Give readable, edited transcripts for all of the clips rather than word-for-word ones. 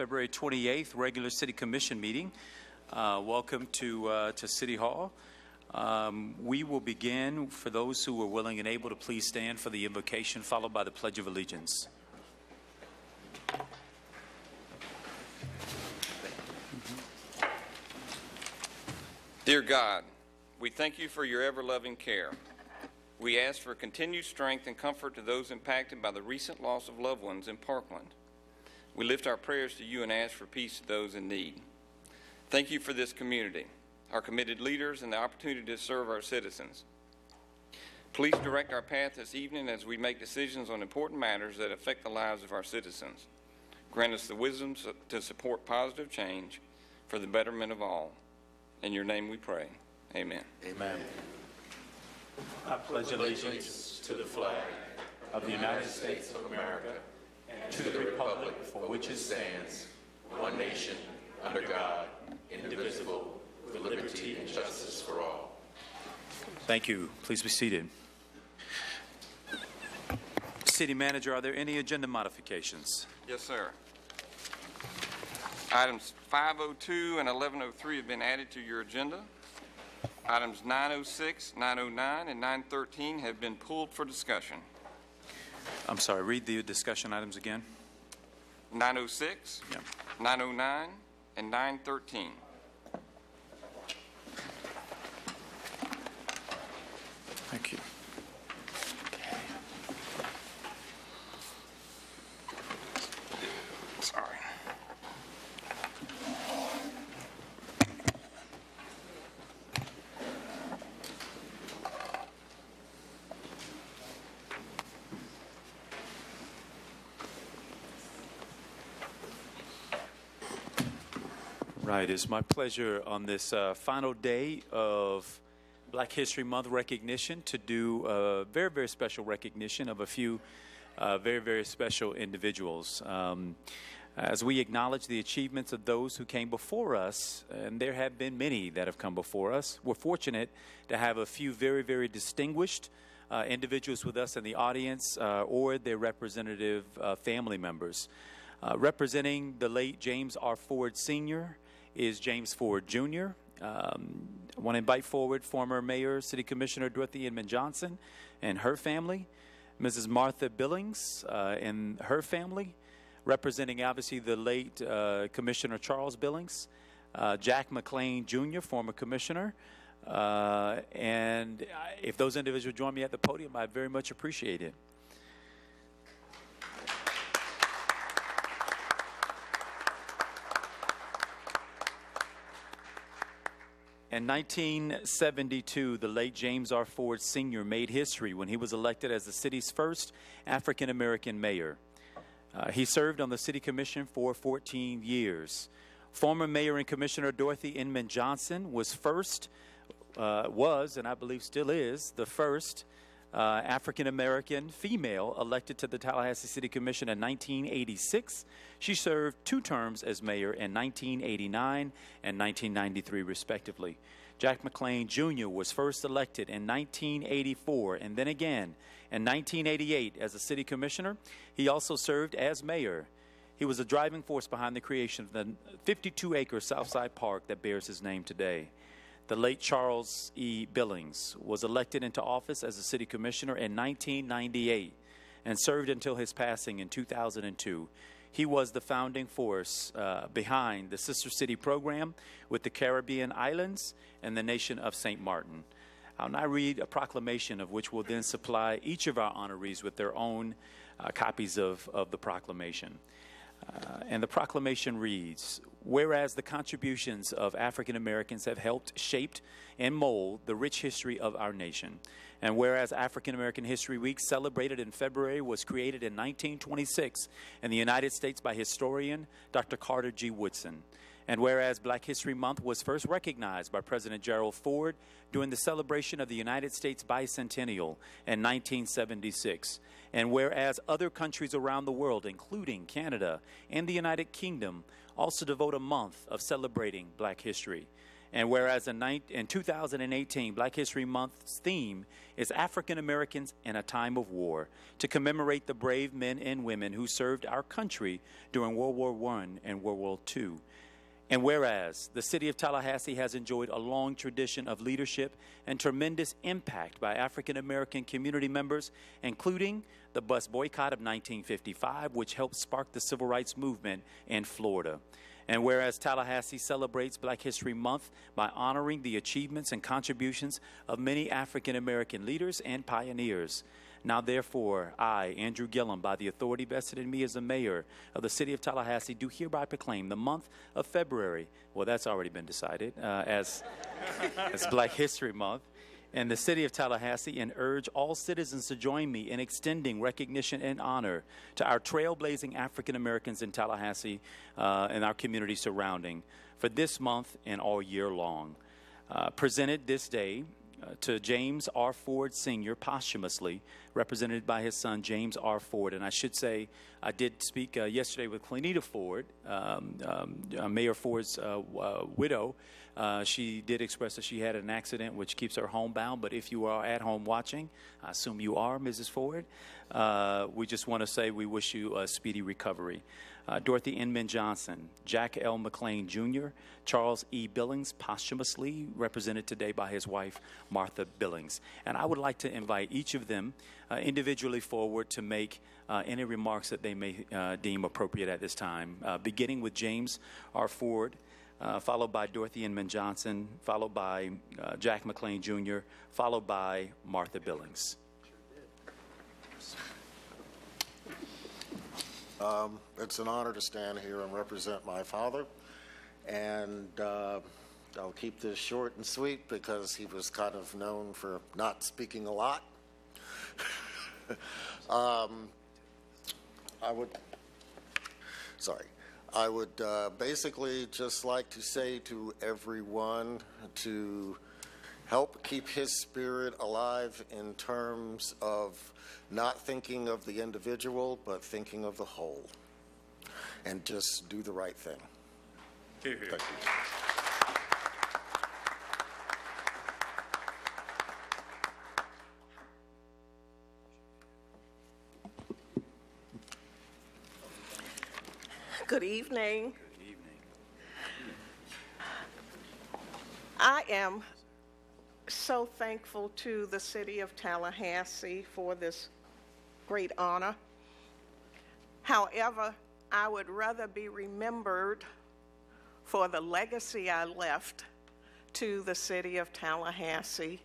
February 28th regular City Commission meeting. Welcome to City Hall. We will begin, for those who are willing and able to please stand for the invocation, followed by the Pledge of Allegiance. Dear God, we thank you for your ever-loving care. We ask for continued strength and comfort to those impacted by the recent loss of loved ones in Parkland. We lift our prayers to you and ask for peace to those in need. Thank you for this community, our committed leaders, and the opportunity to serve our citizens. Please direct our path this evening as we make decisions on important matters that affect the lives of our citizens. Grant us the wisdom to support positive change for the betterment of all. In your name we pray. Amen. Amen. I pledge allegiance to the flag of the United States of America and to the republic for which it stands, one nation, under God, indivisible, with liberty and justice for all. Thank you. Please be seated. City Manager, are there any agenda modifications? Yes, sir. Items 502 and 1103 have been added to your agenda. Items 906, 909, and 913 have been pulled for discussion. I'm sorry, read the discussion items again. 906, 909, and 913. Thank you. Sorry. Right, it's my pleasure on this final day of Black History Month recognition to do a very, very special recognition of a few very, very special individuals. As we acknowledge the achievements of those who came before us, and there have been many that have come before us, we're fortunate to have a few very, very distinguished individuals with us in the audience or their representative family members. Representing the late James R. Ford Sr. is James Ford Jr. I want to invite forward former Mayor, City Commissioner Dorothy Inman Johnson and her family, Mrs. Martha Billings and her family, representing obviously the late Commissioner Charles Billings, Jack McLean Jr., former Commissioner, and if those individuals join me at the podium, I'd very much appreciate it. In 1972, the late James R. Ford Sr. made history when he was elected as the city's first African-American mayor. He served on the City Commission for 14 years. Former Mayor and Commissioner Dorothy Inman Johnson was and I believe still is, the first African-American female elected to the Tallahassee City Commission in 1986. She served 2 terms as mayor in 1989 and 1993, respectively. Jack McLean Jr. was first elected in 1984 and then again in 1988 as a city commissioner. He also served as mayor. He was a driving force behind the creation of the 52-acre Southside Park that bears his name today. The late Charles E. Billings was elected into office as a city commissioner in 1998 and served until his passing in 2002. He was the founding force behind the Sister City program with the Caribbean islands and the nation of St. Martin. I'll now read a proclamation of which will then supply each of our honorees with their own copies of the proclamation. And the proclamation reads, whereas the contributions of African Americans have helped shape and mold the rich history of our nation, and whereas African American History Week, celebrated in February, was created in 1926 in the United States by historian Dr. Carter G. Woodson, and whereas Black History Month was first recognized by President Gerald Ford during the celebration of the United States bicentennial in 1976, and whereas other countries around the world, including Canada and the United Kingdom, also devote a month of celebrating Black history. And whereas in 2018, Black History Month's theme is African Americans in a Time of War, to commemorate the brave men and women who served our country during World War I and World War II. And whereas the city of Tallahassee has enjoyed a long tradition of leadership and tremendous impact by African American community members, including the bus boycott of 1955, which helped spark the civil rights movement in Florida. And whereas Tallahassee celebrates Black History Month by honoring the achievements and contributions of many African American leaders and pioneers. Now, therefore, I, Andrew Gillum, by the authority vested in me as the mayor of the city of Tallahassee, do hereby proclaim the month of February, well, that's already been decided, as Black History Month in the city of Tallahassee, and urge all citizens to join me in extending recognition and honor to our trailblazing African Americans in Tallahassee and our community surrounding for this month and all year long. Presented this day to James R. Ford Sr. posthumously, represented by his son James R. Ford. And I should say, I did speak yesterday with Clenita Ford, Mayor Ford's widow. She did express that she had an accident which keeps her homebound, but if you are at home watching, I assume you are, Mrs. Ford, we just want to say we wish you a speedy recovery. Dorothy Inman Johnson, Jack L. McLean Jr., Charles E. Billings, posthumously represented today by his wife, Martha Billings. And I would like to invite each of them individually forward to make any remarks that they may deem appropriate at this time, beginning with James R. Ford, followed by Dorothy Inman Johnson, followed by Jack McLean Jr., followed by Martha Billings. It's an honor to stand here and represent my father, and I'll keep this short and sweet because he was kind of known for not speaking a lot. I would basically just like to say to everyone to help keep his spirit alive in terms of not thinking of the individual, but thinking of the whole, and just do the right thing. Here, here. Thank you. Good evening. Good evening. I am so thankful to the city of Tallahassee for this great honor. However, I would rather be remembered for the legacy I left to the city of Tallahassee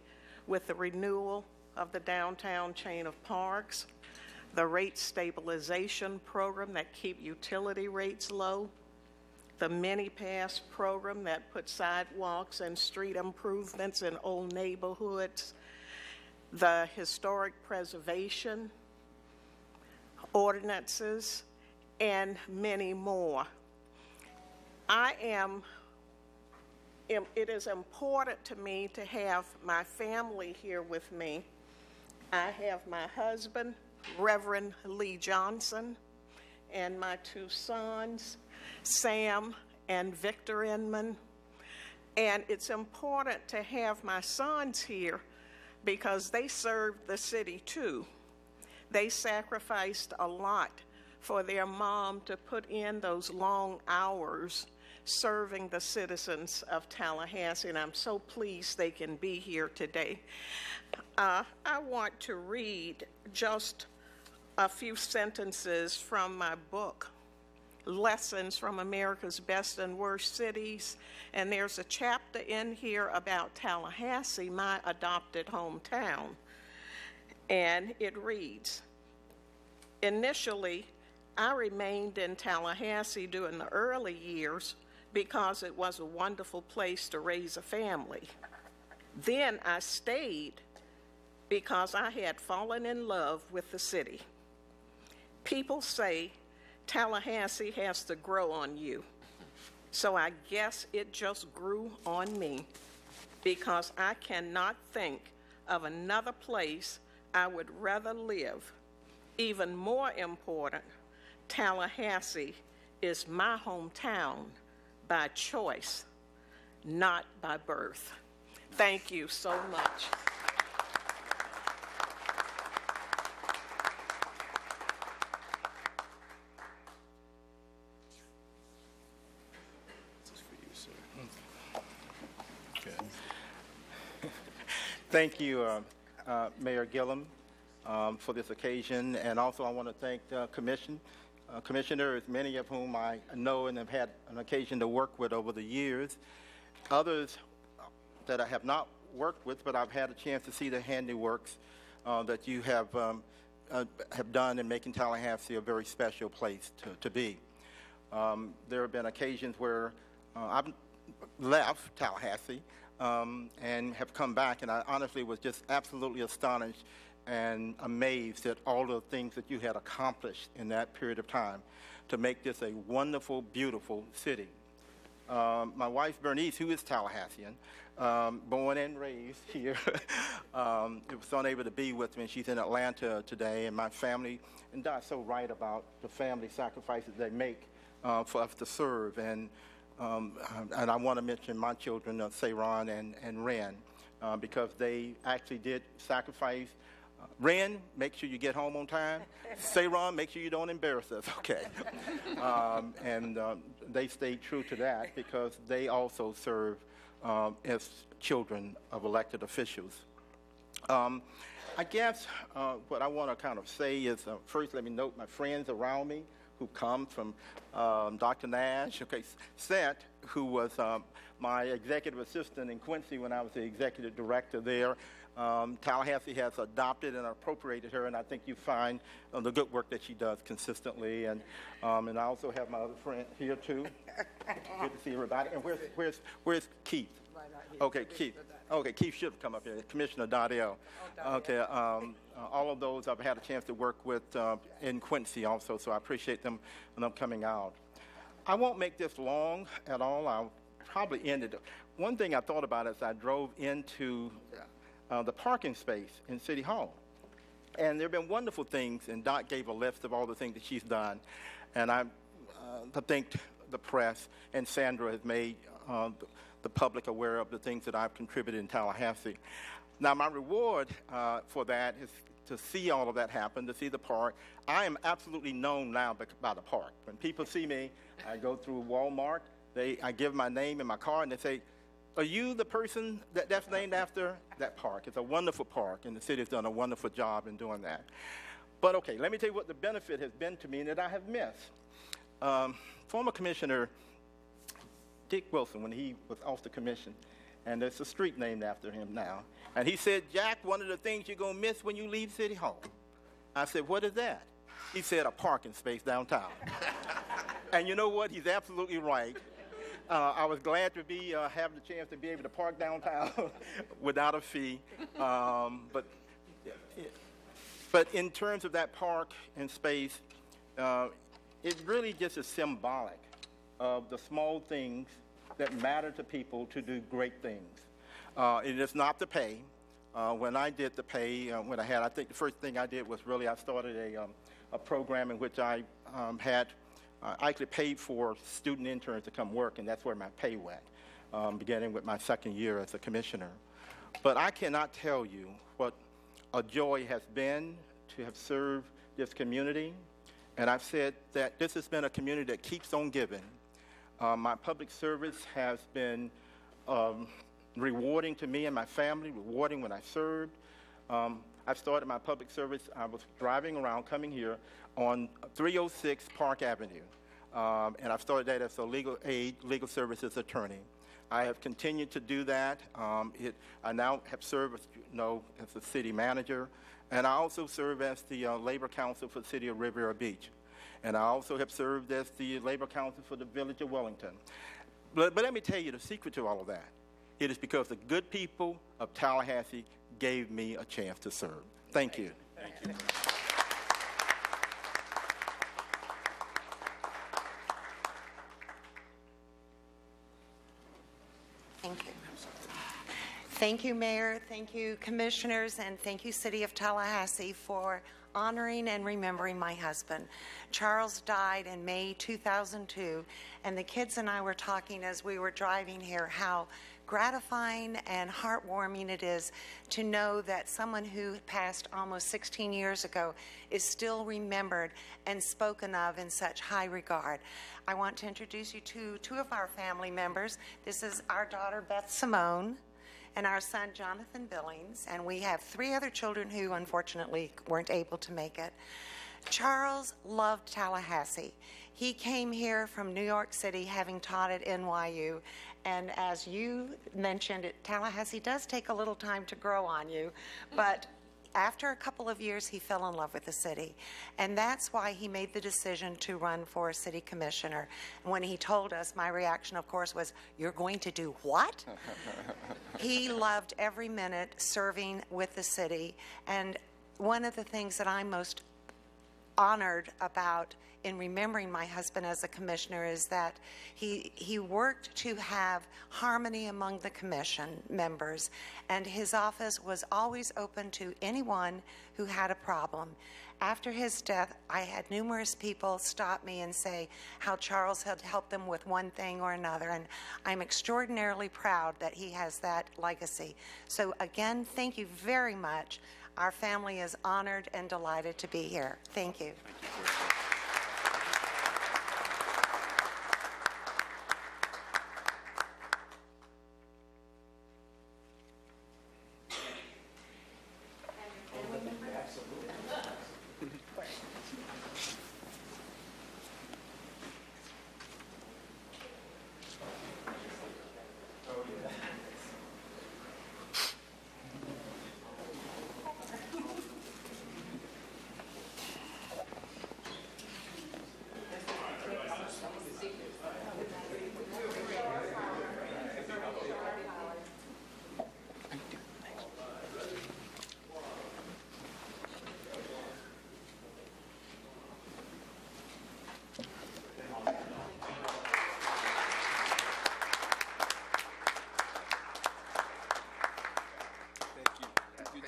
with the renewal of the downtown chain of parks, the rate stabilization program that keep utility rates low, the mini pass program that put sidewalks and street improvements in old neighborhoods, the historic preservation ordinances, and many more. It is important to me to have my family here with me. I have my husband, Reverend Lee Johnson, and my two sons, Sam and Victor Inman. And it's important to have my sons here because they served the city too. They sacrificed a lot for their mom to put in those long hours serving the citizens of Tallahassee, and I'm so pleased they can be here today. I want to read just a few sentences from my book, Lessons from America's Best and Worst Cities, and there's a chapter in here about Tallahassee, my adopted hometown, and it reads, initially, I remained in Tallahassee during the early years because it was a wonderful place to raise a family. Then I stayed because I had fallen in love with the city. People say Tallahassee has to grow on you. So I guess it just grew on me because I cannot think of another place I would rather live. Even more important, Tallahassee is my hometown by choice, not by birth. Thank you so much. Thank you, Mayor Gillum, for this occasion, and also I want to thank the commissioners, many of whom I know and have had an occasion to work with over the years. Others that I have not worked with, but I've had a chance to see the handiworks that you have done in making Tallahassee a very special place to be. There have been occasions where I've left Tallahassee and have come back, and I honestly was just absolutely astonished and amazed at all the things that you had accomplished in that period of time to make this a wonderful, beautiful city. My wife, Bernice, who is Tallahassean, born and raised here, was unable to be with me. She's in Atlanta today, and my family, and Dot's so right about the family sacrifices they make for us to serve. And I want to mention my children, Sayron and Ren, because they actually did sacrifice. Ren, make sure you get home on time. Sayron, make sure you don't embarrass us, okay? And they stayed true to that because they also serve as children of elected officials. I guess what I want to kind of say is, first let me note my friends around me who come from Dr. Nash, okay, Seth, who was my executive assistant in Quincy when I was the executive director there. Tallahassee has adopted and appropriated her, and I think you find the good work that she does consistently. And I also have my other friend here too. Good to see everybody. And where's Keith? Okay, Keith. Okay, Keith should have come up here. Commissioner Dardell. Okay, all of those I've had a chance to work with in Quincy also, so I appreciate them coming out. I won't make this long at all. I'll probably end it. One thing I thought about as I drove into the parking space in City Hall, and there have been wonderful things, and Dot gave a list of all the things that she's done, and I think the press and Sandra has made the public aware of the things that I've contributed in Tallahassee. Now, my reward for that is to see all of that happen, to see the park. I am absolutely known now by the park. When people see me, I go through Walmart, I give my name and my card, and they say, "Are you the person that's named after that park?" It's a wonderful park, and the city has done a wonderful job in doing that. But okay, let me tell you what the benefit has been to me and that I have missed. Former Commissioner Dick Wilson, when he was off the commission, and there's a street named after him now, and he said, "Jack, one of the things you're going to miss when you leave City Hall." I said, "What is that?" He said, "A parking space downtown." And you know what? He's absolutely right. I was glad to be having the chance to be able to park downtown without a fee. But in terms of that park and space, it really just is symbolic of the small things that matter to people to do great things. It is not the pay. When I did the pay, I think the first thing I did was really I started a program in which I actually paid for student interns to come work, and that's where my pay went, beginning with my second year as a commissioner. But I cannot tell you what a joy has been to have served this community. And I've said that this has been a community that keeps on giving. My public service has been rewarding to me and my family, rewarding when I served. I started my public service, I was driving around, coming here on 306 Park Avenue. And I've started that as a legal aid, legal services attorney. I have continued to do that. I now have served as a city manager, and I also serve as the labor counsel for the city of Riviera Beach. And I also have served as the labor counsel for the village of Wellington. But let me tell you the secret to all of that. It is because the good people of Tallahassee gave me a chance to serve. Thank you. Thank you. Thank you. Thank you, Mayor. Thank you, Commissioners, and thank you, City of Tallahassee, for honoring and remembering my husband. Charles died in May 2002, and the kids and I were talking as we were driving here how gratifying and heartwarming it is to know that someone who passed almost 16 years ago is still remembered and spoken of in such high regard. I want to introduce you to two of our family members. This is our daughter, Beth Simone, and our son, Jonathan Billings, and we have three other children who unfortunately weren't able to make it. Charles loved Tallahassee. He came here from New York City, having taught at NYU, and as you mentioned, Tallahassee does take a little time to grow on you, but after a couple of years, he fell in love with the city, and that's why he made the decision to run for city commissioner. And when he told us, my reaction, of course, was, "You're going to do what?" He loved every minute serving with the city, and one of the things that I'm most honored about in remembering my husband as a commissioner is that he worked to have harmony among the commission members, and his office was always open to anyone who had a problem. After his death, I had numerous people stop me and say how Charles had helped them with one thing or another, and I'm extraordinarily proud that he has that legacy. So again, thank you very much. Our family is honored and delighted to be here. Thank you.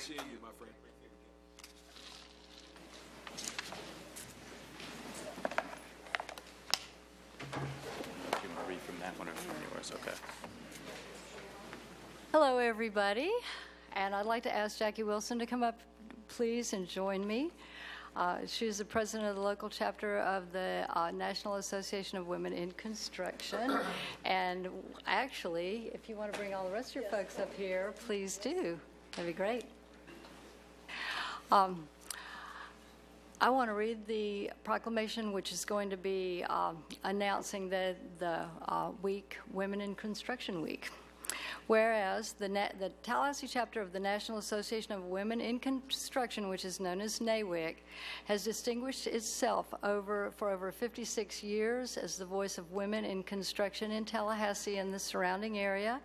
Seeing you, my friend. Do you want to read from that one or from yours? Okay. Hello, everybody. And I'd like to ask Jackie Wilson to come up, please, and join me. She's the president of the local chapter of the National Association of Women in Construction. And actually, if you want to bring all the rest of your folks up here, please do. That'd be great. I want to read the proclamation, which is going to be announcing the week, Women in Construction Week. Whereas the Tallahassee chapter of the National Association of Women in Construction, which is known as NAWIC, has distinguished itself for over 56 years as the voice of women in construction in Tallahassee and the surrounding area.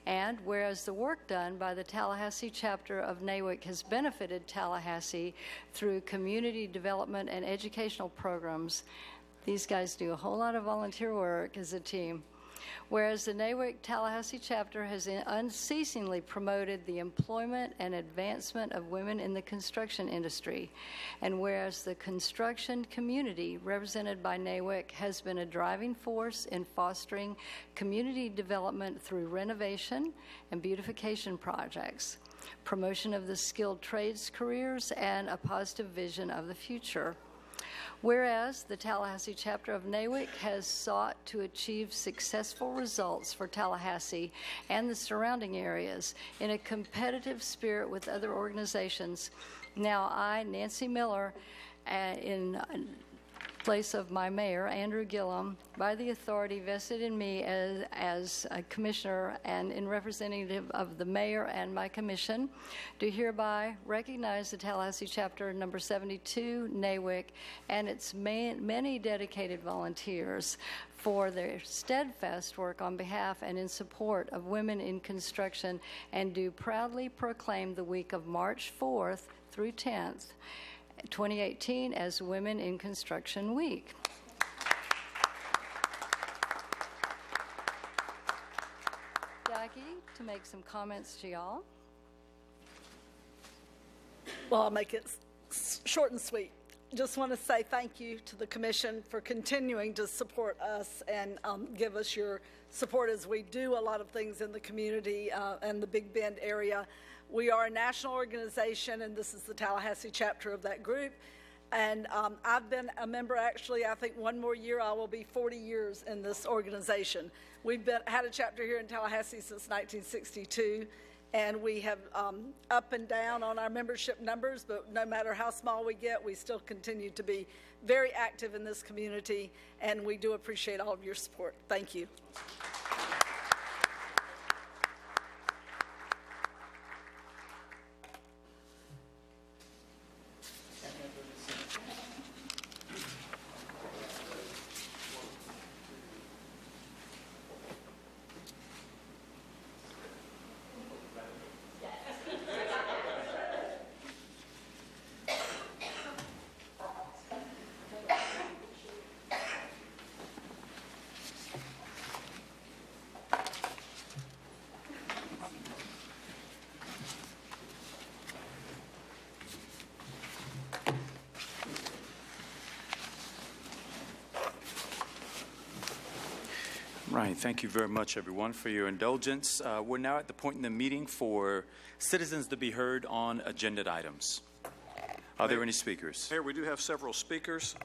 And whereas the work done by the Tallahassee chapter of NAWIC has benefited Tallahassee through community development and educational programs, these guys do a whole lot of volunteer work as a team. Whereas the NAWIC Tallahassee chapter has unceasingly promoted the employment and advancement of women in the construction industry, and whereas the construction community represented by NAWIC has been a driving force in fostering community development through renovation and beautification projects, promotion of the skilled trades careers, and a positive vision of the future. Whereas the Tallahassee chapter of NAWIC has sought to achieve successful results for Tallahassee and the surrounding areas in a competitive spirit with other organizations, now I, Nancy Miller, in place of my mayor, Andrew Gillum, by the authority vested in me as a commissioner and in representative of the mayor and my commission, do hereby recognize the Tallahassee chapter number 72, NAWIC, and its many dedicated volunteers for their steadfast work on behalf and in support of women in construction, and do proudly proclaim the week of March 4th through 10th, 2018 as Women in Construction Week. Jackie, to make some comments to y'all. Well, I'll make it short and sweet. Just want to say thank you to the Commission for continuing to support us and give us your support as we do a lot of things in the community and the Big Bend area. We are a national organization, and this is the Tallahassee chapter of that group. And I've been a member, actually, I think one more year I will be 40 years in this organization. We've had a chapter here in Tallahassee since 1962, and we have up and down on our membership numbers, but no matter how small we get, we still continue to be very active in this community, and we do appreciate all of your support. Thank you. Right. Thank you very much, everyone, for your indulgence. We're now at the point in the meeting for citizens to be heard on agenda items. Are there any speakers? Mayor, we do have several speakers.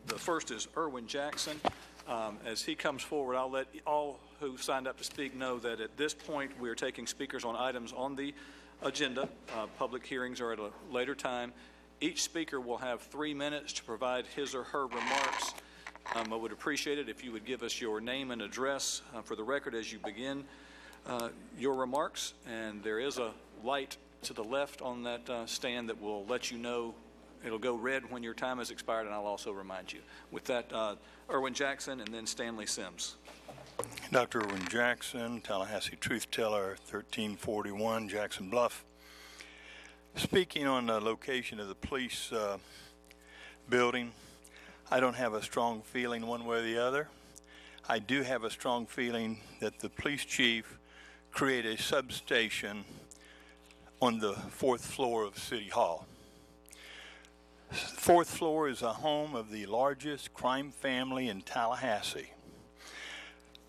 The first is Erwin Jackson. As he comes forward, I'll let all who signed up to speak know that at this point we are taking speakers on items on the agenda. Public hearings are at a later time. Each speaker will have 3 minutes to provide his or her remarks. I would appreciate it if you would give us your name and address for the record as you begin your remarks. And there is a light to the left on that stand that will let you know. It'll go red when your time has expired, and I'll also remind you. With that, Erwin Jackson and then Stanley Sims. Dr. Erwin Jackson, Tallahassee Truth Teller, 1341 Jackson Bluff. Speaking on the location of the police building, I don't have a strong feeling one way or the other. I do have a strong feeling that the police chief created a substation on the 4th floor of City Hall. 4th floor is a home of the largest crime family in Tallahassee.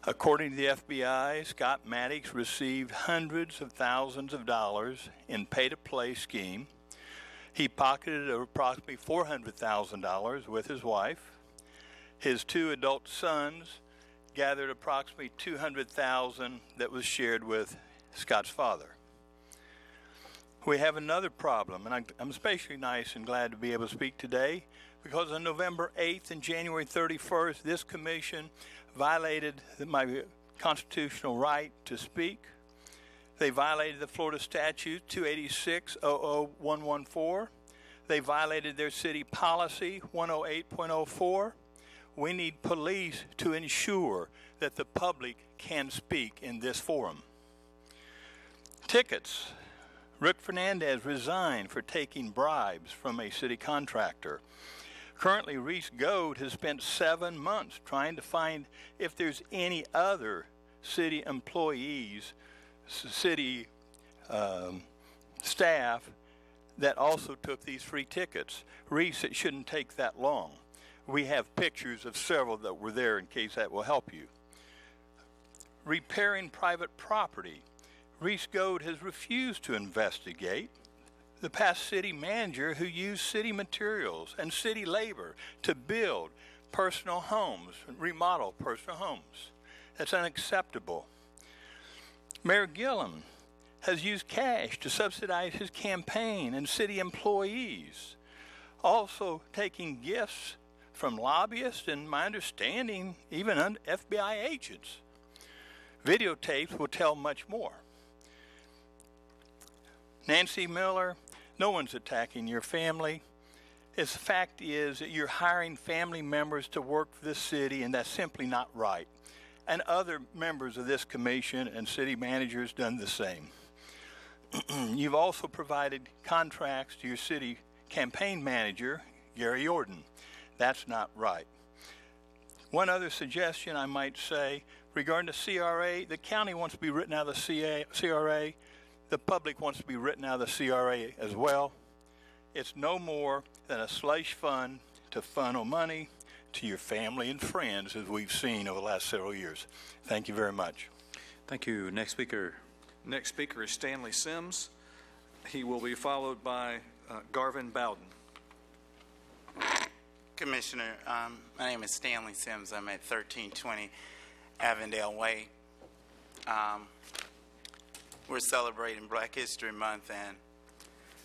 According to the FBI, Scott Maddox received hundreds of thousands of dollars in pay-to-play scheme. He pocketed approximately $400,000 with his wife. His 2 adult sons gathered approximately $200,000 that was shared with Scott's father. We have another problem, and I'm especially nice and glad to be able to speak today because on November 8th and January 31st, this commission violated my constitutional right to speak. They violated the Florida statute 286-00114. They violated their city policy 108.04. We need police to ensure that the public can speak in this forum. Tickets. Rick Fernandez resigned for taking bribes from a city contractor. Currently, Reese Goad has spent 7 months trying to find if there's any other city employees, city staff that also took these free tickets. Reese, it shouldn't take that long. We have pictures of several that were there in case that will help you. Repairing private property. Reese Goad has refused to investigate the past city manager who used city materials and city labor to build personal homes, remodel personal homes. That's unacceptable. Mayor Gillum has used cash to subsidize his campaign and city employees, also taking gifts from lobbyists and, my understanding, even FBI agents. Videotapes will tell much more. Nancy Miller, no one's attacking your family. The fact is that you're hiring family members to work for this city, and that's simply not right. And other members of this commission and city managers done the same. You've also provided contracts to your city campaign manager, Gary Jordan. That's not right. One other suggestion I might say regarding the CRA, the county wants to be written out of the CRA. The public wants to be written out of the CRA as well. it's no more than a slush fund to funnel money to your family and friends, as we've seen over the last several years. Thank you very much. Thank you. Next speaker. Next speaker is Stanley Sims. He will be followed by Garvin Bowden. Commissioner, my name is Stanley Sims. I'm at 1320 Avondale Way. We're celebrating Black History Month, and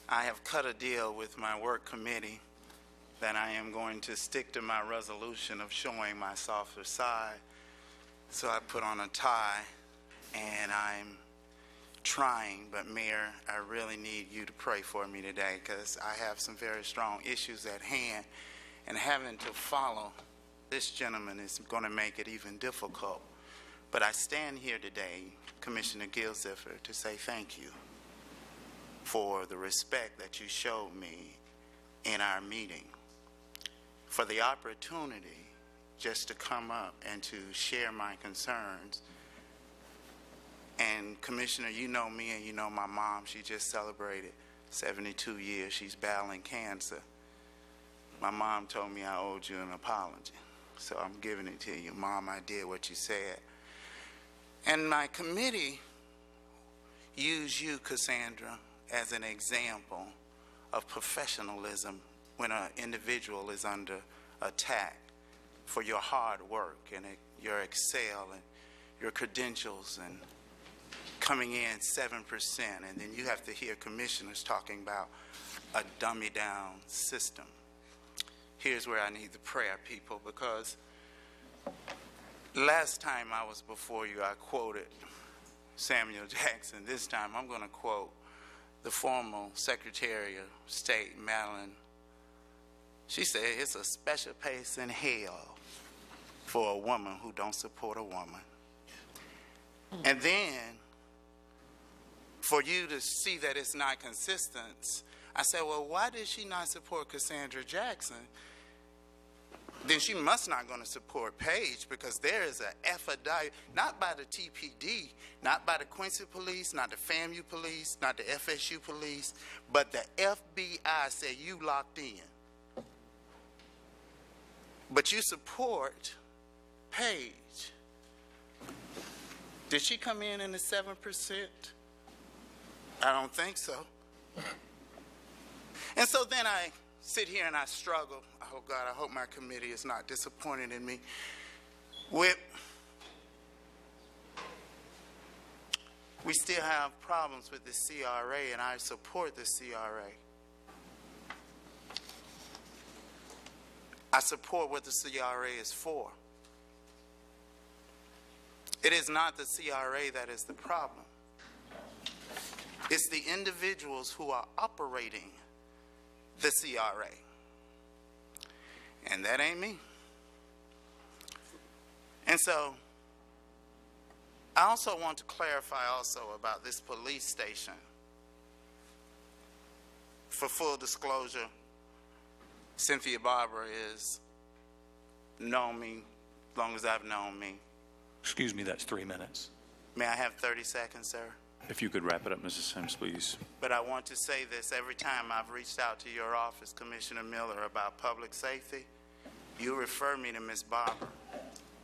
I have cut a deal with my work committee that I am going to stick to my resolution of showing my softer side. So I put on a tie, and I'm trying, but Mayor, I really need you to pray for me today because I have some very strong issues at hand, and having to follow this gentleman is going to make it even difficult. But I stand here today, Commissioner Gilziffer, to say thank you for the respect that you showed me in our meeting, for the opportunity just to come up and to share my concerns. And Commissioner, you know me and you know my mom. She just celebrated 72 years. She's battling cancer. My mom told me I owed you an apology, so I'm giving it to you. Mom, I did what you said. And my committee used you, Cassandra, as an example of professionalism when an individual is under attack for your hard work and your excel and your credentials and coming in 7%, and then you have to hear commissioners talking about a dummy-down system. Here's where I need the prayer, people, because last time I was before you, I quoted Samuel Jackson. This time I'm going to quote the former Secretary of State, Madeline. She said, it's a special place in hell for a woman who don't support a woman. And then, for you to see that it's not consistent, I said, well, why did she not support Cassandra Jackson? Then she must not going to support Paige, because there is an affidavit, not by the TPD, not by the Quincy Police, not the FAMU Police, not the FSU Police, but the FBI said you locked in. But you support Paige. Did she come in the 7%? I don't think so. And so then I sit here and I struggle. Oh God, I hope my committee is not disappointed in me. We still have problems with the CRA, and I support the CRA. I support what the CRA is for. It is not the CRA that is the problem. It's the individuals who are operating the CRA. And that ain't me. And so, I also want to clarify also about this police station. For full disclosure, Cynthia Barber is known me as long as I've known me. Excuse me, that's 3 minutes. May I have 30 seconds, sir? If you could wrap it up, Mrs. Sims, please. But I want to say this. Every time I've reached out to your office, Commissioner Miller, about public safety, you refer me to Ms. Barber.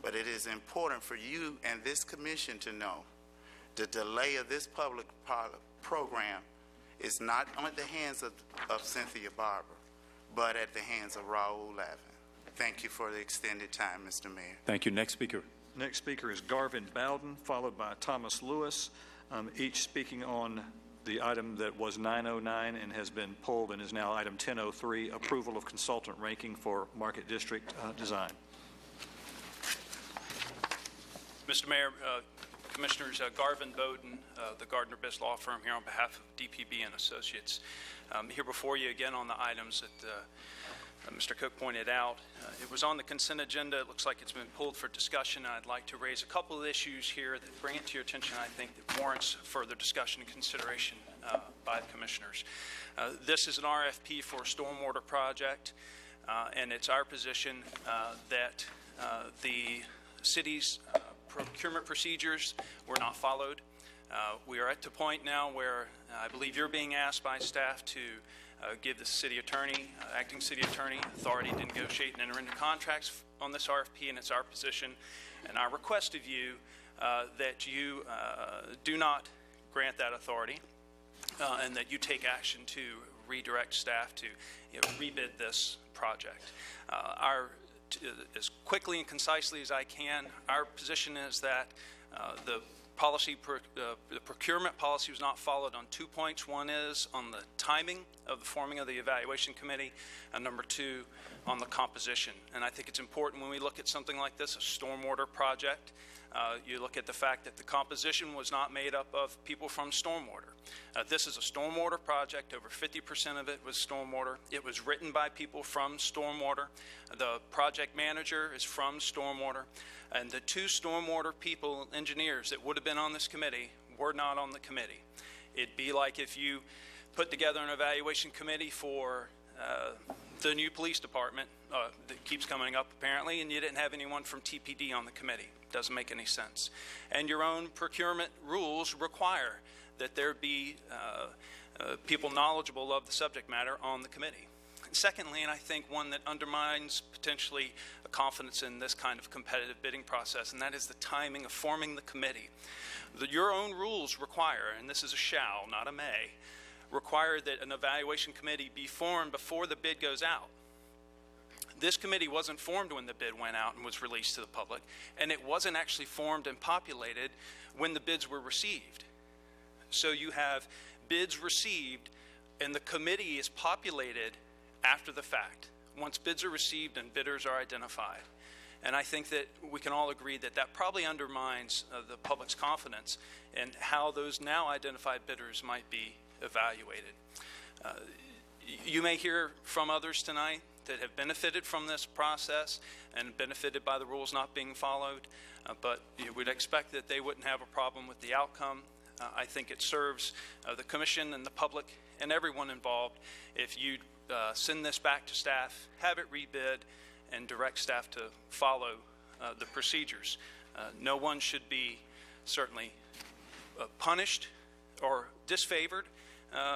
But it is important for you and this commission to know the delay of this public program is not on the hands of Cynthia Barber, but at the hands of Raul Lavin. Thank you for the extended time, Mr. Mayor. Thank you. Next speaker. Next speaker is Garvin Bowden, followed by Thomas Lewis, each speaking on the item that was 909 and has been pulled and is now item 1003, approval of consultant ranking for market district design. Mr. Mayor, Commissioners, Garvin Bowden, the Gardner Biss Law Firm, here on behalf of DPB and Associates. Here before you again on the items that Mr. Cook pointed out. It was on the consent agenda. It looks like it's been pulled for discussion. I'd like to raise a couple of issues here that bring it to your attention, I think, that warrants further discussion and consideration by the Commissioners. This is an RFP for a stormwater project, and it's our position that the city's procurement procedures were not followed. We are at the point now where I believe you're being asked by staff to give the city attorney, acting city attorney, authority to negotiate and enter into contracts on this RFP, and it's our position and our request of you that you do not grant that authority and that you take action to redirect staff to rebid this project. As quickly and concisely as I can, our position is that the procurement policy was not followed on 2 points. One is on the timing of the forming of the evaluation committee, and number two, on the composition. And I think it's important when we look at something like this, a stormwater project, you look at the fact that the composition was not made up of people from stormwater. This is a stormwater project. Over 50% of it was stormwater. It was written by people from stormwater. The project manager is from stormwater. And the two stormwater people, engineers, that would have been on this committee were not on the committee. It'd be like if you put together an evaluation committee for the new police department that keeps coming up apparently, and you didn't have anyone from TPD on the committee. Doesn't make any sense. And your own procurement rules require that there be people knowledgeable of the subject matter on the committee. And secondly, and I think one that undermines potentially a confidence in this kind of competitive bidding process, and that is the timing of forming the committee. Your own rules require, and this is a shall, not a may, require that an evaluation committee be formed before the bid goes out. This committee wasn't formed when the bid went out and was released to the public, and it wasn't actually formed and populated when the bids were received. So you have bids received, and the committee is populated after the fact, once bids are received and bidders are identified. And I think that we can all agree that that probably undermines the public's confidence in how those now identified bidders might be evaluated. You may hear from others tonight that have benefited from this process and benefited by the rules not being followed, but we'd expect that they wouldn't have a problem with the outcome. I think it serves the commission and the public and everyone involved if you send this back to staff, have it rebid, and direct staff to follow the procedures. No one should be certainly punished or disfavored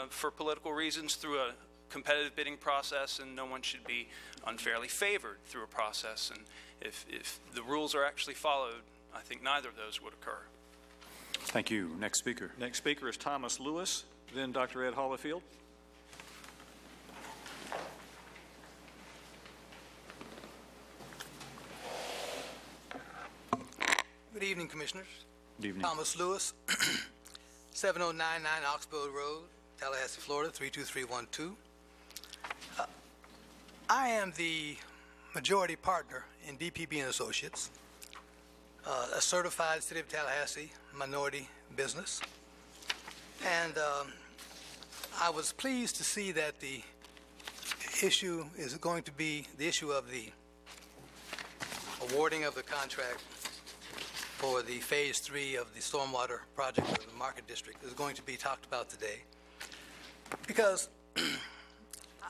for political reasons through a competitive bidding process, and no one should be unfairly favored through a process. And if the rules are actually followed, I think neither of those would occur. Thank you. Next speaker. Next speaker is Thomas Lewis, then Dr. Ed Hollifield. Good evening, Commissioners. Good evening. Thomas Lewis, 7099 Oxbow Road, Tallahassee, Florida, 32312. I am the majority partner in DPB and Associates, a certified City of Tallahassee minority business. And I was pleased to see that the issue is going to be the issue of the awarding of the contract for the Phase 3 of the stormwater project of the Market District is going to be talked about today, because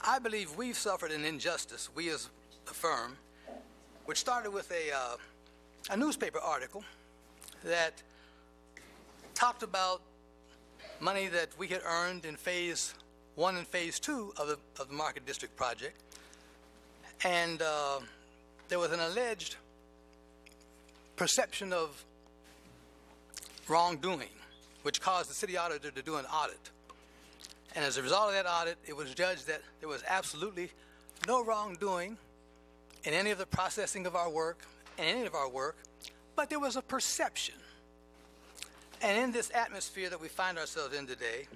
I believe we've suffered an injustice, we as a firm, which started with a newspaper article that talked about money that we had earned in Phase 1 and Phase 2 of the Market District project, and there was an alleged perception of wrongdoing, which caused the city auditor to do an audit. And as a result of that audit, it was judged that there was absolutely no wrongdoing in any of the processing of our work, but there was a perception. And in this atmosphere that we find ourselves in today,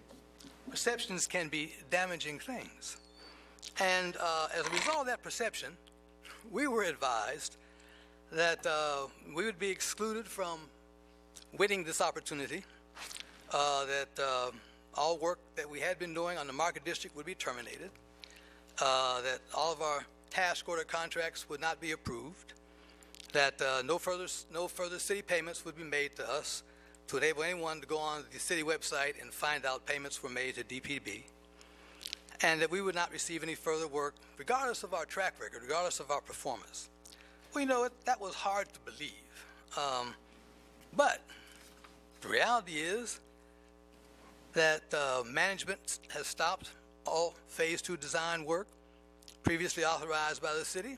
perceptions can be damaging things. And as a result of that perception, we were advised that we would be excluded from winning this opportunity, that all work that we had been doing on the Market District would be terminated, that all of our task order contracts would not be approved, that no further city payments would be made to us to enable anyone to go on the city website and find out payments were made to DPB, and that we would not receive any further work regardless of our track record, regardless of our performance. Well, you know, that was hard to believe. But the reality is that management has stopped all Phase 2 design work previously authorized by the city.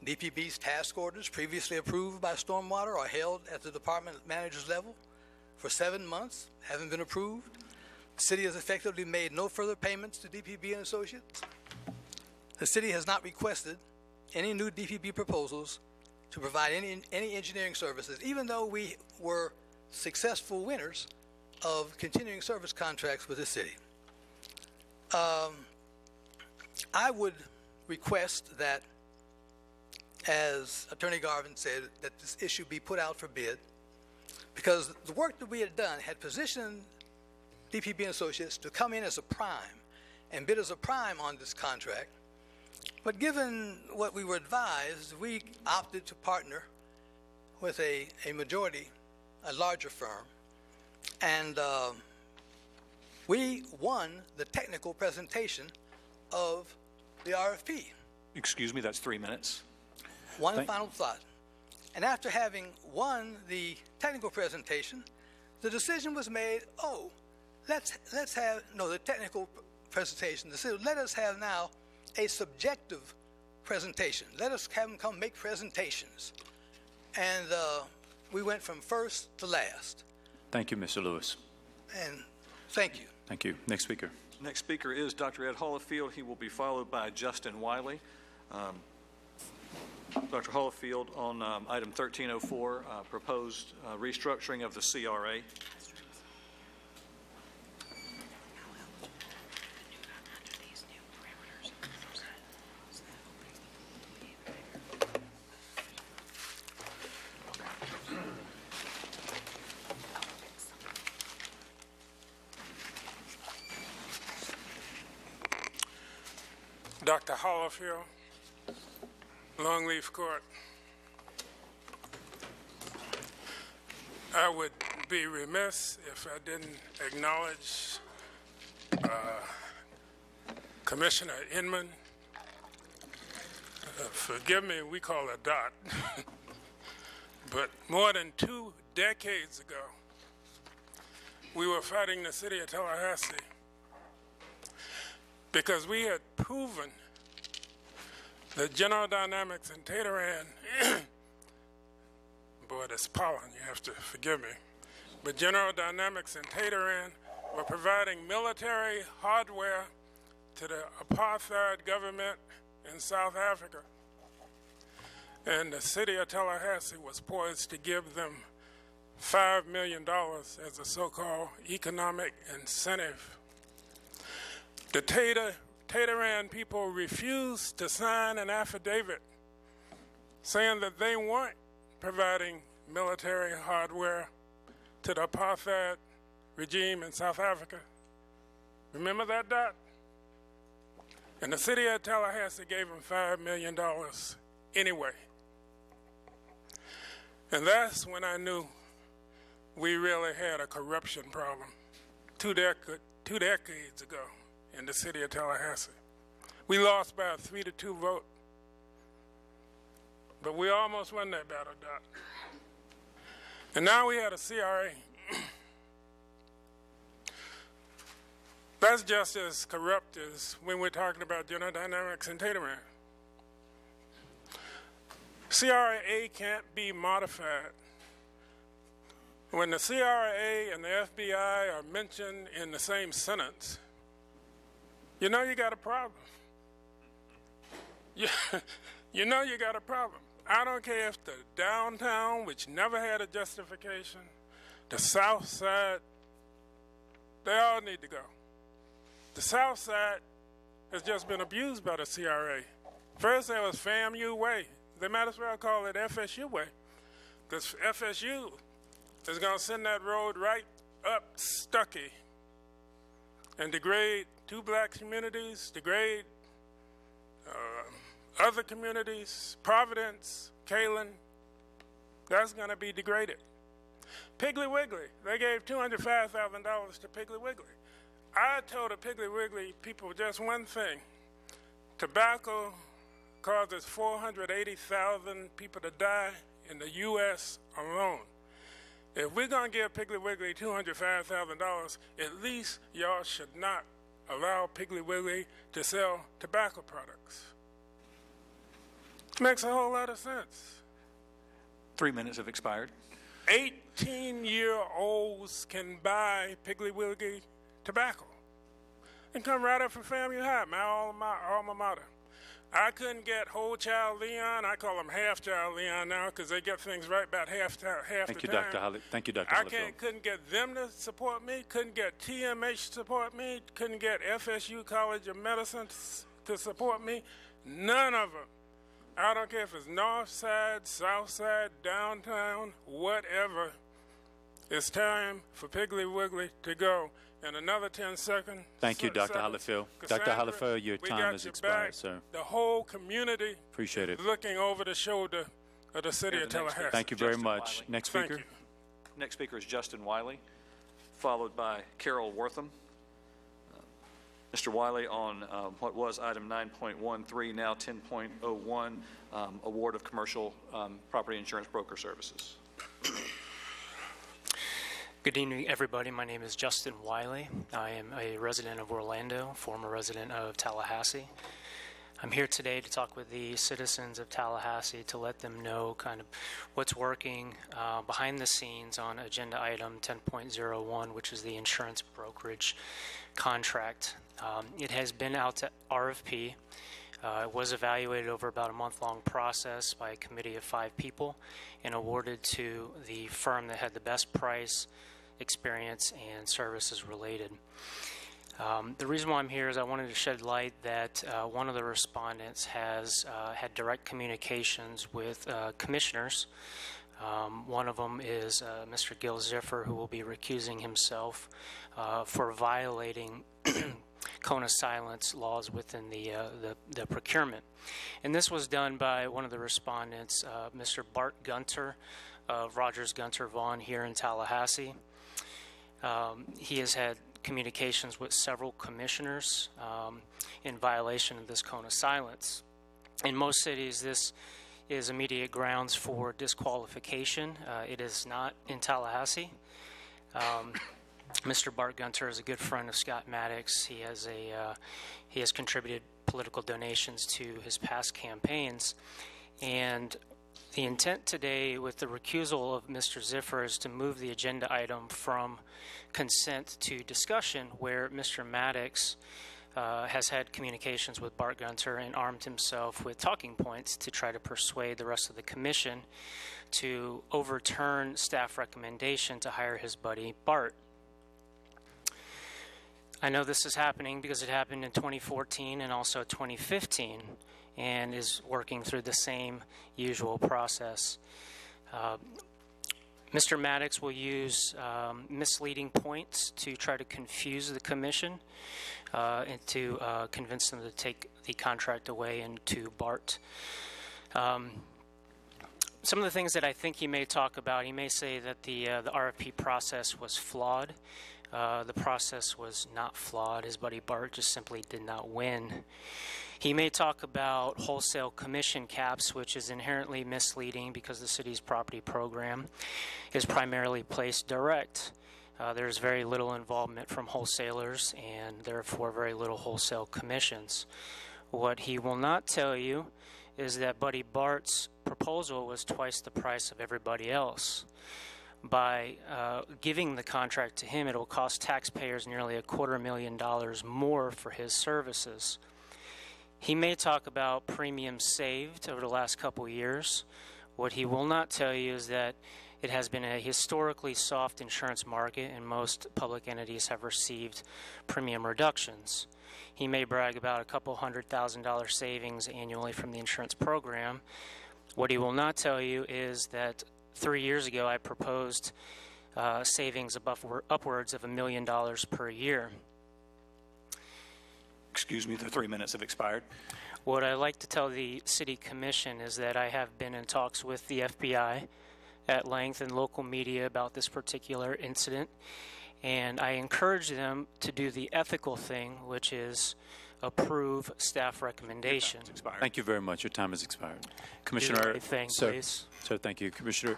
DPB's task orders previously approved by Stormwater are held at the department manager's level for 7 months, haven't been approved. The city has effectively made no further payments to DPB and Associates. The city has not requested any new DPB proposals to provide any engineering services, even though we were successful winners of continuing service contracts with the city. I would request that, as Attorney Garvin said, that this issue be put out for bid, because the work that we had done had positioned DPB and Associates to come in as a prime and bid as a prime on this contract. But given what we were advised, we opted to partner with a larger firm, and we won the technical presentation of the RFP. Excuse me, that's 3 minutes. One final thought. And after having won the technical presentation, the decision was made, let's have the technical presentation. Let us have now a subjective presentation. Let us have them come make presentations. And we went from first to last. Thank you, Mr. Lewis. And thank you. Thank you. Next speaker. Next speaker is Dr. Ed Hollifield. He will be followed by Justin Wiley. Dr. Hollifield on item 1304, proposed restructuring of the CRA. Dr. Hollifield, Longleaf Court. I would be remiss if I didn't acknowledge Commissioner Inman. Forgive me, we call her Dot. But more than 2 decades ago, we were fighting the city of Tallahassee because we had proven that General Dynamics and Tateran, boy, that's pollen, you have to forgive me, but General Dynamics and Tateran were providing military hardware to the apartheid government in South Africa. And the city of Tallahassee was poised to give them $5 million as a so-called economic incentive. The Tateran people refused to sign an affidavit saying that they weren't providing military hardware to the apartheid regime in South Africa. Remember that, Dot? And the city of Tallahassee gave them $5 million anyway. And that's when I knew we really had a corruption problem 2 decades ago in the city of Tallahassee. We lost by a 3-2 vote, but we almost won that battle, Doc. And now we had a CRA. That's just as corrupt as when we're talking about General Dynamics and Tateran. CRA can't be modified. When the CRA and the FBI are mentioned in the same sentence, you know you got a problem. You know you got a problem. I don't care if the downtown, which never had a justification, the South Side, they all need to go. The South Side has just been abused by the CRA. First there was FAMU Way. They might as well call it FSU Way, because FSU is going to send that road right up Stuckey and degrade 2 black communities, degrade other communities, Providence, Kalen. That's going to be degraded. Piggly Wiggly, they gave $205,000 to Piggly Wiggly. I told the Piggly Wiggly people just one thing. Tobacco causes 480,000 people to die in the U.S. alone. If we're going to give Piggly Wiggly $205,000, at least y'all should not allow Piggly Wiggly to sell tobacco products. Makes a whole lot of sense. 3 minutes have expired. 18-year-olds can buy Piggly Wiggly tobacco and come right up from FAMU High, my alma mater. I couldn't get whole child Leon. I call them half child Leon now because they get things right about half the time. Thank you, Dr. I couldn't get them to support me. Couldn't get TMH to support me. Couldn't get FSU College of Medicine to support me. None of them. I don't care if it's north side, south side, downtown, whatever. It's time for Piggly Wiggly to go. In another 10 seconds. Thank you, Dr. Hollifield. Dr. Hollifield, your time has expired, sir. The whole community appreciate it. Looking over the shoulder of the city of Tallahassee. Thank you very much. Next speaker. Next speaker is Justin Wiley, followed by Carol Wortham. Mr. Wiley on what was item 9.13, now 10.01, award of commercial property insurance broker services. Good evening, everybody. My name is Justin Wiley. I am a resident of Orlando, former resident of Tallahassee. I'm here today to talk with the citizens of Tallahassee to let them know kind of what's working behind the scenes on agenda item 10.01, which is the insurance brokerage contract. It has been out to RFP. It was evaluated over about a month-long process by a committee of 5 people and awarded to the firm that had the best price, experience, and services related. The reason why I'm here is I wanted to shed light that one of the respondents has had direct communications with commissioners. One of them is Mr. Gil Ziffer, who will be recusing himself for violating cone of silence laws within the procurement. And this was done by one of the respondents, Mr. Bart Gunter of Rogers Gunter Vaughn here in Tallahassee. He has had communications with several commissioners in violation of this cone of silence. In most cities, this is immediate grounds for disqualification. It is not in Tallahassee. Mr. Bart Gunter is a good friend of Scott Maddox. He has contributed political donations to his past campaigns, and the intent today with the recusal of Mr. Ziffer is to move the agenda item from consent to discussion, where Mr. Maddox has had communications with Bart Gunter and armed himself with talking points to try to persuade the rest of the commission to overturn staff recommendation to hire his buddy Bart. I know this is happening because it happened in 2014 and also 2015 and is working through the same usual process. Mr. Maddox will use misleading points to try to confuse the commission and to convince them to take the contract away and to Bart. Some of the things that I think he may talk about, he may say that the RFP process was flawed. The process was not flawed. His buddy Bart just simply did not win. He may talk about wholesale commission caps, which is inherently misleading because the city's property program is primarily placed direct. There's very little involvement from wholesalers and therefore very little wholesale commissions. What he will not tell you is that Buddy Bart's proposal was twice the price of everybody else. By giving the contract to him, it will cost taxpayers nearly $250,000 more for his services. He may talk about premiums saved over the last couple years. What he will not tell you is that it has been a historically soft insurance market and most public entities have received premium reductions. He may brag about $200,000 savings annually from the insurance program. What he will not tell you is that 3 years ago I proposed savings upwards of $1 million per year. Excuse me, the 3 minutes have expired. What I like to tell the City Commission is that I have been in talks with the FBI at length and local media about this particular incident, and I encourage them to do the ethical thing, which is approve staff recommendations. Thank you very much. Your time has expired. Commissioner, do the right thing, sir, please. Sir, thank you. Commissioner,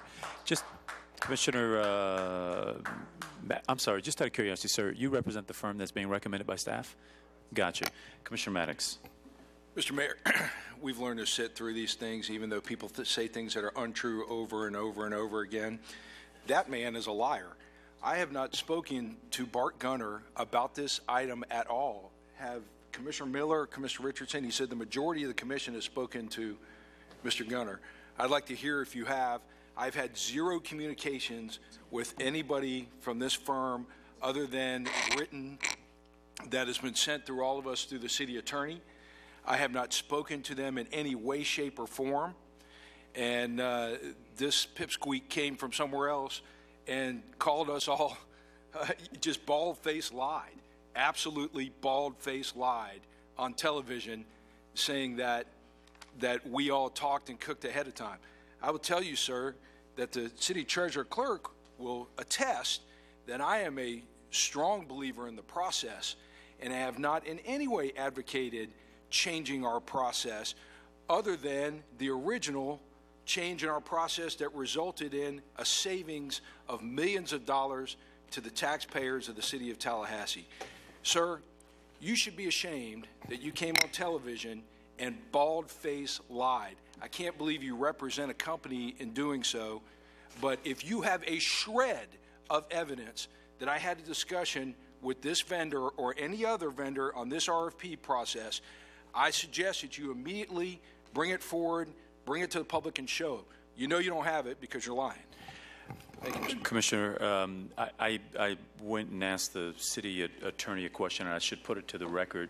I'm sorry, just out of curiosity, sir, you represent the firm that's being recommended by staff? Gotcha. Commissioner Maddox. Mr. Mayor, we've learned to sit through these things, even though people say things that are untrue over and over and over again. That man is a liar. I have not spoken to Bart Gunner about this item at all. Have Commissioner Miller, Commissioner Richardson, he said the majority of the commission has spoken to Mr. Gunner. I'd like to hear if you have. I've had zero communications with anybody from this firm other than written that has been sent through all of us through the city attorney. I have not spoken to them in any way, shape, or form. And this pipsqueak came from somewhere else and called us all just bald-faced lied, absolutely bald-faced lied on television, saying that we all talked and cooked ahead of time. I will tell you, sir, that the city treasurer clerk will attest that I am a strong believer in the process, and I have not in any way advocated changing our process other than the original change in our process that resulted in a savings of millions of dollars to the taxpayers of the city of Tallahassee. Sir, you should be ashamed that you came on television and bald-faced lied. I can't believe you represent a company in doing so, but if you have a shred of evidence that I had a discussion with this vendor or any other vendor on this RFP process, I suggest that you immediately bring it forward, bring it to the public and show it. You know you don't have it because you're lying. Thank you, Commissioner, I went and asked the city attorney a question, and I should put it to the record.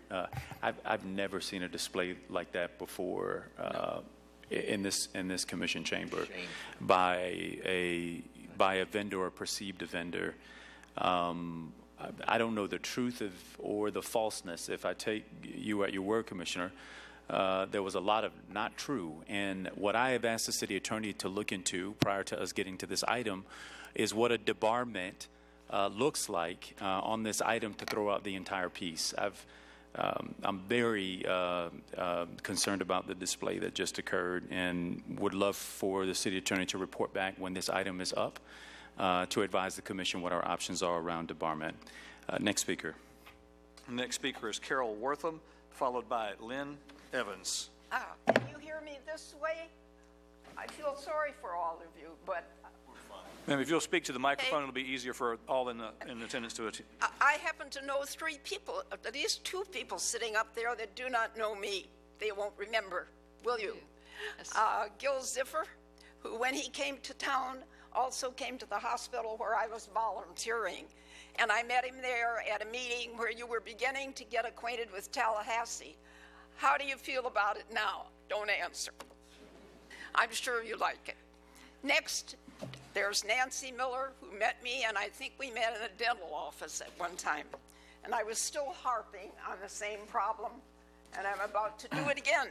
I've never seen a display like that before in this commission chamber by a vendor or perceived vendor. I don't know the truth or the falseness. If I take you at your word, Commissioner, there was a lot of not true. And what I have asked the city attorney to look into prior to us getting to this item is what a debarment looks like on this item to throw out the entire piece. I'm very concerned about the display that just occurred and would love for the city attorney to report back when this item is up to advise the commission what our options are around debarment. Next speaker. Next speaker is Carol Wortham, followed by Lynn Evans. Can you hear me this way? I feel sorry for all of you, but... Ma'am, if you'll speak to the microphone, it'll be easier for all in attendance to it. I happen to know 3 people, at least 2 people sitting up there that do not know me. They won't remember, will you? Yes. Gil Ziffer, who when he came to town also came to the hospital where I was volunteering. And I met him there at a meeting where you were beginning to get acquainted with Tallahassee. How do you feel about it now? Don't answer. I'm sure you like it. Next, there's Nancy Miller, who met me, and I think we met in a dental office at one time. And I was still harping on the same problem, and I'm about to do it again,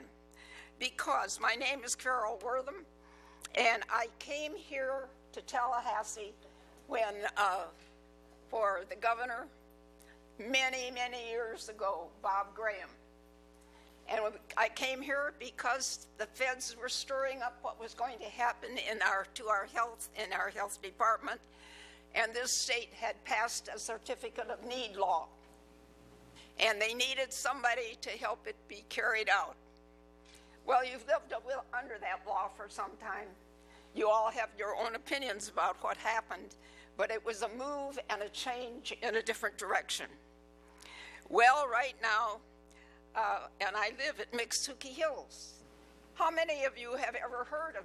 because my name is Carol Wortham, and I came here to Tallahassee when, for the governor, many, many years ago, Bob Graham. And I came here because the feds were stirring up what was going to happen in our health department, and this state had passed a certificate of need law, and they needed somebody to help it be carried out. Well, you've lived under that law for some time. You all have your own opinions about what happened, but it was a move and a change in a different direction. Well, right now, and I live at Miccosukee Hills. How many of you have ever heard of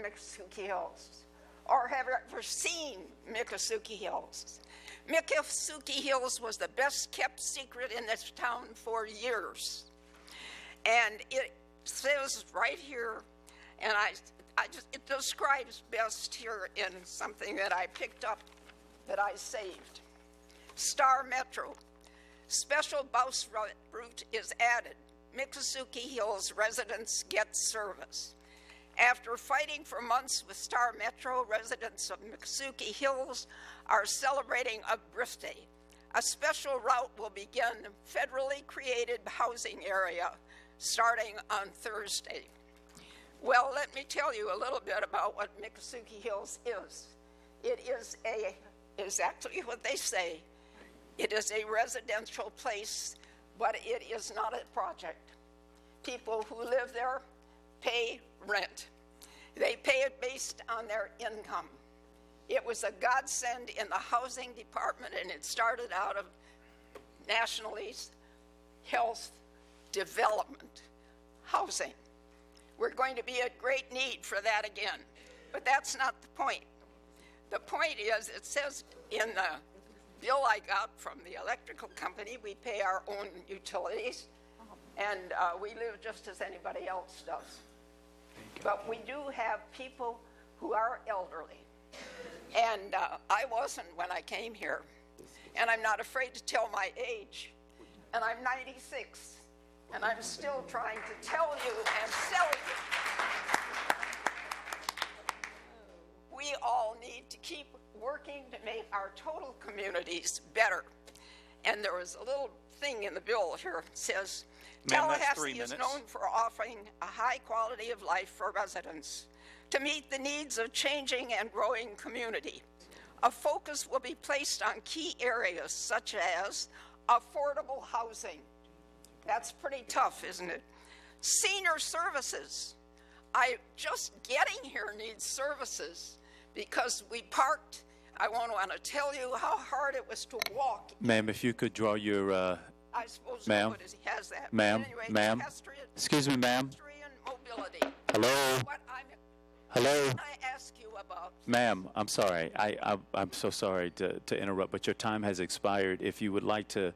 Miccosukee Hills or have ever seen Miccosukee Hills? Miccosukee Hills was the best kept secret in this town for years. And it says right here, and it describes best here in something that I picked up that I saved. Star Metro. Special bus route is added. Miccosukee Hills residents get service. After fighting for months with Star Metro, residents of Miccosukee Hills are celebrating a birthday. A special route will begin federally created housing area starting on Thursday. Well, let me tell you a little bit about what Miccosukee Hills is. It is exactly what they say. It is a residential place, but it is not a project. People who live there pay rent. They pay it based on their income. It was a godsend in the housing department, and it started out of nationally health development housing. We're going to be at great need for that again, but that's not the point. The point is, it says in the bill I got from the electrical company, we pay our own utilities, and we live just as anybody else does. But we do have people who are elderly. And I wasn't when I came here. And I'm not afraid to tell my age. And I'm 96. And I'm still trying to tell you and sell you. We all need to keep working to make our total communities better. And there was a little thing in the bill here that says, Tallahassee is known for offering a high quality of life for residents to meet the needs of changing and growing community. A focus will be placed on key areas such as affordable housing. That's pretty tough, isn't it? Senior services. Just getting here needs services because we parked. I won't want to tell you how hard it was to walk. Ma'am, if you could draw your, I suppose ma'am, nobody has that. ma'am, Anyway, ma'am, excuse me, ma'am. pedestrian mobility. Hello? Hello? What I ask you about. Ma'am, I'm sorry. I'm so sorry to interrupt, but your time has expired. If you would like to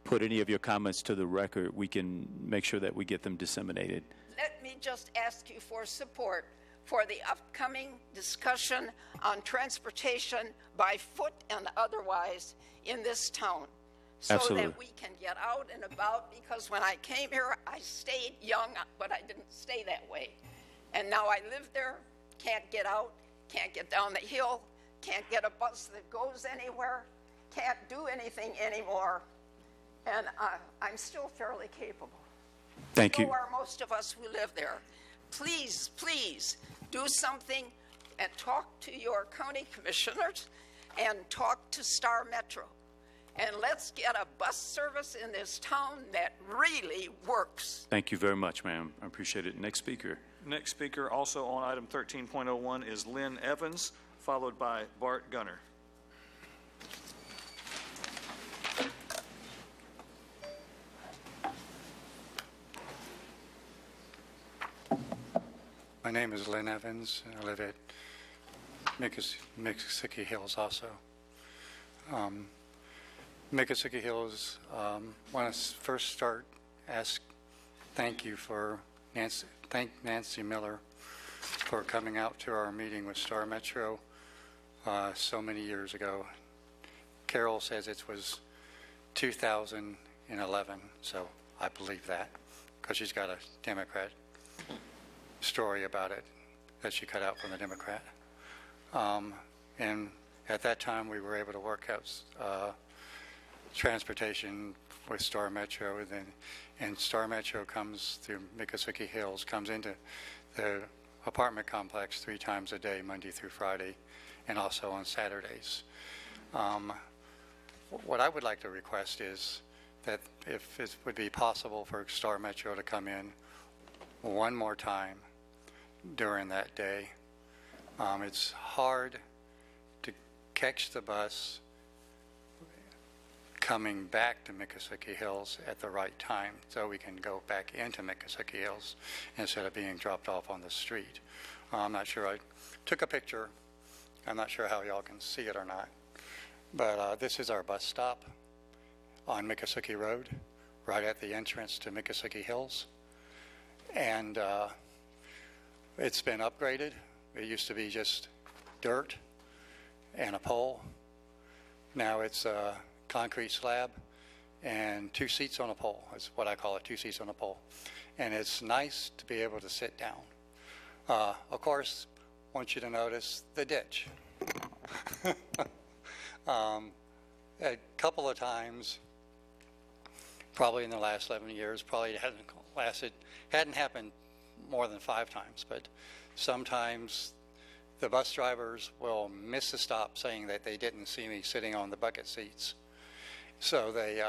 put any of your comments to the record, we can make sure that we get them disseminated. Let me just ask you for support for the upcoming discussion on transportation by foot and otherwise in this town. So Absolutely. that we can get out and about, because when I came here, I stayed young, but I didn't stay that way. And now I live there, can't get out, can't get down the hill, can't get a bus that goes anywhere, can't do anything anymore. And I'm still fairly capable. Thank you. So are most of us who live there. Please, please do something and talk to your county commissioners and talk to Star Metro. And let's get a bus service in this town that really works. Thank you very much, ma'am. I appreciate it. Next speaker. Next speaker, also on item 13.01, is Lynn Evans, followed by Bart Gunner. My name is Lynn Evans. I live at Miccosukee Hills also. Miccosukee Hills, want to first start, thank Nancy Miller for coming out to our meeting with Star Metro so many years ago. Carol says it was 2011, so I believe that because she's got a Democrat story about it that she cut out from the Democrat. And at that time, we were able to work out transportation with Star Metro, and Star Metro comes through Miccosukee Hills, comes into the apartment complex 3 times a day, Monday through Friday, and also on Saturdays. What I would like to request is that if it would be possible for Star Metro to come in one more time during that day. It's hard to catch the bus coming back to Miccosukee Hills at the right time so we can go back into Miccosukee Hills instead of being dropped off on the street. I'm not sure. I took a picture. I'm not sure how y'all can see it or not. But this is our bus stop on Miccosukee Road, right at the entrance to Miccosukee Hills. And it's been upgraded. It used to be just dirt and a pole. Now it's a concrete slab and 2 seats on a pole. That's what I call it, 2 seats on a pole. And it's nice to be able to sit down. Of course, I want you to notice the ditch. A couple of times, probably in the last 11 years, probably hadn't happened more than 5 times, but sometimes the bus drivers will miss the stop saying that they didn't see me sitting on the bucket seats. So they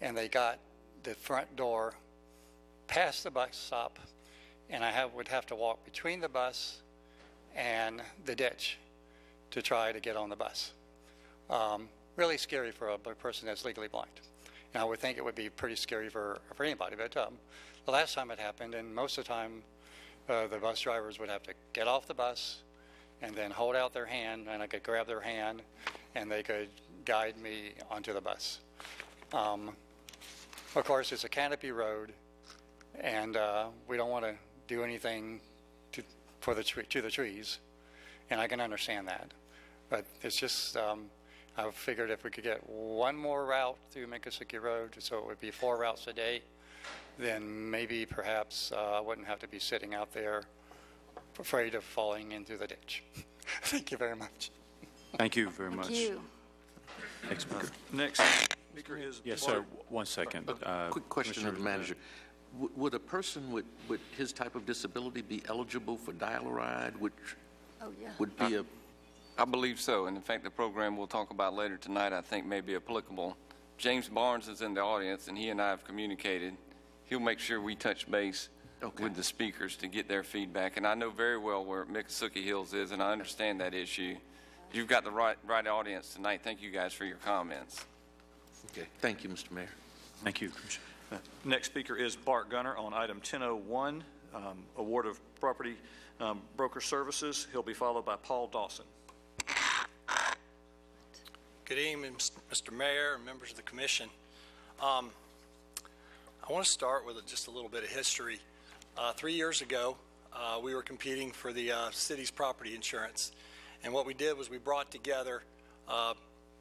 and they got the front door past the bus stop, and I would have to walk between the bus and the ditch to try to get on the bus. Really scary for a person that's legally blind. And I would think it would be pretty scary for anybody, but the last time it happened, and most of the time, the bus drivers would have to get off the bus and then hold out their hand, and I could grab their hand, and they could guide me onto the bus. Of course, it's a canopy road, and we don't want to do anything to the trees, and I can understand that. But it's just, I figured if we could get one more route through Miccosukee Road, so it would be 4 routes a day, then maybe perhaps I wouldn't have to be sitting out there afraid of falling into the ditch. Thank you very much. Thank you very much. Thank you. Next speaker. Next speaker is... Yes, sir. 1 second. Quick question of the manager. Would a person with his type of disability be eligible for dial-a-ride, which would be a... I believe so, and in fact, the program we'll talk about later tonight, I think, may be applicable. James Barnes is in the audience, and he and I have communicated. He'll make sure we touch base with the speakers to get their feedback, and I know very well where Miccosukee Hills is, and I understand that issue. You've got the right audience tonight. Thank you guys for your comments. Okay. Thank you, Mr. Mayor. Thank you. Next speaker is Bart Gunner on item 1001, award of property broker services. He'll be followed by Paul Dawson. Good evening, Mr. Mayor and members of the commission. I want to start with just a little bit of history. 3 years ago, we were competing for the city's property insurance. And what we did was we brought together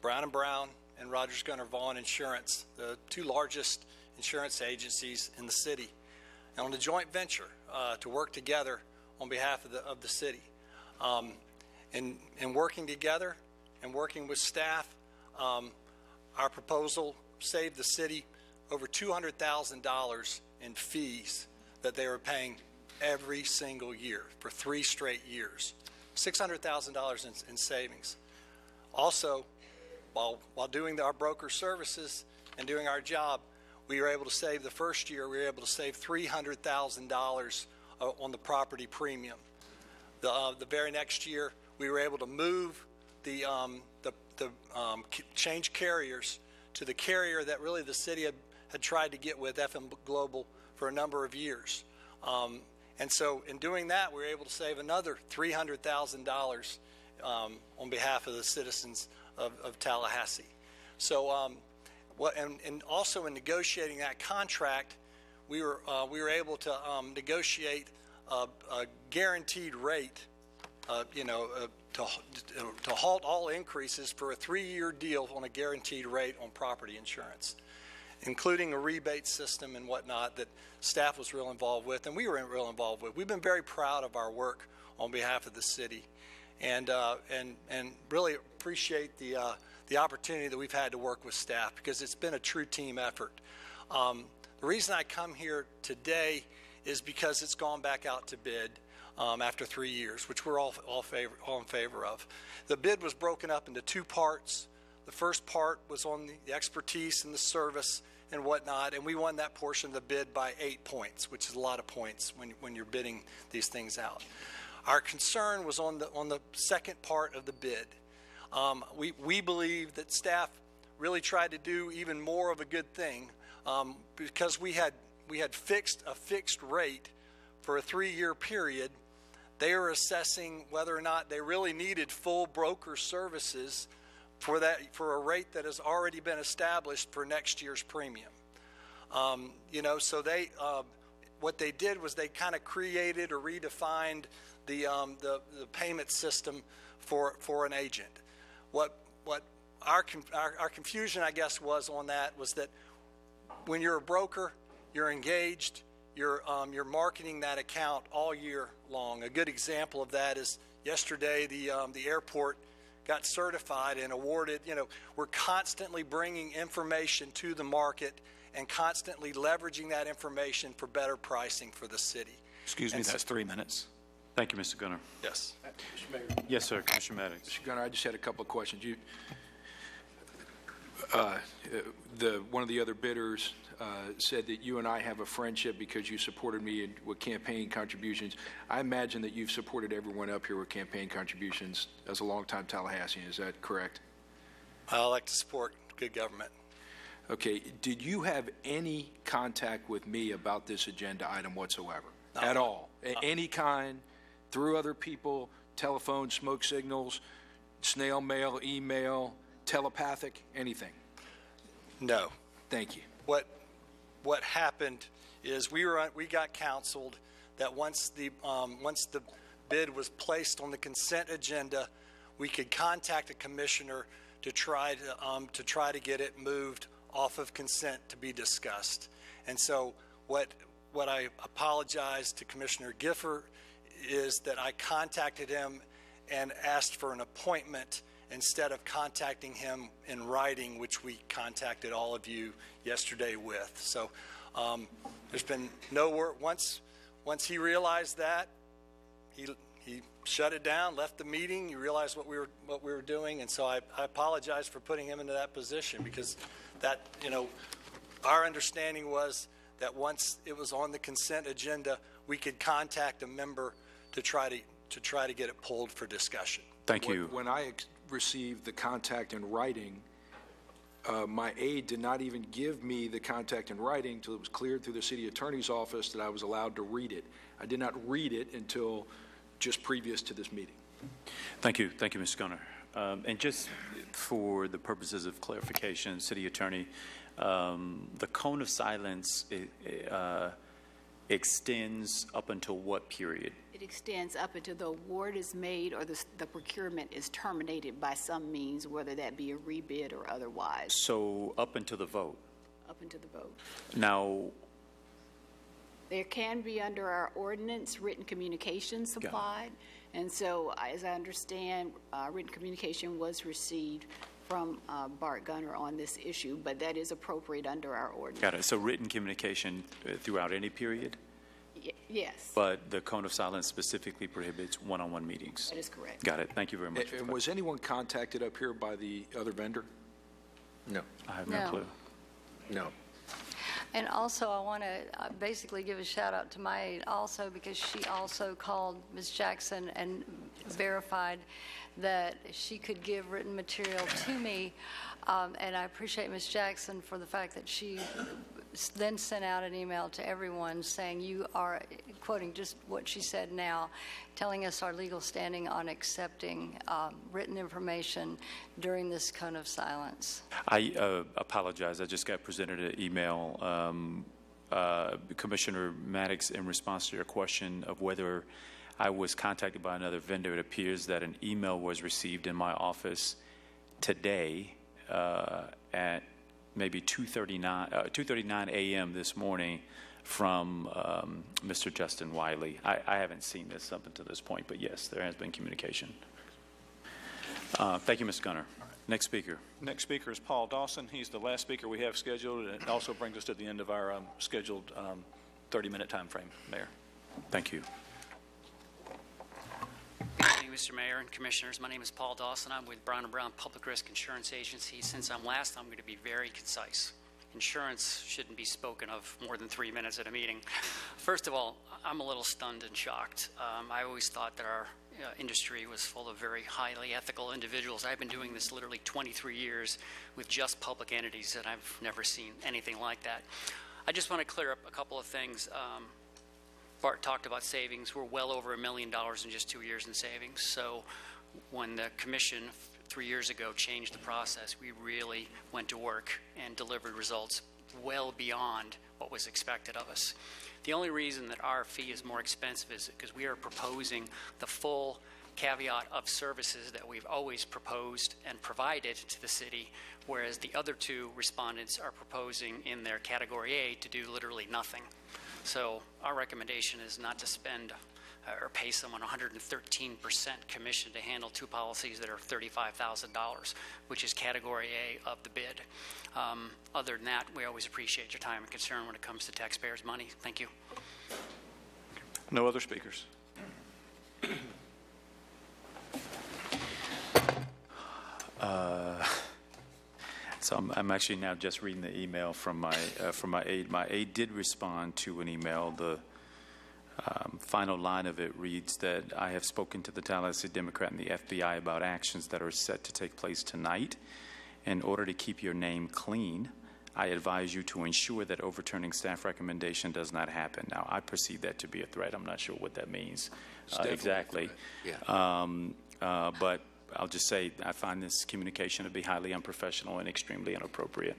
Brown & Brown and Rogers Gunner Vaughan Insurance, the 2 largest insurance agencies in the city, and on a joint venture to work together on behalf of the city. And working together and working with staff, our proposal saved the city over $200,000 in fees that they were paying every single year for 3 straight years. $600,000 in savings. Also, while doing our broker services and doing our job, we were able to save the first year, we were able to save $300,000 on the property premium. The very next year, we were able to move change carriers to the carrier that really the city had tried to get with, FM Global, for a number of years. And so in doing that, we were able to save another $300,000 on behalf of the citizens of Tallahassee. So and also in negotiating that contract, we were able to negotiate a guaranteed rate, to halt all increases for a 3-year deal on a guaranteed rate on property insurance, including a rebate system and whatnot that staff was real involved with, and we were real involved with. We've been very proud of our work on behalf of the city, and really appreciate the opportunity that we've had to work with staff, because it's been a true team effort. The reason I come here today is because it's gone back out to bid after 3 years, which we're all in favor of. The bid was broken up into 2 parts. The first part was on the expertise and the service and whatnot, and we won that portion of the bid by 8 points, which is a lot of points when you're bidding these things out. Our concern was on the second part of the bid. We believe that staff really tried to do even more of a good thing, because we had fixed a fixed rate for a 3-year period. They were assessing whether or not they really needed full broker services for a rate that has already been established for next year's premium. So what they did was they kind of created or redefined the payment system for an agent. What our confusion, I guess, was on that was that when you're a broker, you're engaged, you're marketing that account all year long. A good example of that is yesterday the airport got certified and awarded. We're constantly bringing information to the market and constantly leveraging that information for better pricing for the city. Excuse me, that's 3 minutes. Thank you, Mr. Gunner. Yes. Yes, sir, Commissioner Maddox. Mr. Gunner, I just had a couple of questions. One of the other bidders said that you and I have a friendship because you supported me with campaign contributions. I imagine that you've supported everyone up here with campaign contributions as a longtime Tallahassean. Is that correct? I like to support good government. Okay. Did you have any contact with me about this agenda item whatsoever? At all? Any kind? Through other people? Telephone, smoke signals, snail mail, email, telepathic, anything? No. Thank you. What happened is we got counseled that once the bid was placed on the consent agenda, we could contact a commissioner to try to get it moved off of consent to be discussed. And so what I apologized to Commissioner Giffer is that I contacted him and asked for an appointment instead of contacting him in writing, which we contacted all of you yesterday with. So there's been no work. Once he realized that, he shut it down, left the meeting. He realized what we were doing, and so I apologize for putting him into that position, because that, our understanding was that once it was on the consent agenda, we could contact a member to try to get it pulled for discussion. Thank you. When I received the contact in writing, my aide did not even give me the contact in writing until it was cleared through the city attorney's office that I was allowed to read it. I did not read it until just previous to this meeting. Thank you. Thank you, Mr. Gunner. And just for the purposes of clarification, City Attorney, the cone of silence extends up until what period? It extends up until the award is made or the procurement is terminated by some means, whether that be a rebid or otherwise. So up until the vote? Up until the vote. Now, there can be, under our ordinance, written communication supplied. And so, as I understand, written communication was received from Bart Gunner on this issue, but that is appropriate under our ordinance. Got it. So written communication throughout any period? Yes. But the cone of silence specifically prohibits one-on-one meetings? That is correct. Got it. Thank you very much. And was anyone contacted up here by the other vendor? No. I have no clue. No. And also, I want to basically give a shout out to my aide also, because she also called Ms. Jackson and verified that she could give written material to me. And I appreciate Ms. Jackson for the fact that she then sent out an email to everyone saying, you are, quoting just what she said now, telling us our legal standing on accepting written information during this cone of silence. I apologize. I just got presented an email, Commissioner Maddox, in response to your question of whether I was contacted by another vendor. It appears that an email was received in my office today at maybe 2:39 a.m. this morning from Mr. Justin Wiley. I haven't seen this up until this point, but yes, there has been communication. Thank you, Mr. Gunner. Next speaker. Next speaker is Paul Dawson. He's the last speaker we have scheduled, and it also brings us to the end of our scheduled 30-minute time frame, Mayor. Thank you. Good evening, Mr. Mayor and Commissioners. My name is Paul Dawson. I'm with Brown & Brown Public Risk Insurance Agency. Since I'm last, I'm going to be very concise. Insurance shouldn't be spoken of more than 3 minutes at a meeting. First of all, I'm a little stunned and shocked. I always thought that our industry was full of very highly ethical individuals. I've been doing this literally 23 years with just public entities, and I've never seen anything like that. I just want to clear up a couple of things. Bart talked about savings. We're well over $1 million in just 2 years in savings. So when the commission 3 years ago changed the process, we really went to work and delivered results well beyond what was expected of us. The only reason that our fee is more expensive is because we are proposing the full caveat of services that we've always proposed and provided to the city, whereas the other two respondents are proposing in their category A to do literally nothing. So our recommendation is not to spend or pay someone 113% commission to handle two policies that are $35,000, which is category A of the bid. Other than that, we always appreciate your time and concern when it comes to taxpayers' money. Thank you. No other speakers. So I'm actually now just reading the email from my aide. My aide did respond to an email. The final line of it reads that I have spoken to the Tallahassee Democrat and the FBI about actions that are set to take place tonight. In order to keep your name clean, I advise you to ensure that overturning staff recommendation does not happen. Now, I perceive that to be a threat. I'm not sure what that means exactly. Yeah. But I'll just say I find this communication to be highly unprofessional and extremely inappropriate.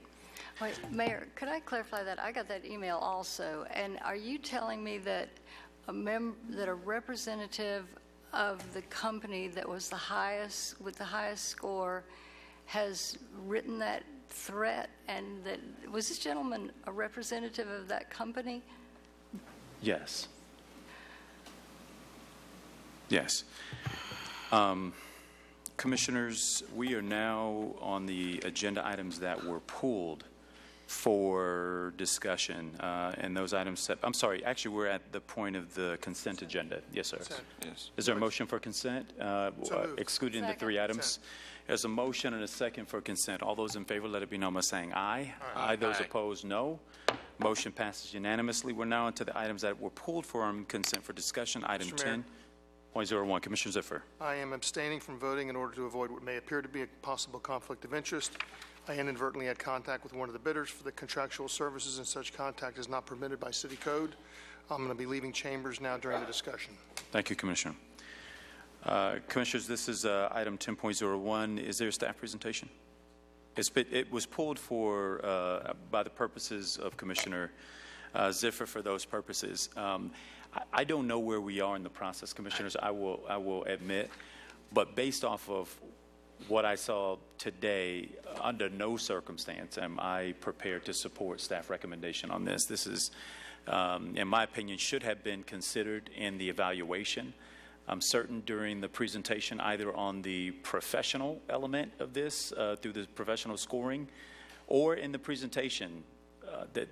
Wait, Mayor, could I clarify that? I got that email also. And are you telling me that a representative of the company that was the highest, with the highest score, has written that threat, and that was this gentleman a representative of that company? Yes. Yes. Commissioners, we are now on the agenda items that were pulled for discussion, and those items set, I'm sorry, actually we're at the point of the consent agenda. Yes, sir. Yes. Is there a motion for consent, excluding the three items? There's a motion and a second for consent. All those in favor, let it be known by saying aye. Aye. Those opposed, no. Motion passes unanimously. We're now into the items that were pulled for consent for discussion. Item 10.01, Commissioner Ziffer. I am abstaining from voting in order to avoid what may appear to be a possible conflict of interest. I inadvertently had contact with one of the bidders for the contractual services, and such contact is not permitted by city code. I'm going to be leaving chambers now during the discussion. Thank you, Commissioner. Commissioners, this is item 10.01. Is there a staff presentation? It was pulled for by the purposes of Commissioner Ziffer for those purposes. I don't know where we are in the process, Commissioners. I will admit, but based off of what I saw today, under no circumstance am I prepared to support staff recommendation on this. This is, in my opinion, should have been considered in the evaluation. I'm certain during the presentation, either on the professional element of this, through the professional scoring, or in the presentation, that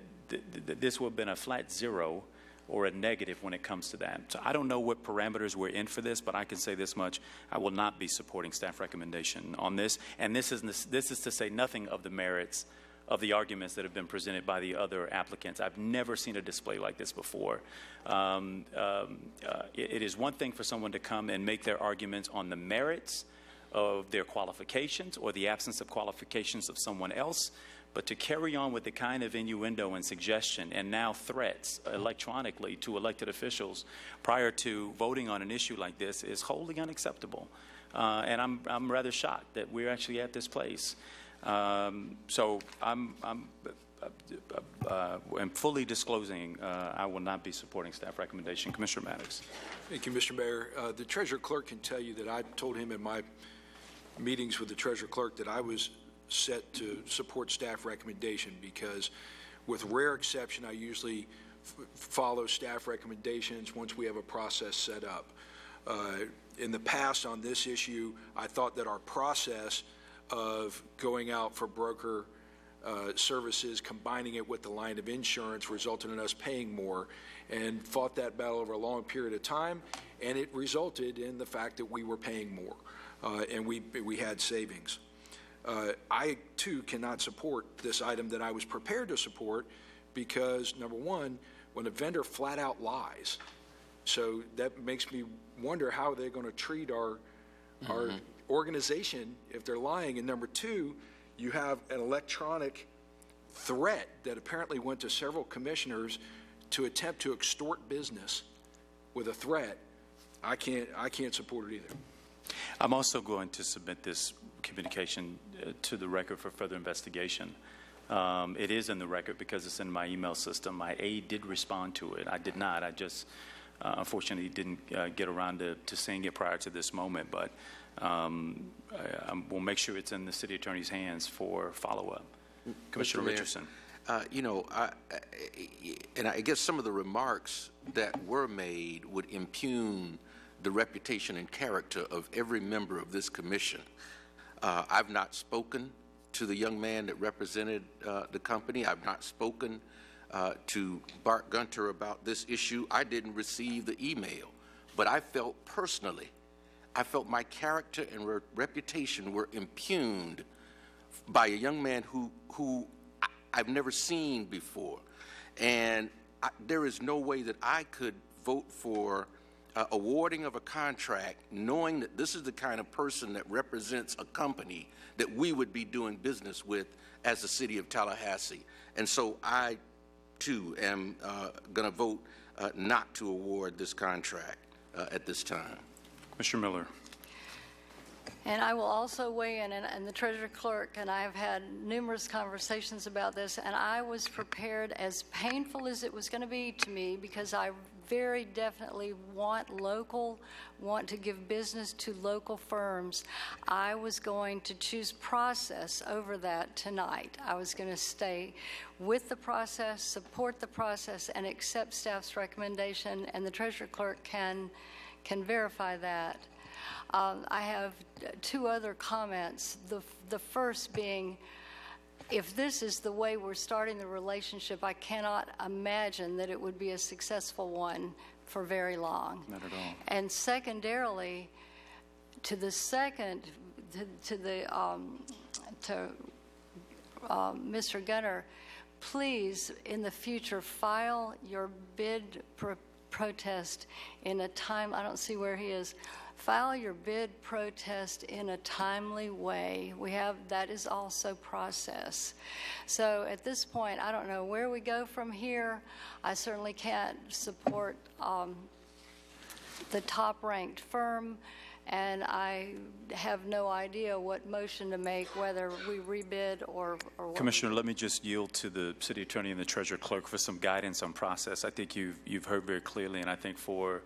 this would have been a flat 0 or a negative when it comes to that. So I don't know what parameters we're in for this, but I can say this much: I will not be supporting staff recommendation on this. And this is to say nothing of the merits of the arguments that have been presented by the other applicants. I've never seen a display like this before. It is one thing for someone to come and make their arguments on the merits of their qualifications or the absence of qualifications of someone else, but to carry on with the kind of innuendo and suggestion and now threats electronically to elected officials prior to voting on an issue like this is wholly unacceptable. And I'm rather shocked that we're actually at this place. So I'm fully disclosing I will not be supporting staff recommendation. Commissioner Maddox. Thank you, Mr. Mayor. The Treasurer Clerk can tell you that I told him in my meetings with the Treasurer Clerk that I was set to support staff recommendation, because with rare exception I usually follow staff recommendations once we have a process set up. In the past on this issue, I thought that our process of going out for broker services, combining it with the line of insurance, resulted in us paying more, and fought that battle over a long period of time, and it resulted in the fact that we were paying more, and we had savings. I, too, cannot support this item that I was prepared to support because, number one, when a vendor flat out lies, so that makes me wonder how they're going to treat our organization if they're lying. And number two, you have an electronic threat that apparently went to several commissioners to attempt to extort business with a threat. I can't support it either. I'm also going to submit this communication to the record for further investigation. It is in the record because it's in my email system. My aide did respond to it. I did not. I just unfortunately didn't get around to seeing it prior to this moment, but we'll make sure it's in the city attorney's hands for follow-up. Commissioner Richardson. You know, and I guess some of the remarks that were made would impugn the reputation and character of every member of this commission. I've not spoken to the young man that represented the company. I've not spoken to Bart Gunter about this issue. I didn't receive the email, but I felt personally, I felt my character and reputation were impugned by a young man who I've never seen before. And there is no way that I could vote for awarding of a contract knowing that this is the kind of person that represents a company that we would be doing business with as the city of Tallahassee. And so I, too, am going to vote not to award this contract at this time. Mr. Miller. And I will also weigh in, and the Treasurer Clerk and I have had numerous conversations about this, and I was prepared, as painful as it was going to be to me, because I very definitely want to give business to local firms. I was going to choose process over that tonight. I was going to stay with the process, support the process, and accept staff's recommendation, and the Treasurer Clerk can verify that. I have two other comments. The first being, if this is the way we're starting the relationship, I cannot imagine that it would be a successful one for very long. Not at all. And secondarily, to Mr. Gunner, please, in the future, file your bid protest in a time, I don't see where he is, file your bid protest in a timely way. That is also process. So at this point, I don't know where we go from here. I certainly can't support the top-ranked firm, and I have no idea what motion to make, whether we rebid or what. Commissioner, let me just yield to the City Attorney and the Treasurer Clerk for some guidance on process. I think you've heard very clearly, and I think for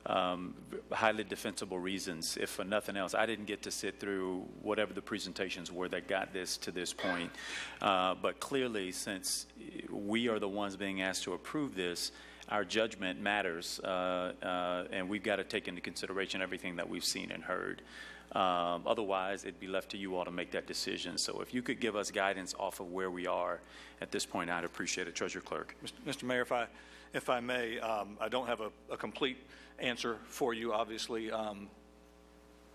highly defensible reasons, if for nothing else. I didn't get to sit through whatever the presentations were that got this to this point. But clearly, since we are the ones being asked to approve this, our judgment matters, and we've got to take into consideration everything that we've seen and heard. Otherwise, it'd be left to you all to make that decision. So if you could give us guidance off of where we are at this point, I'd appreciate it. Treasurer Clerk. Mr. Mayor, if I may, I don't have a complete answer for you, obviously.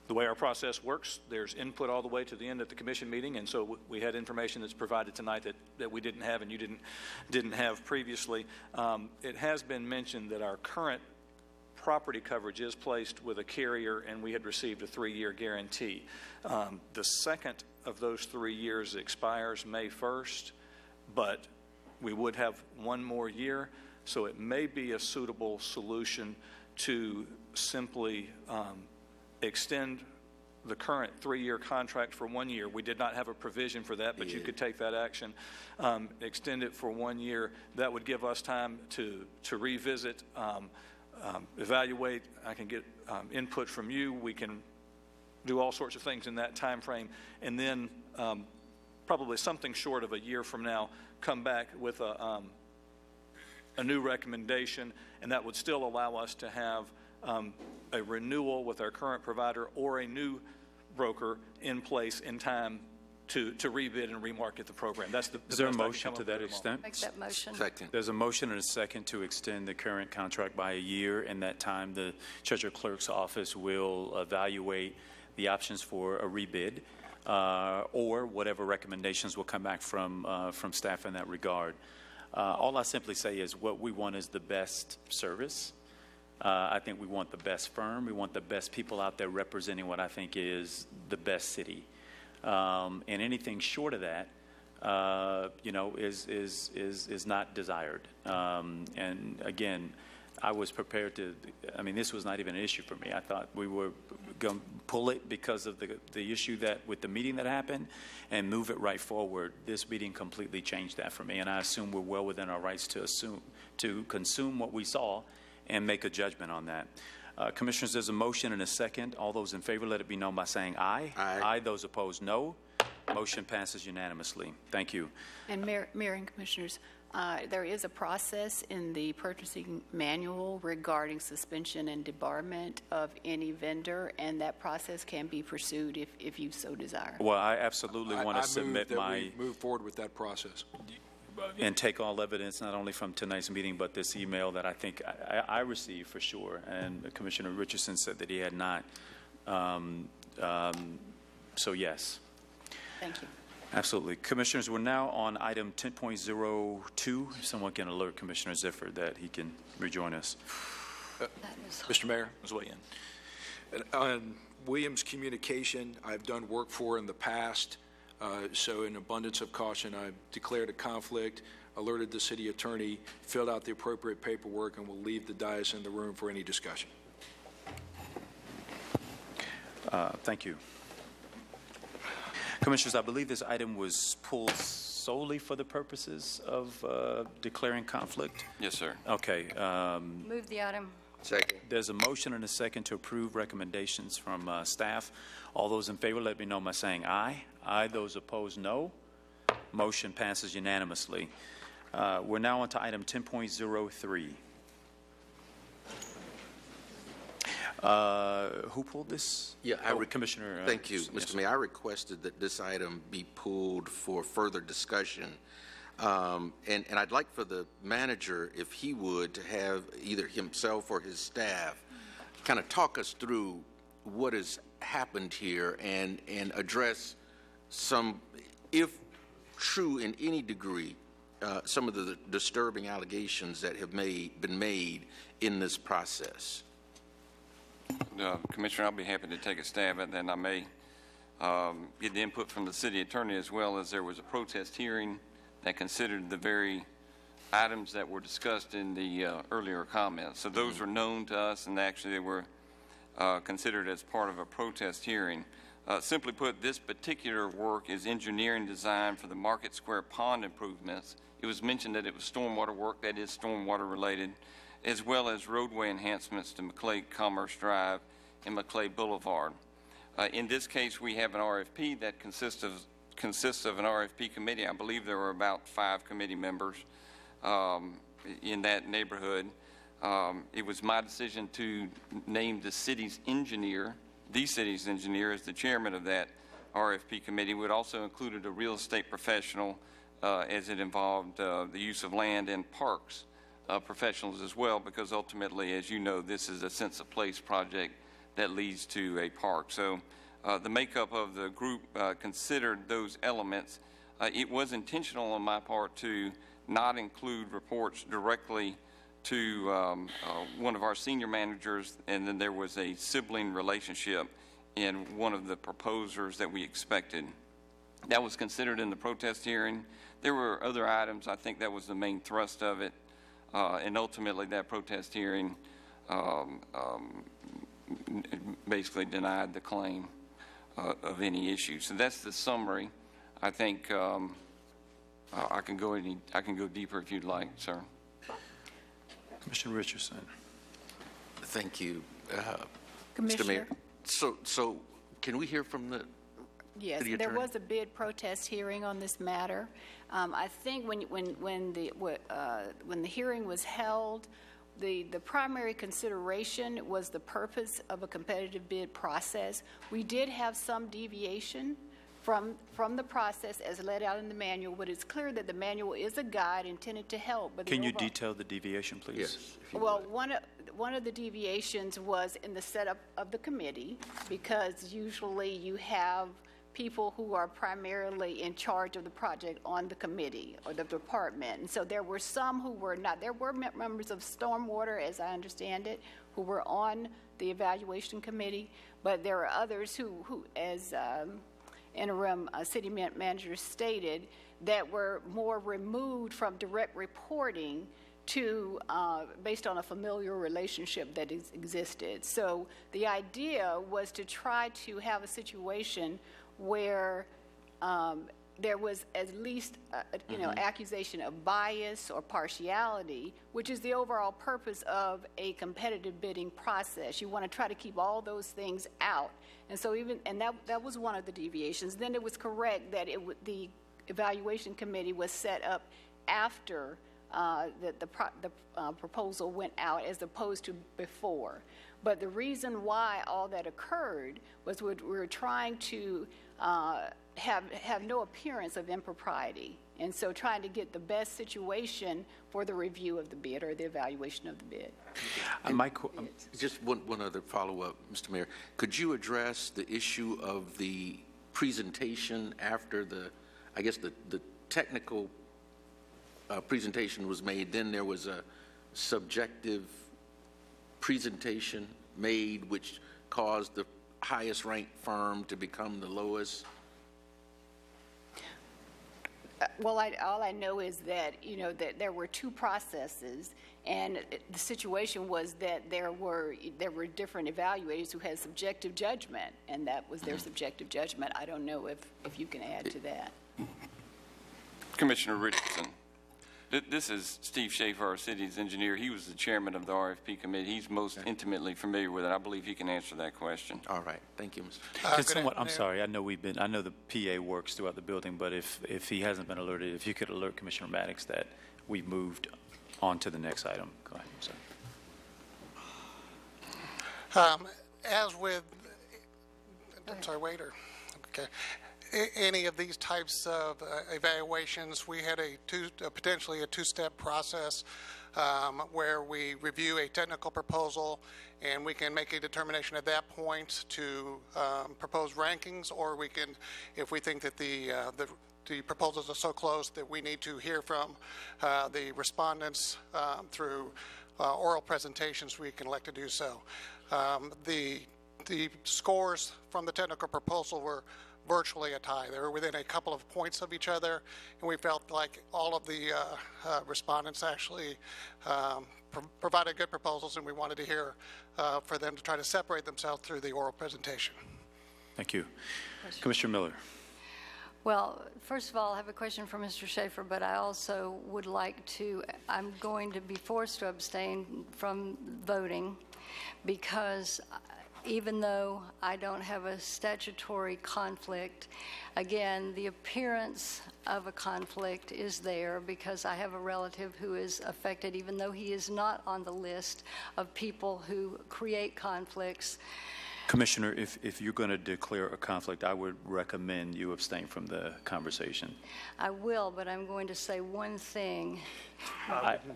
The way our process works, there's input all the way to the end at the commission meeting, and so we had information that's provided tonight that we didn't have and you didn't have previously. It has been mentioned that our current property coverage is placed with a carrier, and we had received a 3-year guarantee. The second of those 3 years expires May 1st, but we would have one more year, so it may be a suitable solution to simply extend the current 3-year contract for 1 year. We did not have a provision for that, but you could take that action, extend it for 1 year. That would give us time to revisit, evaluate. I can get input from you. We can do all sorts of things in that time frame, and then probably something short of a year from now, come back with a new recommendation, and that would still allow us to have a renewal with our current provider or a new broker in place in time to rebid and remarket the program. That's the Is there a motion to that extent? Make that motion. Second. There's a motion and a second to extend the current contract by a year. In that time, the Treasurer Clerk's office will evaluate the options for a rebid or whatever recommendations will come back from staff in that regard. All I simply say is what we want is the best service. I think we want the best firm. We want the best people out there representing what I think is the best city. And anything short of that, is not desired. And again, I was prepared to. I mean, this was not even an issue for me. I thought we were going to pull it because of the issue that with the meeting that happened, and move it right forward. This meeting completely changed that for me, and I assume we're well within our rights to consume what we saw and make a judgment on that. Commissioners, there's a motion and a second. All those in favor, let it be known by saying aye. Aye. Aye. Those opposed, no. Motion passes unanimously. Thank you. And Mayor and Commissioners, there is a process in the purchasing manual regarding suspension and debarment of any vendor, and that process can be pursued if you so desire. Well, I absolutely want to submit we move forward with that process. And take all evidence, not only from tonight's meeting, but this email that I think I received for sure. And Commissioner Richardson said that he had not. So yes. Thank you. Absolutely. Commissioners, we're now on item 10.02. If someone can alert Commissioner Ziffer that he can rejoin us. Mr. Mayor, Ms. Williams. on Williams Communication, I've done work for in the past, so in abundance of caution, I've declared a conflict, alerted the city attorney, filled out the appropriate paperwork, and will leave the dais in the room for any discussion. Thank you. Commissioners, I believe this item was pulled solely for the purposes of declaring conflict? Yes, sir. Okay. Move the item. Second. There's a motion and a second to approve recommendations from staff. All those in favor, let me know by saying aye. Aye. Those opposed, no. Motion passes unanimously. We're now on to item 10.03. Who pulled this? Yeah, Commissioner. Thank you, Mr. Mayor. I requested that this item be pulled for further discussion. And I'd like for the manager, if he would, to have either himself or his staff kind of talk us through what has happened here and address some, if true in any degree, some of the disturbing allegations that have been made in this process. Commissioner, I'll be happy to take a stab at that, and I may get the input from the city attorney as well, as there was a protest hearing that considered the very items that were discussed in the earlier comments. So those were known to us, and actually they were considered as part of a protest hearing. Simply put, this particular work is engineering design for the Market Square Pond improvements. It was mentioned that it was stormwater work, that is stormwater related, as well as roadway enhancements to McClay Commerce Drive and McClay Boulevard. In this case, we have an RFP that consists of an RFP committee. I believe there were about 5 committee members in that neighborhood. It was my decision to name the city's engineer as the chairman of that RFP committee. We also included a real estate professional as it involved the use of land and parks professionals as well, because ultimately, as you know, this is a sense of place project that leads to a park. So the makeup of the group considered those elements. It was intentional on my part to not include reports directly to one of our senior managers, and then there was a sibling relationship in one of the proposers that we expected. That was considered in the protest hearing. There were other items. I think that was the main thrust of it. And ultimately, that protest hearing basically denied the claim of any issue. So that's the summary. I think I can go deeper if you'd like, sir. Commissioner Richardson. Thank you, Commissioner. Mr. Mayor. So can we hear from the Yes, city there attorney? was a bid protest hearing on this matter. I think when the hearing was held, the primary consideration was the purpose of a competitive bid process. We did have some deviation from the process as laid out in the manual, but it's clear that the manual is a guide intended to help. But can you detail the deviation, please? Yes. Well, one of the deviations was in the setup of the committee, because usually you have people who are primarily in charge of the project on the committee or the department. And so there were some who were not. There were members of Stormwater, as I understand it, who were on the evaluation committee, but there are others who as interim city manager stated, that were more removed from direct reporting to based on a familiar relationship that existed. So the idea was to try to have a situation where there was at least accusation of bias or partiality, which is the overall purpose of a competitive bidding process. You want to try to keep all those things out. And so that was one of the deviations. Then it was correct that the evaluation committee was set up after the proposal went out as opposed to before. But the reason why all that occurred was we were trying to have no appearance of impropriety, and so trying to get the best situation for the review of the bid or the evaluation of the bid. Just one other follow-up, Mr. Mayor. Could you address the issue of the presentation after the I guess the technical presentation was made, then there was a subjective presentation made which caused the highest ranked firm to become the lowest? Well, all I know is that, that there were two processes, and the situation was that there were different evaluators who had subjective judgment, and that was their subjective judgment. I don't know if you can add to that. Commissioner Richardson. This is Steve Schaefer, our city's engineer. He was the chairman of the RFP committee. He's most intimately familiar with it. I believe he can answer that question. All right. Thank you, Mr. I'm sorry. I know the PA works throughout the building, but if he hasn't been alerted, if you could alert Commissioner Maddox that we've moved on to the next item. Go ahead. I'm sorry. As with, I'm sorry, waiter. Okay. Any of these types of evaluations, we had potentially a two-step process where we review a technical proposal, and we can make a determination at that point to propose rankings, or we can, if we think that the proposals are so close that we need to hear from the respondents through oral presentations, we can elect to do so. The scores from the technical proposal were virtually a tie. They were within a couple of points of each other, and we felt like all of the respondents actually provided good proposals, and we wanted to hear for them to try to separate themselves through the oral presentation. Thank you. Commissioner Miller. Well, first of all, I have a question for Mr. Schaefer, but I also would like to, I'm going to be forced to abstain from voting because even though I don't have a statutory conflict, again, the appearance of a conflict is there because I have a relative who is affected, even though he is not on the list of people who create conflicts. Commissioner, if you're going to declare a conflict, I would recommend you abstain from the conversation. I will, but I'm going to say one thing.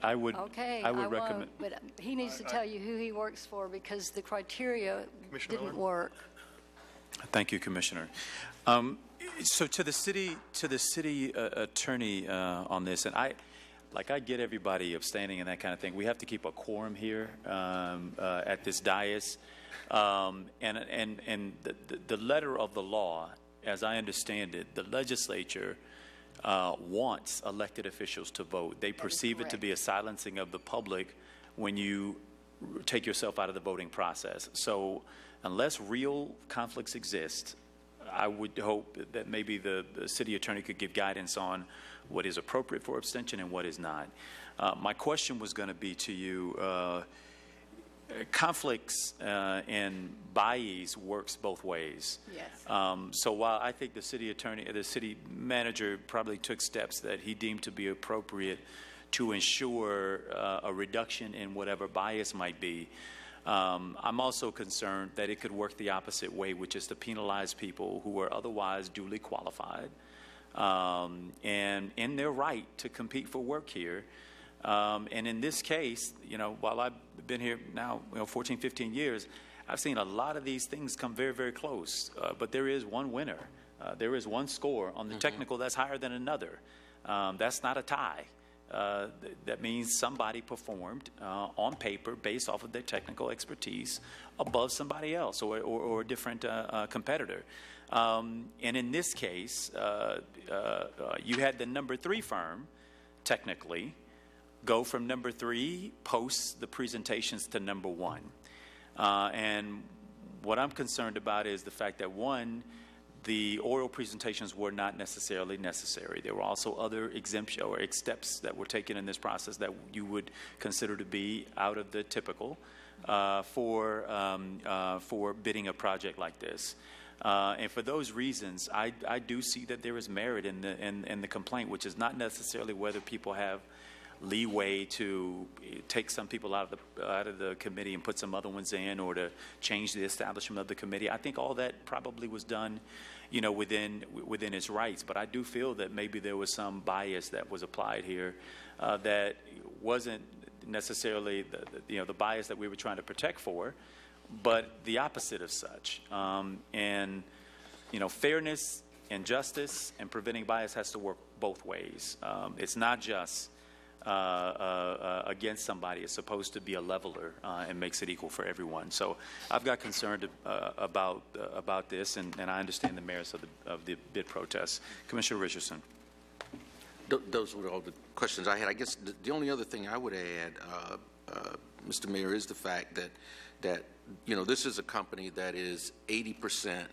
I would. Okay, I would recommend. But he needs to tell you who he works for because the criteria didn't work. Thank you, Commissioner. So to the city attorney on this, and I get everybody abstaining and that kind of thing. We have to keep a quorum here at this dais. And the letter of the law, as I understand it, the legislature wants elected officials to vote. They perceive it to be a silencing of the public when you take yourself out of the voting process. So unless real conflicts exist, I would hope that maybe the city attorney could give guidance on what is appropriate for abstention and what is not. My question was going to be to you, conflicts and bias works both ways. Yes. So while I think the city manager probably took steps that he deemed to be appropriate to ensure a reduction in whatever bias might be, I'm also concerned that it could work the opposite way, which is to penalize people who are otherwise duly qualified and in their right to compete for work here. And in this case, while I've been here now 14, 15 years, I've seen a lot of these things come very, very close. But there is one winner. There is one score on the technical that's higher than another. That's not a tie. That means somebody performed on paper based off of their technical expertise above somebody else or a different competitor. And in this case, you had the number 3 firm, technically, go from number 3 post the presentations to number 1. And what I'm concerned about is the fact that, one, the oral presentations were not necessarily necessary. There were also other exemptions or steps that were taken in this process that you would consider to be out of the typical for bidding a project like this. And for those reasons, I do see that there is merit in the complaint, which is not necessarily whether people have leeway to take some people out of the committee and put some other ones in, or to change the establishment of the committee. I think all that probably was done, within its rights. But I do feel that maybe there was some bias that was applied here that wasn't necessarily the bias that we were trying to protect for, but the opposite of such. And fairness And justice and preventing bias has to work both ways. It's not just against somebody. It's supposed to be a leveler and makes it equal for everyone. So I've got concern about this, and I understand the merits of the bid protest. Commissioner Richardson. Those were all the questions I had. I guess the only other thing I would add, Mr. Mayor, is the fact that this is a company that is 80%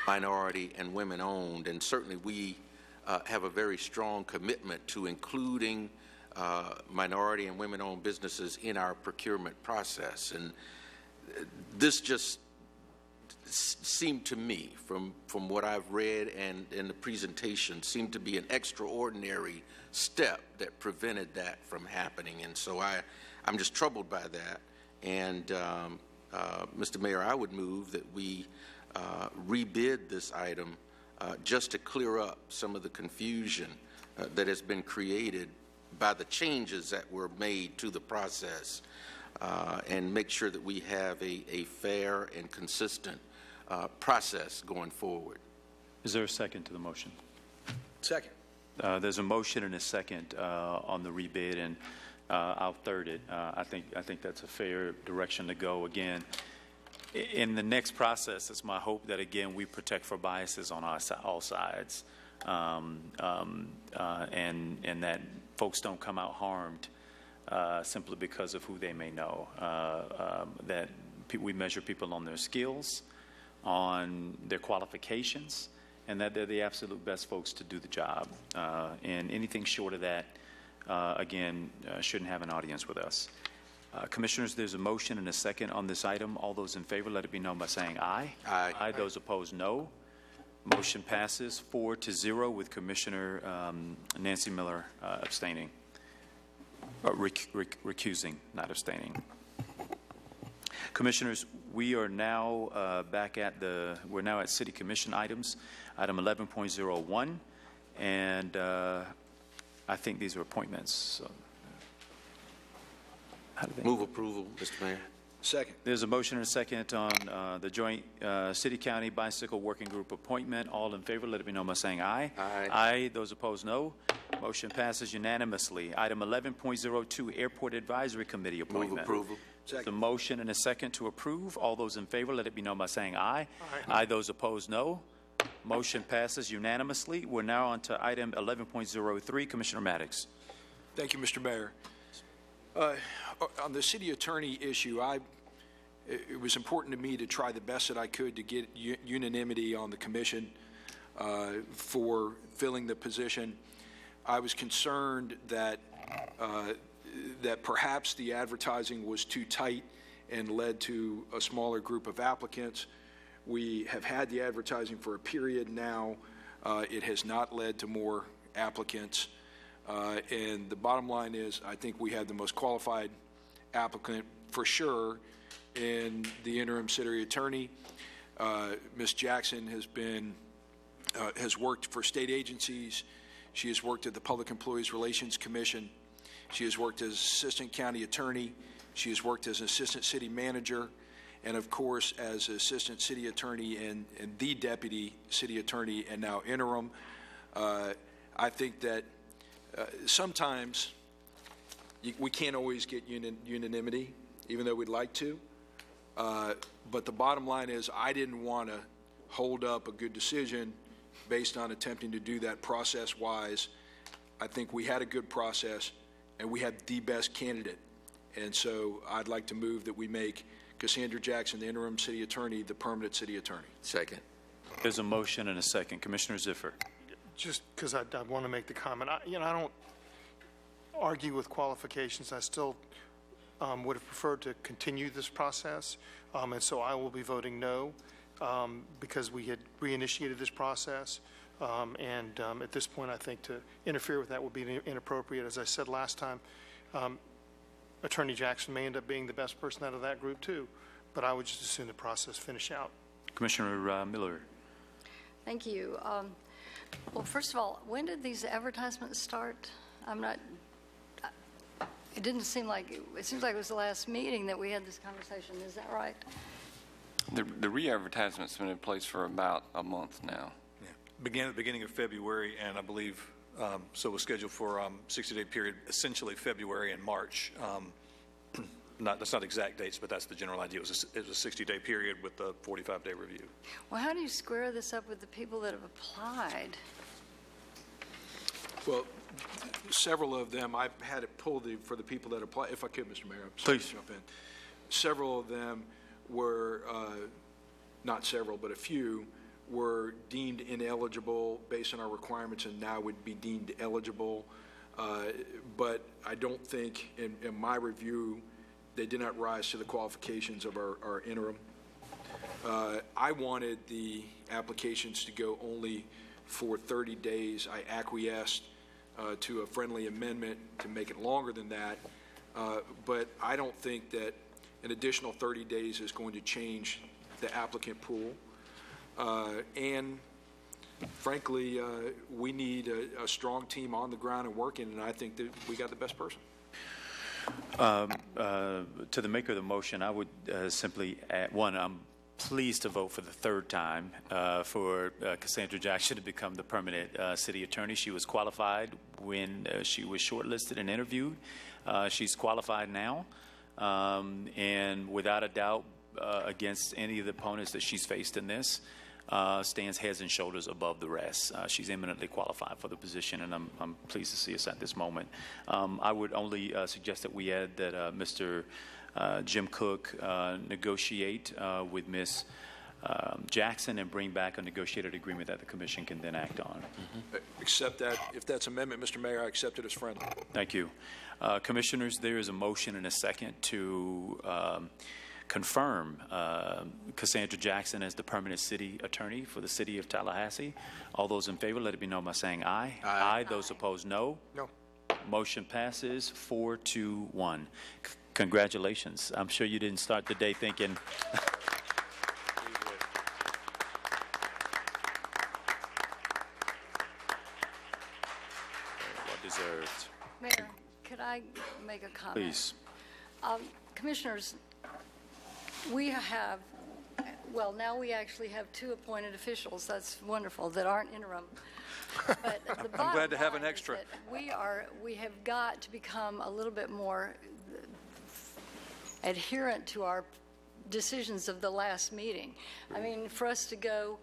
minority and women owned, and certainly we have a very strong commitment to including minority and women owned businesses in our procurement process. And this just seemed to me, from what I've read and in the presentation, seemed to be an extraordinary step that prevented that from happening. And so I'm just troubled by that. And Mr. Mayor, I would move that we rebid this item just to clear up some of the confusion that has been created by the changes that were made to the process, and make sure that we have a fair and consistent process going forward. Is there a second to the motion? Second. There's a motion and a second on the rebid, and I'll third it. I think that's a fair direction to go. Again, in the next process, it's my hope that, again, we protect for biases on all sides, and that folks don't come out harmed simply because of who they may know. That we measure people on their skills, on their qualifications, and that they're the absolute best folks to do the job. And anything short of that, again, shouldn't have an audience with us. Commissioners, there's a motion and a second on this item. All those in favor, let it be known by saying aye. Aye. Aye. Those opposed, no. Motion passes 4-0 with Commissioner Nancy Miller abstaining, recusing, not abstaining. Commissioners, we are now we're now at City Commission items, item 11.01, and I think these are appointments. So, move approval, Mr. Mayor. Second. There's a motion and a second on the joint City-County Bicycle Working Group appointment. All in favor, let it be known by saying aye. Aye. Aye. Those opposed, no. Motion passes unanimously. Item 11.02, Airport Advisory Committee appointment. Move approval. Second. The motion and a second to approve. All those in favor, let it be known by saying aye. Aye. Aye. Those opposed, no. Motion passes unanimously. We're now on to item 11.03. Commissioner Maddox. Thank you, Mr. Mayor. On the city attorney issue, it was important to me to try the best that I could to get unanimity on the commission for filling the position. I was concerned that that perhaps the advertising was too tight and led to a smaller group of applicants. We have had the advertising for a period now. It has not led to more applicants. And the bottom line is, I think we have the most qualified applicant for sure in the interim city attorney. Ms. Jackson has worked for state agencies. She has worked at the Public Employees Relations Commission. She has worked as assistant county attorney. She has worked as an assistant city manager, and of course as assistant city attorney and the deputy city attorney, and now interim. I think that sometimes we can't always get unanimity, even though we'd like to. But the bottom line is, I didn't want to hold up a good decision based on attempting to do that process-wise. I think we had a good process, and we had the best candidate. And so I'd like to move that we make Cassandra Jackson, the interim city attorney, the permanent city attorney. Second. There's a motion and a second. Commissioner Ziffer. Just because I want to make the comment, I don't argue with qualifications. I still would have preferred to continue this process, and so I will be voting no because we had reinitiated this process, and at this point I think to interfere with that would be inappropriate. As I said last time, Attorney Jackson may end up being the best person out of that group too, but I would just assume the process finish out. Commissioner Miller. Thank you. Well, first of all, when did these advertisements start? It didn't seem like, it seems like it was the last meeting that we had this conversation. Is that right? The re-advertisement's been in place for about a month now. began at the beginning of February, and I believe so was scheduled for 60-day period, essentially February and March. That's not exact dates, but that's the general idea. It was a 60-day period with a 45-day review. Well, how do you square this up with the people that have applied? Well, several of them, I've had it pulled for the people that apply. If I could, Mr. Mayor, I'm sorry to jump in. Several of them were, not several, but a few, were deemed ineligible based on our requirements and now would be deemed eligible. But I don't think, in my review, they did not rise to the qualifications of our interim. I wanted the applications to go only for 30 days. I acquiesced to a friendly amendment to make it longer than that. But I don't think that an additional 30 days is going to change the applicant pool. And frankly, we need a strong team on the ground and working, and I think that we got the best person. To the maker of the motion, I would simply add, one, I'm pleased to vote for the third time for Cassandra Jackson to become the permanent city attorney. She was qualified when she was shortlisted and interviewed. She's qualified now, and without a doubt, against any of the opponents that she's faced in this, stands heads and shoulders above the rest. She's eminently qualified for the position, and I'm pleased to see us at this moment. I would only suggest that we add that Mr. Jim Cook negotiate with Ms. Jackson and bring back a negotiated agreement that the commission can then act on. Accept that. If that's amendment, Mr. Mayor, I accept it as friendly. Thank you. Commissioners, there is a motion and a second to confirm Cassandra Jackson as the permanent city attorney for the city of Tallahassee. All those in favor, let it be known by saying aye. Aye. Those opposed, no. No. Motion passes 4-1. Congratulations. I'm sure you didn't start the day thinking. Well deserved. Mayor, could I make a comment? Please. Commissioners, we have, well, now we actually have 2 appointed officials. That's wonderful, that aren't interim. But the I'm glad to have an extra. We have got to become a little bit more adherent to our decisions of the last meeting. I mean, for us to go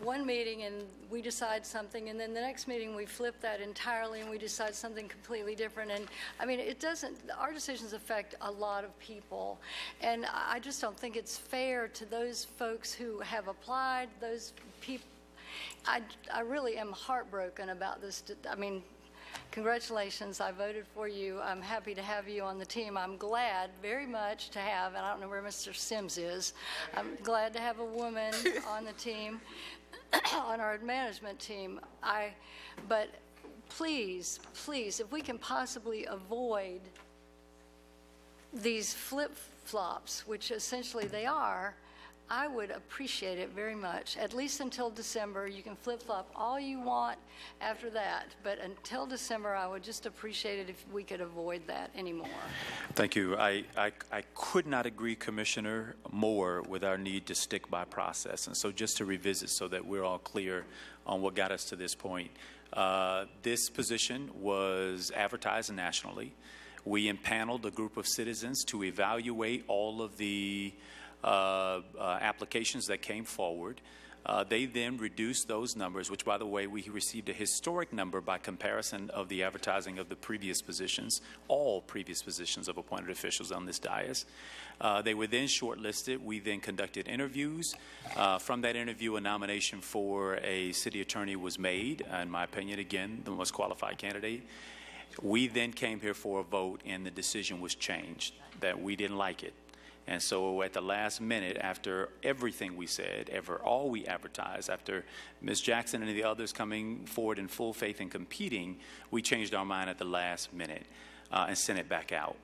one meeting and we decide something, and then the next meeting we flip that entirely and we decide something completely different. And I mean, it doesn't, our decisions affect a lot of people. And I just don't think it's fair to those folks who have applied, those people. I really am heartbroken about this. I mean, congratulations, I voted for you. I'm happy to have you on the team. I'm glad very much to have, and I don't know where Mr. Sims is, I'm glad to have a woman on the team, on our management team. But please, please, if we can possibly avoid these flip-flops, which essentially they are, I would appreciate it very much. At least until December. You can flip-flop all you want after that. But until December, I would just appreciate it if we could avoid that anymore. Thank you. I could not agree, Commissioner, more with our need to stick by process. And so just to revisit so that we're all clear on what got us to this point. This position was advertised nationally. We impaneled a group of citizens to evaluate all of the applications that came forward. They then reduced those numbers, which, by the way, we received a historic number by comparison of the advertising of the previous positions, all previous positions of appointed officials on this dais. They were then shortlisted. We then conducted interviews. From that interview, a nomination for a city attorney was made, in my opinion, again, the most qualified candidate. We then came here for a vote, and the decision was changed, that we didn't like it. And so at the last minute, after everything we said, all we advertised, after Ms. Jackson and the others coming forward in full faith and competing, we changed our mind at the last minute and sent it back out.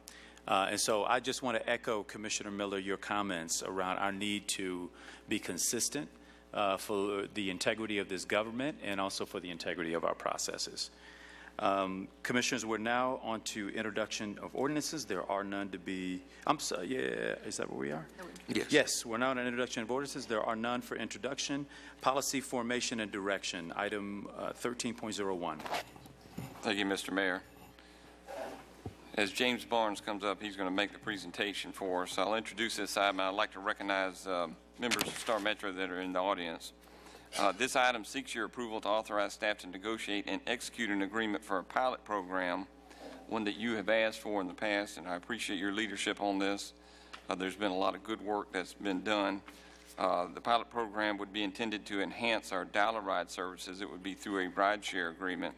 And so I just want to echo, Commissioner Miller, your comments around our need to be consistent for the integrity of this government and also for the integrity of our processes. Commissioners, we're now on to introduction of ordinances. There are none to be, I'm sorry, yeah, is that where we are? Yes. Yes, we're now on introduction of ordinances. There are none for introduction. Policy formation and direction, item 13.01. Thank you, Mr. Mayor. As James Barnes comes up, he's going to make the presentation for us. I'll introduce this item. I'd like to recognize members of Star Metro that are in the audience. This item seeks your approval to authorize staff to negotiate and execute an agreement for a pilot program, one that you have asked for in the past, and I appreciate your leadership on this. There's been a lot of good work that's been done. The pilot program would be intended to enhance our dollar-ride services. It would be through a ride-share agreement.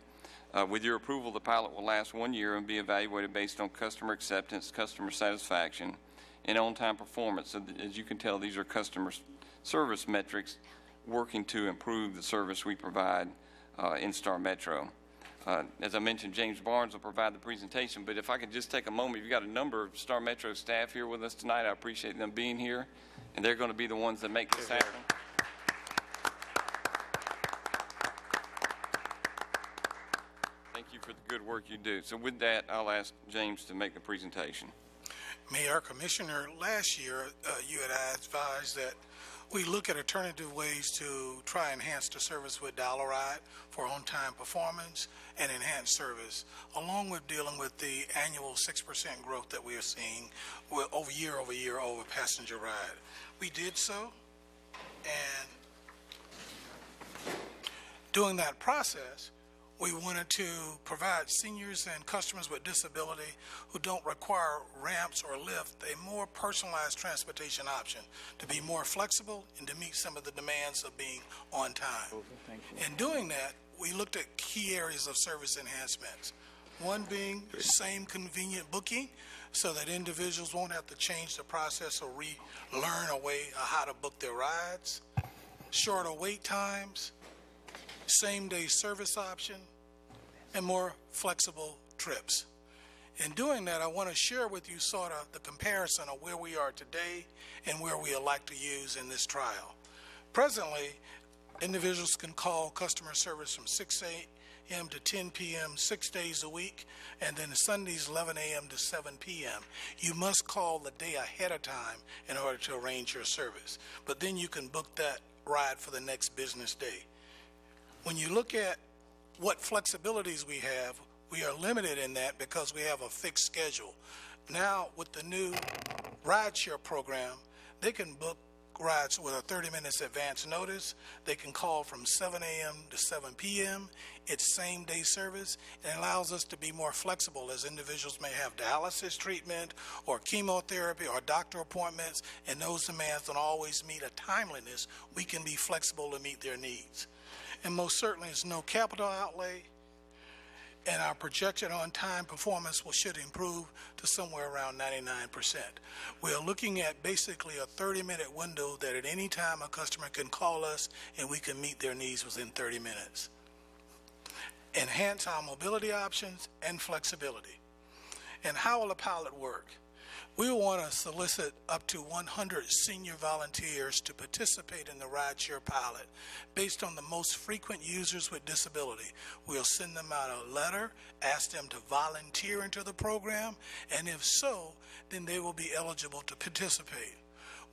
With your approval, the pilot will last 1 year and be evaluated based on customer acceptance, customer satisfaction, and on-time performance. So as you can tell, these are customer service metrics working to improve the service we provide in Star Metro. As I mentioned, James Barnes will provide the presentation, but if I could just take a moment, you've got a number of Star Metro staff here with us tonight. I appreciate them being here, and they're going to be the ones that make this happen. Thank you for the good work you do. So with that, I'll ask James to make the presentation. Mayor, Commissioner, last year you had advised that we look at alternative ways to try and enhance the service with Dollar Ride for on-time performance and enhanced service, along with dealing with the annual 6% growth that we are seeing over year over passenger ride. We did so, and during that process, we wanted to provide seniors and customers with disability who don't require ramps or lift a more personalized transportation option to be more flexible and to meet some of the demands of being on time. In doing that, we looked at key areas of service enhancements. One being same convenient booking so that individuals won't have to change the process or relearn a way how to book their rides, shorter wait times, same-day service option, and more flexible trips. In doing that, I want to share with you sort of the comparison of where we are today and where we would like to use in this trial. Presently, individuals can call customer service from 6 a.m. to 10 p.m. 6 days a week, and then Sundays 11 a.m. to 7 p.m. You must call the day ahead of time in order to arrange your service, but then you can book that ride for the next business day. When you look at what flexibilities we are limited in that because we have a fixed schedule. Now, with the new rideshare program, they can book rides with a 30 minutes advance notice. They can call from 7 a.m. to 7 p.m. It's same-day service. It allows us to be more flexible as individuals may have dialysis treatment or chemotherapy or doctor appointments, and those demands don't always meet a timeliness. We can be flexible to meet their needs. And most certainly, there's no capital outlay, and our projection on time performance should improve to somewhere around 99%. We are looking at basically a 30-minute window that at any time a customer can call us and we can meet their needs within 30 minutes. Enhance our mobility options and flexibility. And how will a pilot work? We want to solicit up to 100 senior volunteers to participate in the rideshare pilot based on the most frequent users with disability. We'll send them out a letter, ask them to volunteer into the program, and if so, then they will be eligible to participate.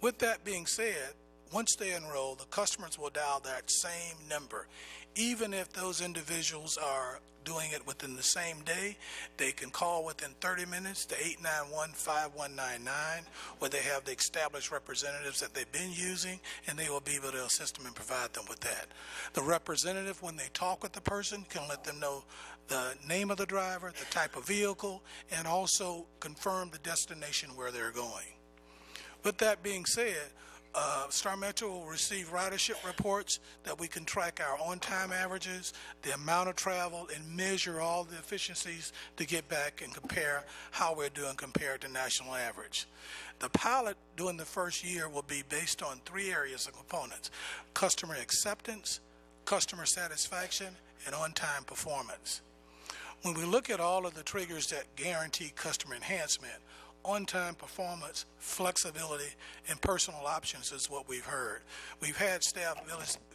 With that being said, once they enroll, the customers will dial that same number. Even if those individuals are doing it within the same day, they can call within 30 minutes to 891-5199, where they have the established representatives that they've been using, and they will be able to assist them and provide them with that. The representative, when they talk with the person, can let them know the name of the driver, the type of vehicle, and also confirm the destination where they're going. With that being said, Star Metro will receive ridership reports that we can track our on-time averages, the amount of travel, and measure all the efficiencies to get back and compare how we're doing compared to national average. The pilot during the first year will be based on 3 areas of components: customer acceptance, customer satisfaction, and on-time performance. When we look at all of the triggers that guarantee customer enhancement, on-time performance, flexibility, and personal options is what we've heard. We've had staff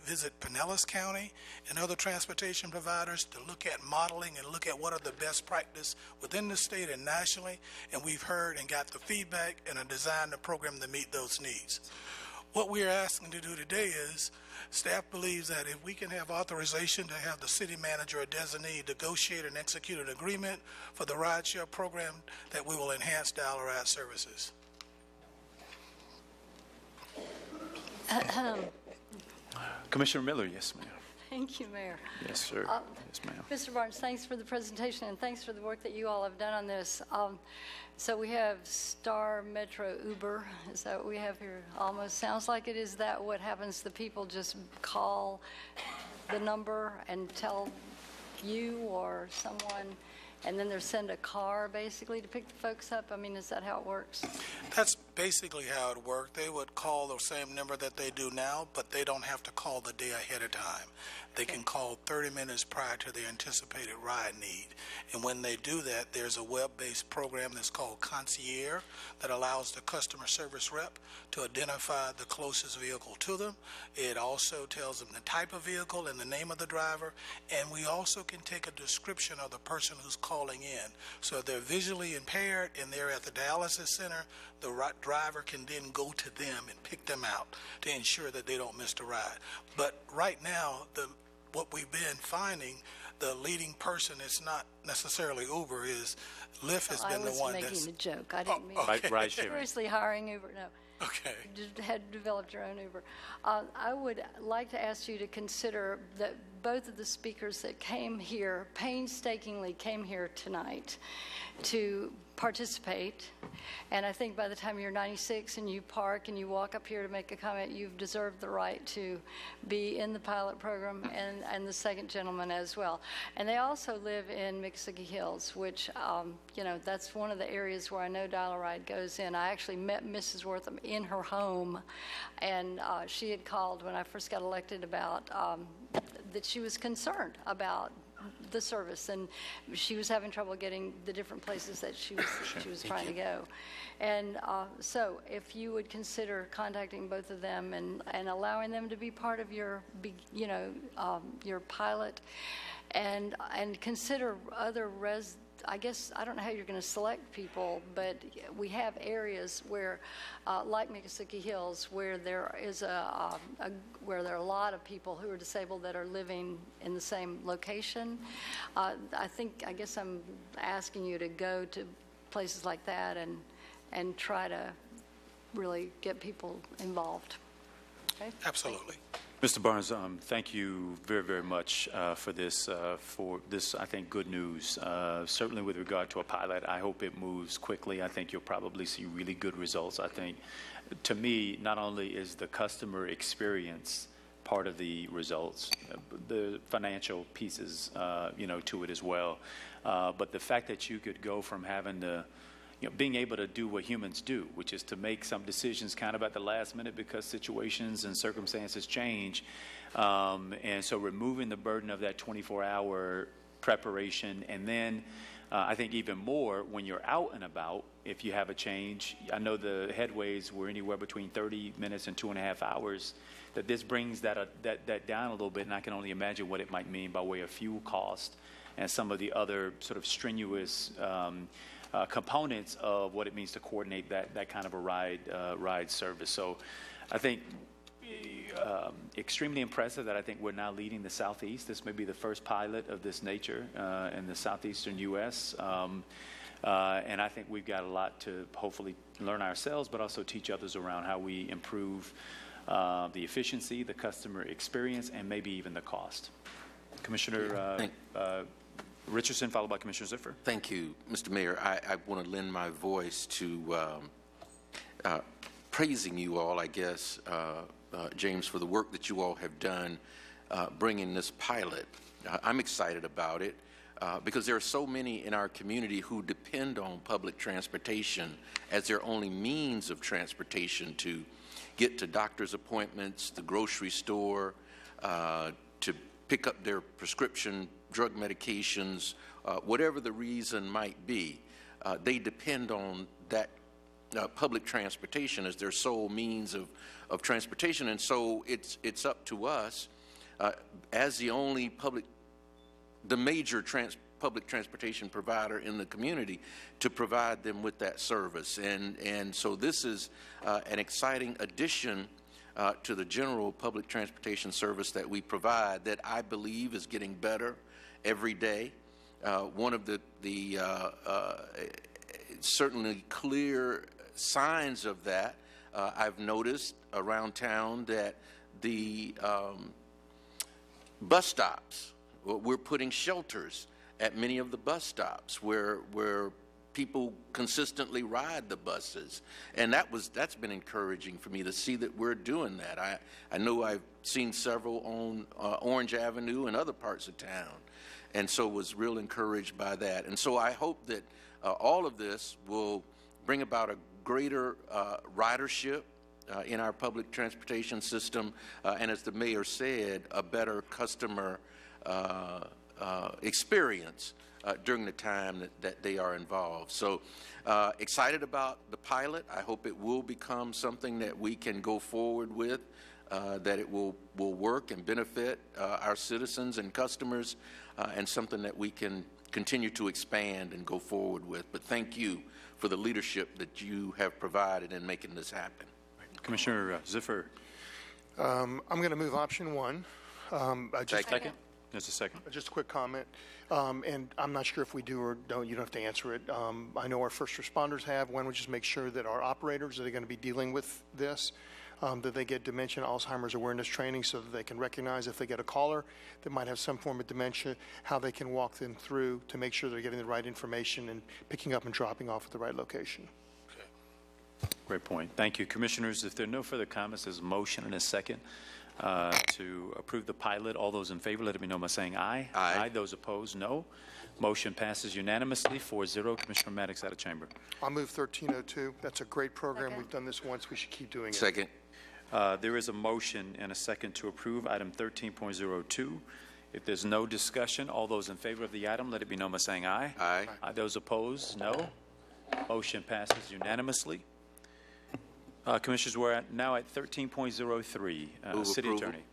visit Pinellas County and other transportation providers to look at modeling and look at what are the best practice within the state and nationally, and we've heard and got the feedback and are designed a program to meet those needs. What we are asking to do today is, staff believes that if we can have authorization to have the city manager or designee negotiate and execute an agreement for the rideshare program, that we will enhance dial-a-ride services. Commissioner Miller, yes, ma'am. Thank you, Mayor. Yes, sir. Yes, ma'am. Mr. Barnes, thanks for the presentation and thanks for the work that you all have done on this. So we have Star Metro Uber. Is that what we have here? Almost sounds like it. Is that what happens? The people just call the number and tell you or someone, and then they send a car basically to pick the folks up? I mean, is that how it works? That's basically how it worked. They would call the same number that they do now, but they don't have to call the day ahead of time. They can call 30 minutes prior to their anticipated ride need. And when they do that, there's a web-based program that's called Concierge that allows the customer service rep to identify the closest vehicle to them. It also tells them the type of vehicle and the name of the driver. And we also can take a description of the person who's calling in. So if they're visually impaired and they're at the dialysis center, the driver can then go to them and pick them out to ensure that they don't miss the ride. But right now, what we've been finding, the leading person is not necessarily Uber, is Lyft has been the one that's... I was making a joke. I didn't mean Ride sharing. seriously hiring Uber. No. Okay. You had developed your own Uber. I would like to ask you to consider that both of the speakers that came here, painstakingly came here tonight to participate, and I think by the time you're 96 and you park and you walk up here to make a comment, you've deserved the right to be in the pilot program, and the second gentleman as well. And they also live in Miccosukee Hills, which, you know, that's one of the areas where I know Dial-A-Ride goes in. I actually met Mrs. Wortham in her home, and she had called when I first got elected about that she was concerned about the service, and she was having trouble getting the different places that she was trying to go. And so if you would consider contacting both of them and allowing them to be part of your, you know, your pilot, and consider other I guess, I don't know how you're going to select people, but we have areas where, like Miccosukee Hills, where there is where there are a lot of people who are disabled that are living in the same location. I guess I'm asking you to go to places like that and try to really get people involved. Okay? Absolutely. Mr. Barnes, thank you very, very much for this, I think, good news. Certainly with regard to a pilot, I hope it moves quickly. I think you'll probably see really good results. I think, to me, not only is the customer experience part of the results, the financial pieces, you know, to it as well, but the fact that you could go from having to, you know, being able to do what humans do, which is to make some decisions kind of at the last minute because situations and circumstances change. And so removing the burden of that 24-hour preparation, and then I think even more when you're out and about, if you have a change, I know the headways were anywhere between 30 minutes and 2.5 hours, that this brings that down a little bit, and I can only imagine what it might mean by way of fuel cost and some of the other sort of strenuous components of what it means to coordinate that kind of a ride service. So I think extremely impressive that I think we're now leading the Southeast. This may be the first pilot of this nature in the southeastern U.S. And I think we've got a lot to hopefully learn ourselves, but also teach others around how we improve the efficiency, the customer experience, and maybe even the cost. Commissioner Richardson, followed by Commissioner Ziffer. Thank you, Mr. Mayor. I want to lend my voice to praising you all, I guess, James, for the work that you all have done bringing this pilot. I'm excited about it because there are so many in our community who depend on public transportation as their only means of transportation to get to doctor's appointments, the grocery store, to pick up their prescription drug medications, whatever the reason might be. They depend on that public transportation as their sole means of transportation. And so it's up to us as the only major public transportation provider in the community to provide them with that service. And so this is an exciting addition to the general public transportation service that we provide that I believe is getting better every day. One of the certainly clear signs of that, I've noticed around town that the bus stops, we're putting shelters at many of the bus stops where people consistently ride the buses, and that's been encouraging for me to see that we're doing that. I know I've seen several on Orange Avenue and other parts of town, and so was real encouraged by that. And so I hope that all of this will bring about a greater ridership in our public transportation system, and as the mayor said, a better customer experience during the time that they are involved. So excited about the pilot. I hope it will become something that we can go forward with, that it will work and benefit our citizens and customers, and something that we can continue to expand and go forward with. But thank you for the leadership that you have provided in making this happen. Commissioner Ziffer. I'm going to move option one. Second. Just a second. Just a quick comment, and I'm not sure if we do or don't. You don't have to answer it. I know our first responders have. Why don't we just make sure that our operators that are going to be dealing with this, that they get dementia, Alzheimer's awareness training, so that they can recognize if they get a caller that might have some form of dementia, how they can walk them through to make sure they're getting the right information and picking up and dropping off at the right location. Great point. Thank you. Commissioners, if there are no further comments, there's a motion and a second to approve the pilot. All those in favor, let it be known by saying aye. Aye. Those opposed, no. Motion passes unanimously, 4-0. Commissioner Maddox out of chamber. I'll move 1302. That's a great program. We've done this once. We should keep doing it. Second. There is a motion and a second to approve item 13.02. If there's no discussion, all those in favor of the item, let it be known by saying aye. Aye. Those opposed, no. Motion passes unanimously. Commissioners, we're now at 13.03. City approval. Attorney.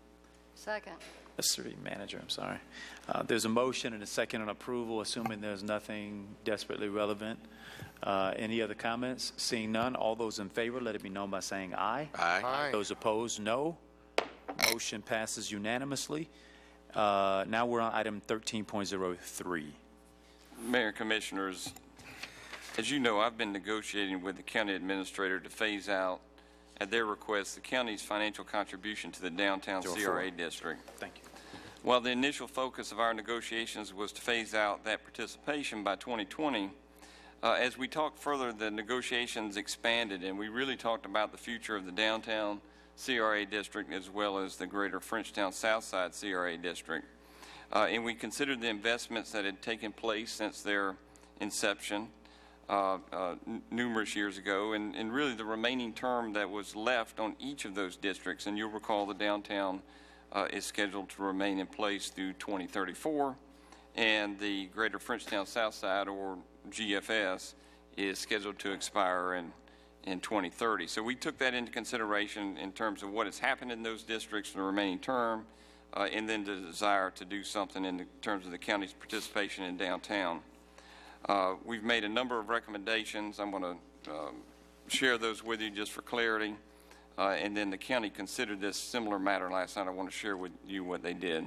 Second. City Manager, I'm sorry. There's a motion and a second on approval, assuming there's nothing desperately relevant. Any other comments? Seeing none, all those in favor, let it be known by saying aye. Aye. Aye. Those opposed, no. Motion passes unanimously. Now we're on item 13.03. Mayor, Commissioners, as you know, I've been negotiating with the county administrator to phase out, at their request, the county's financial contribution to the downtown CRA district. Thank you. While the initial focus of our negotiations was to phase out that participation by 2020, as we talked further, the negotiations expanded, and we really talked about the future of the downtown CRA district as well as the greater Frenchtown Southside CRA district. And we considered the investments that had taken place since their inception numerous years ago, and really the remaining term that was left on each of those districts. And you'll recall the downtown is scheduled to remain in place through 2034, and the greater Frenchtown Southside, or GFS, is scheduled to expire in 2030. So we took that into consideration in terms of what has happened in those districts in the remaining term, and then the desire to do something in terms of the county's participation in downtown. We've made a number of recommendations. I'm going to share those with you just for clarity. And then the county considered this similar matter last night. I want to share with you what they did.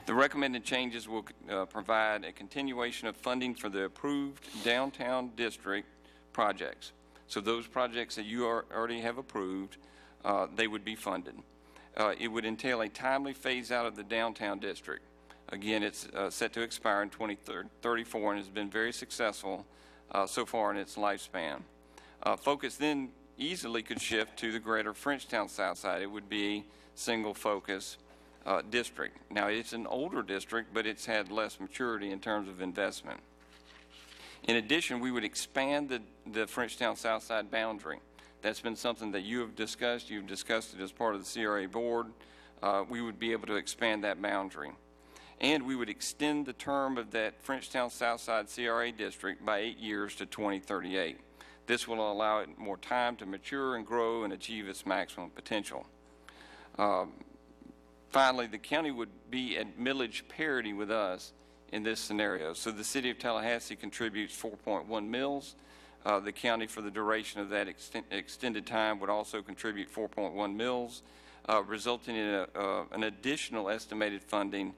The recommended changes will provide a continuation of funding for the approved downtown district projects. So those projects that you already have approved, they would be funded. It would entail a timely phase out of the downtown district. Again, it's set to expire in 2034 and has been very successful so far in its lifespan. Focus then easily could shift to the greater Frenchtown Southside. It would be a single focus district. Now, it's an older district, but it's had less maturity in terms of investment. In addition, we would expand the Frenchtown Southside boundary. That's been something that you have discussed. You've discussed it as part of the CRA board. We would be able to expand that boundary. And we would extend the term of that Frenchtown Southside CRA district by 8 years to 2038. This will allow it more time to mature and grow and achieve its maximum potential. Finally, the county would be at millage parity with us in this scenario. So the city of Tallahassee contributes 4.1 mills. The county, for the duration of that extended time, would also contribute 4.1 mills, resulting in an additional estimated funding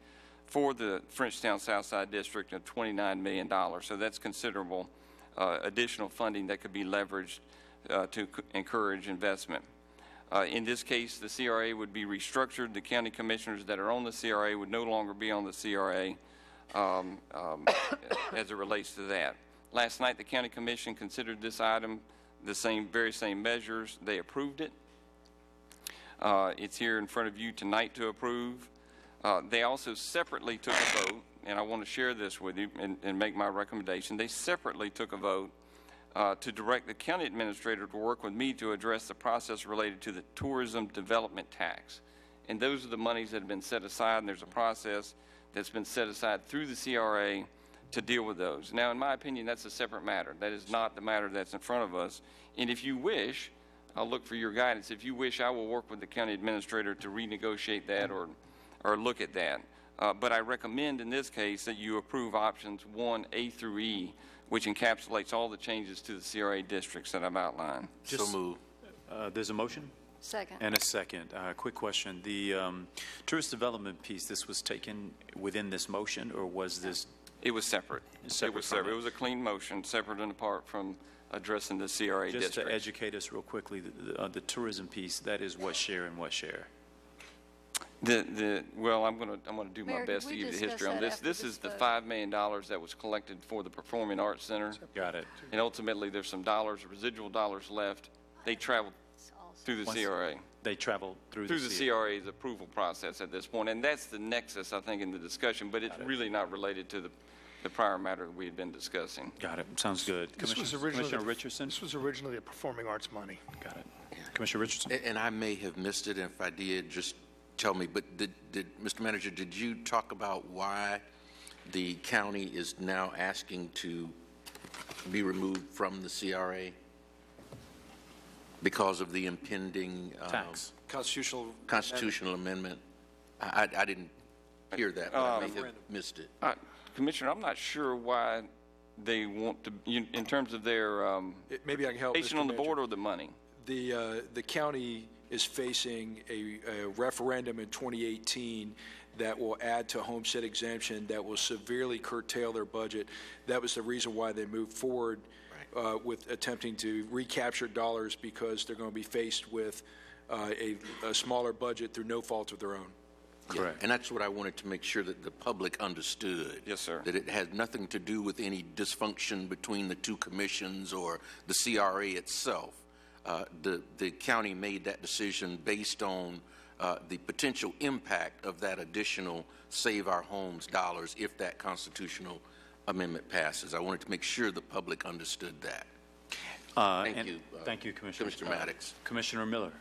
for the Frenchtown Southside District of $29 million. So that's considerable additional funding that could be leveraged to encourage investment. In this case, the CRA would be restructured. The county commissioners that are on the CRA would no longer be on the CRA as it relates to that. Last night, the county commission considered this item, the very same measures. They approved it. It's here in front of you tonight to approve. They also separately took a vote, and I want to share this with you and make my recommendation. They separately took a vote to direct the county administrator to work with me to address the process related to the tourism development tax. And those are the monies that have been set aside, and there's a process that's been set aside through the CRA to deal with those. Now, in my opinion, that's a separate matter. That is not the matter that's in front of us. And if you wish, I'll look for your guidance. If you wish, I will work with the county administrator to renegotiate that or look at that. But I recommend in this case that you approve options 1A through E, which encapsulates all the changes to the CRA districts that I've outlined. So move. There's a motion? Second. And a second. Quick question. The tourist development piece, this was taken within this motion, or was this? It was separate. It was separate. It was a clean motion, separate and apart from addressing the CRA district. Just to educate us real quickly, the tourism piece, that is what share and what share? Well, I'm going to do my best to give you the history on this. This is the $5 million that was collected for the Performing Arts Center. Got it. And ultimately, there's some residual dollars left. They traveled through the CRA. They traveled through the CRA's approval process at this point, and that's the nexus, I think, in the discussion. But it's really not related to the prior matter that we had been discussing. Got it. Sounds good. Commissioner Richardson. This was originally the performing arts money. Got it. Commissioner Richardson. And I may have missed it, and if I did, just tell me. But did Mr. Manager, did you talk about why the county is now asking to be removed from the CRA? Because of the impending tax constitutional amendment. I didn't hear that, but I may have missed it. Commissioner, I'm not sure why they want to, in terms of their maybe I can help on the board or the money. The county is facing a referendum in 2018 that will add to homestead exemption, that will severely curtail their budget. That was the reason why they moved forward with attempting to recapture dollars, because they're going to be faced with a smaller budget through no fault of their own. Correct. Yeah. And that's what I wanted to make sure that the public understood. Yes, sir. That it had nothing to do with any dysfunction between the two commissions or the CRA itself. The county made that decision based on the potential impact of that additional Save Our Homes dollars if that constitutional amendment passes. I wanted to make sure the public understood that. Thank you. Thank you, Commissioner Maddox. Commissioner Miller.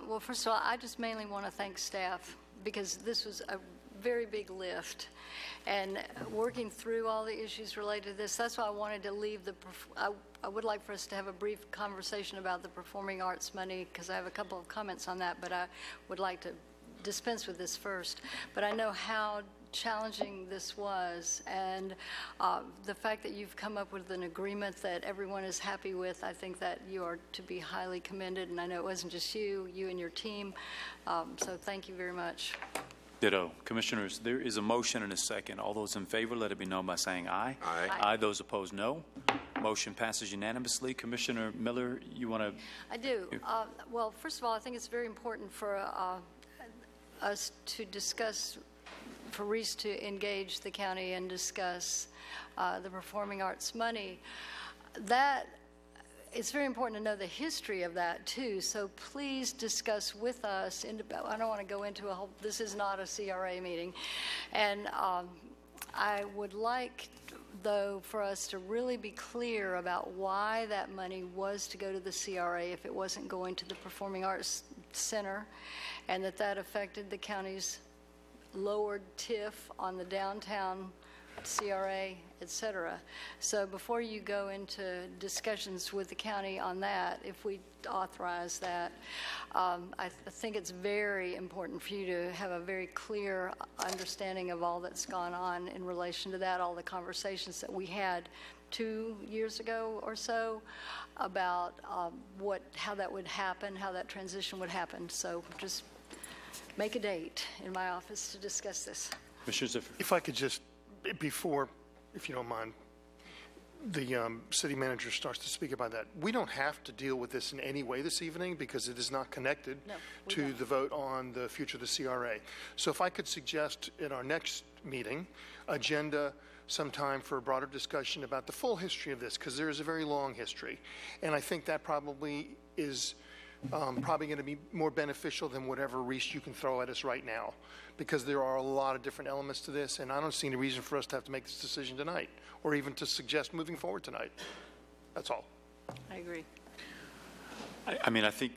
Well, first of all, I just mainly want to thank staff, because this was a very big lift. And working through all the issues related to this, that's why I wanted to leave I would like for us to have a brief conversation about the performing arts money, because I have a couple of comments on that, but I would like to dispense with this first. But I know how challenging this was, and the fact that you've come up with an agreement that everyone is happy with, I think that you are to be highly commended, and I know it wasn't just you and your team, so thank you very much. Ditto. Commissioners, there is a motion and a second. All those in favor, let it be known by saying aye. Aye. Aye. Those opposed, no. Motion passes unanimously. Commissioner Miller, you want to? I do. Well, first of all, I think it's very important for us to discuss, for Reese to engage the county and discuss the performing arts money. That it's very important to know the history of that too. So please discuss with us. I don't want to go into a whole. This is not a CRA meeting, and I would like, though, for us to really be clear about why that money was to go to the CRA if it wasn't going to the Performing Arts Center, and that affected the county's lowered TIF on the downtown CRA, et cetera. So before you go into discussions with the county on that, if we authorize that, I think it's very important for you to have a very clear understanding of all that's gone on in relation to that, all the conversations that we had 2 years ago or so about how that would happen, how that transition would happen. So just make a date in my office to discuss this. If I could just, before, if you don't mind, the city manager starts to speak about that. We don't have to deal with this in any way this evening because it is not connected to the vote on the future of the CRA. So if I could suggest at our next meeting, agenda sometime for a broader discussion about the full history of this, because there is a very long history. And I think that probably is probably going to be more beneficial than whatever Reese you can throw at us right now, because there are a lot of different elements to this, and I don't see any reason for us to have to make this decision tonight, or even to suggest moving forward tonight. That's all. I agree. I mean, I think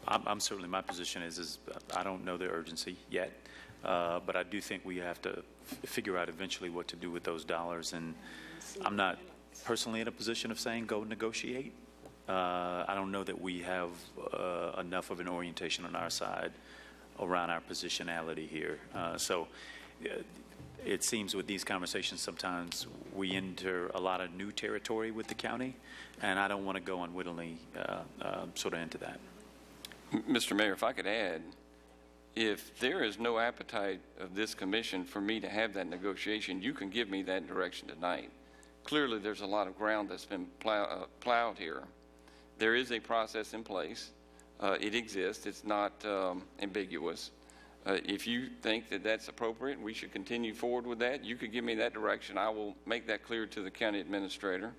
I'm certainly, my position is I don't know the urgency yet, but I do think we have to figure out eventually what to do with those dollars, and I'm not personally in a position of saying go negotiate. I don't know that we have enough of an orientation on our side around our positionality here. So it seems with these conversations sometimes we enter a lot of new territory with the county, and I don't want to go unwittingly sort of into that. Mr. Mayor, if I could add, if there is no appetite of this commission for me to have that negotiation, you can give me that direction tonight. Clearly, there's a lot of ground that's been plowed here. There is a process in place. It exists. It's not ambiguous. If you think that that's appropriate, we should continue forward with that. You could give me that direction. I will make that clear to the county administrator,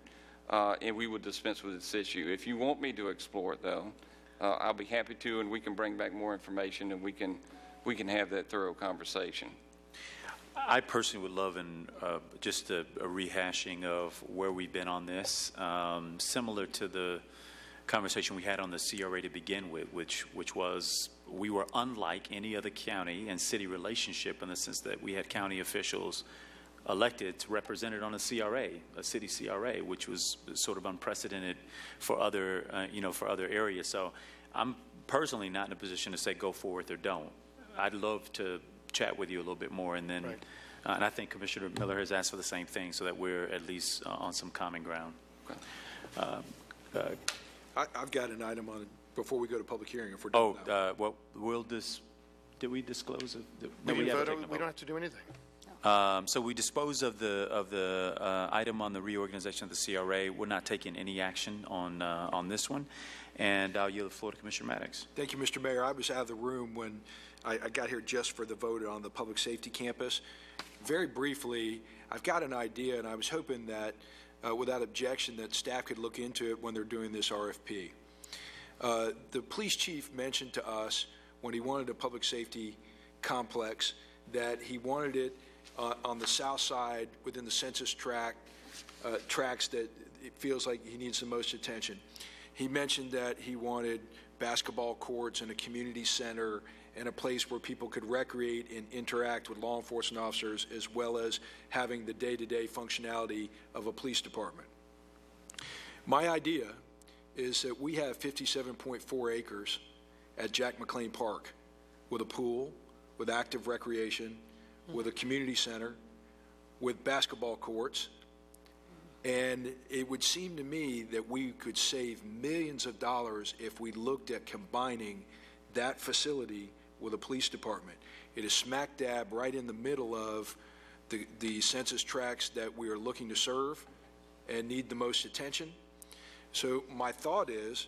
and we will dispense with this issue. If you want me to explore it, though, I'll be happy to, and we can bring back more information, and we can have that thorough conversation. I personally would love just a rehashing of where we've been on this, similar to the conversation we had on the CRA to begin with, which was we were unlike any other county and city relationship in the sense that we had county officials elected represented on a CRA, a city CRA, which was sort of unprecedented for other, for other areas. So I'm personally not in a position to say go forward or don't. I'd love to chat with you a little bit more, and then, and I think Commissioner Miller has asked for the same thing, so that we're at least on some common ground. I've got an item on it before we go to public hearing. If we're done well, did we disclose it? No, we don't have to do anything. So we dispose of the item on the reorganization of the CRA. We're not taking any action on this one, and I'll yield the floor to Commissioner Maddox. Thank you, Mr. Mayor. I was out of the room when I got here just for the vote on the public safety campus. Very briefly, I've got an idea, and I was hoping that without objection that staff could look into it when they're doing this RFP. The police chief mentioned to us when he wanted a public safety complex that he wanted it on the south side within the census tracts that it feels like he needs the most attention. He mentioned that he wanted basketball courts and a community center and a place where people could recreate and interact with law enforcement officers, as well as having the day-to-day functionality of a police department. My idea is that we have 57.4 acres at Jack McLean Park with a pool, with active recreation, with a community center, with basketball courts, and it would seem to me that we could save millions of dollars if we looked at combining that facility with a police department. It is smack dab right in the middle of the census tracts that we are looking to serve and need the most attention. So my thought is,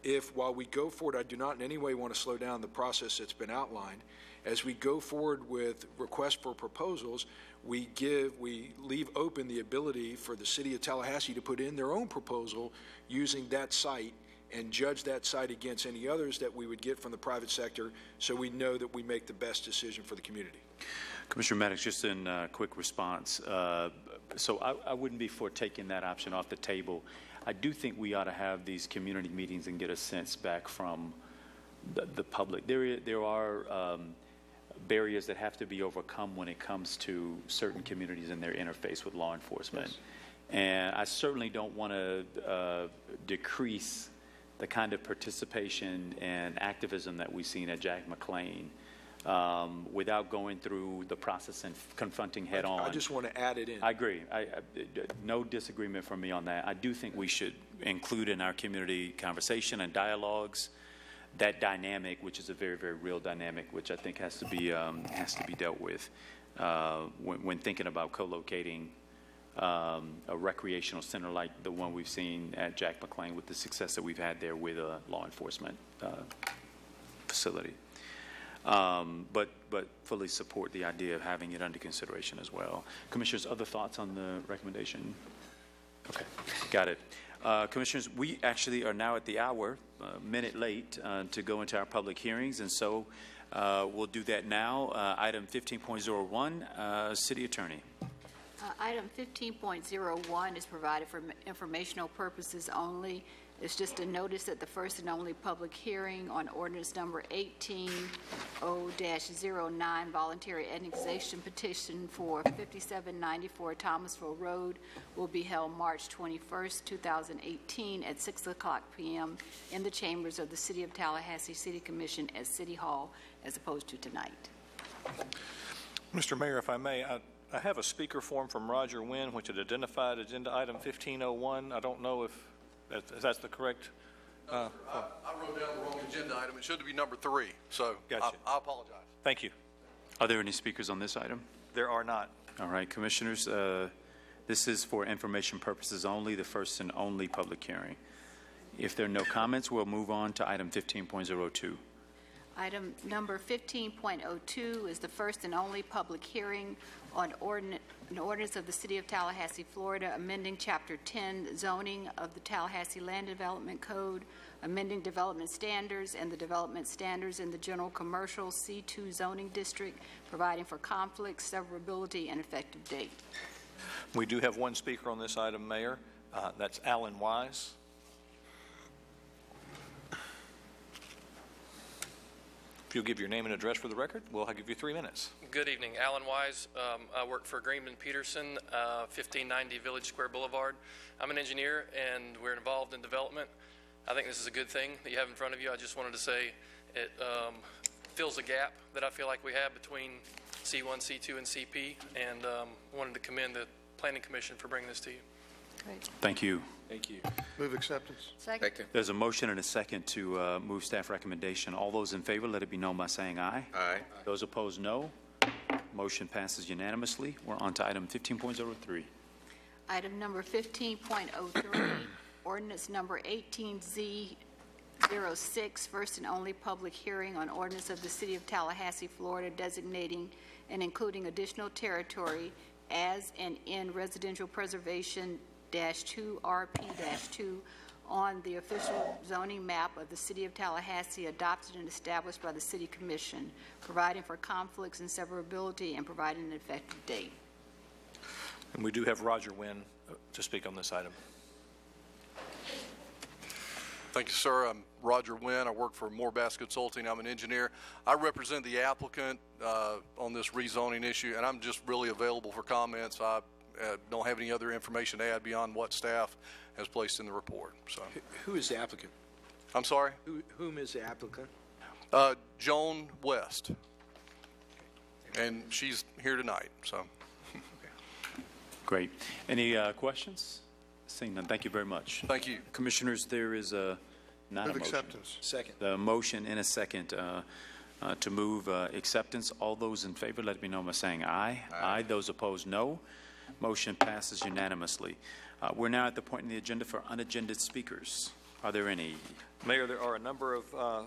if while we go forward, I do not in any way want to slow down the process that's been outlined, as we go forward with requests for proposals, we leave open the ability for the city of Tallahassee to put in their own proposal using that site and judge that site against any others that we would get from the private sector, so we know that we make the best decision for the community. Commissioner Maddox, just in quick response, so I wouldn't be for taking that option off the table. I do think we ought to have these community meetings and get a sense back from the public. There are barriers that have to be overcome when it comes to certain communities and their interface with law enforcement. Yes. And I certainly don't want to decrease the kind of participation and activism that we've seen at Jack McLean without going through the process and confronting head on. I just want to add it in. I agree. No disagreement from me on that. I do think we should include in our community conversation and dialogues that dynamic, which is a very, very real dynamic, which I think has to be dealt with when thinking about co-locating a recreational center like the one we've seen at Jack McLean with the success that we've had there with a law enforcement facility. But fully support the idea of having it under consideration as well. Commissioners, other thoughts on the recommendation? Okay, got it. Commissioners, we actually are now at the hour, a minute late to go into our public hearings, and so we'll do that now. Item 15.01, City Attorney. Item 15.01 is provided for informational purposes only. It's just a notice that the first and only public hearing on ordinance number 18-0-09 voluntary annexation petition for 5794 Thomasville Road will be held March 21st, 2018 at 6:00 p.m. in the chambers of the City of Tallahassee City Commission at City Hall as opposed to tonight. Mr. Mayor, if I may, I have a speaker form from Roger Wynn, which had identified agenda item 1501. I don't know if that's the correct. I wrote down the wrong agenda item. It should be number 3. So gotcha. I apologize. Thank you. Are there any speakers on this item? There are not. All right, Commissioners, this is for information purposes only, the first and only public hearing. If there are no comments, we'll move on to item 15.02. Item number 15.02 is the first and only public hearing on an ordinance of the City of Tallahassee, Florida, amending Chapter 10 zoning of the Tallahassee Land Development Code, amending development standards and the development standards in the General Commercial C2 zoning district, providing for conflict, severability, and effective date. We do have one speaker on this item, Mayor. That's Alan Wise. If you'll give your name and address for the record, we'll give you 3 minutes. Good evening. Alan Wise. I work for Greenman Peterson, 1590 Village Square Boulevard. I'm an engineer, and we're involved in development. I think this is a good thing that you have in front of you. I just wanted to say it fills a gap that I feel like we have between C1, C2, and CP, and wanted to commend the Planning Commission for bringing this to you. Great. Thank you. Thank you. Move acceptance. Second. There's a motion and a second to move staff recommendation. All those in favor, let it be known by saying aye. Aye. Those opposed, no. Motion passes unanimously. We're on to item 15.03. Item number 15.03, ordinance number 18Z06, first and only public hearing on ordinance of the City of Tallahassee, Florida, designating and including additional territory as and in residential preservation -2 RP-2 on the official zoning map of the City of Tallahassee adopted and established by the City Commission, providing for conflicts and severability and providing an effective date. And we do have Roger Wynn to speak on this item. Thank you, sir. I'm Roger Wynn. I work for Moore-Bass Consulting. I'm an engineer. I represent the applicant on this rezoning issue, and I'm just really available for comments. I don't have any other information to add beyond what staff has placed in the report. So, who is the applicant? I'm sorry? Whom is the applicant? Joan West. And she's here tonight. So, Great. Any questions? Seeing none, thank you very much. Thank you. Commissioners, there is not a motion. Acceptance. Second. The motion and a second to move acceptance. All those in favor, let it be known by saying aye. Aye. Those opposed, no. Motion passes unanimously. We're now at the point in the agenda for unagended speakers. Are there any? Mayor, there are a number of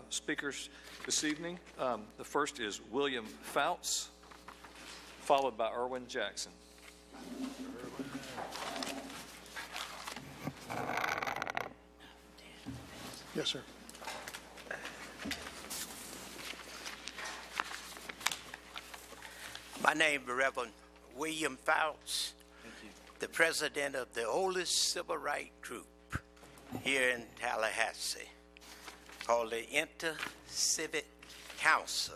speakers this evening. The first is William Fouts, followed by Erwin Jackson. Yes, sir. My name is Reverend William Fouts, the president of the oldest civil rights group here in Tallahassee, called the Inter-Civic Council.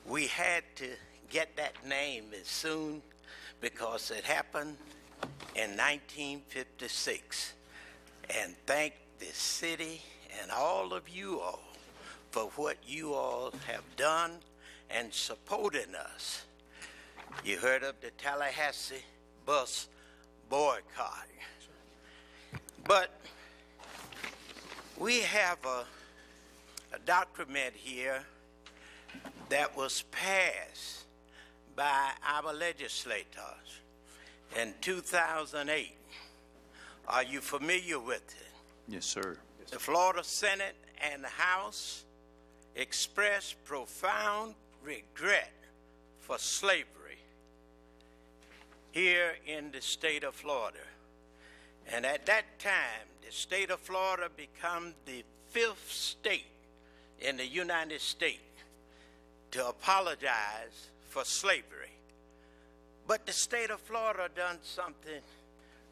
we had to get that name as soon because it happened in 1956. And thank the city and all of you all for what you all have done and supporting us. You heard of the Tallahassee bus boycott. But we have a document here that was passed by our legislators in 2008. Are you familiar with it? Yes, sir. The Florida Senate and the House expressed profound regret for slavery here in the state of Florida. And at that time, the state of Florida became the 5th state in the United States to apologize for slavery. But the state of Florida done something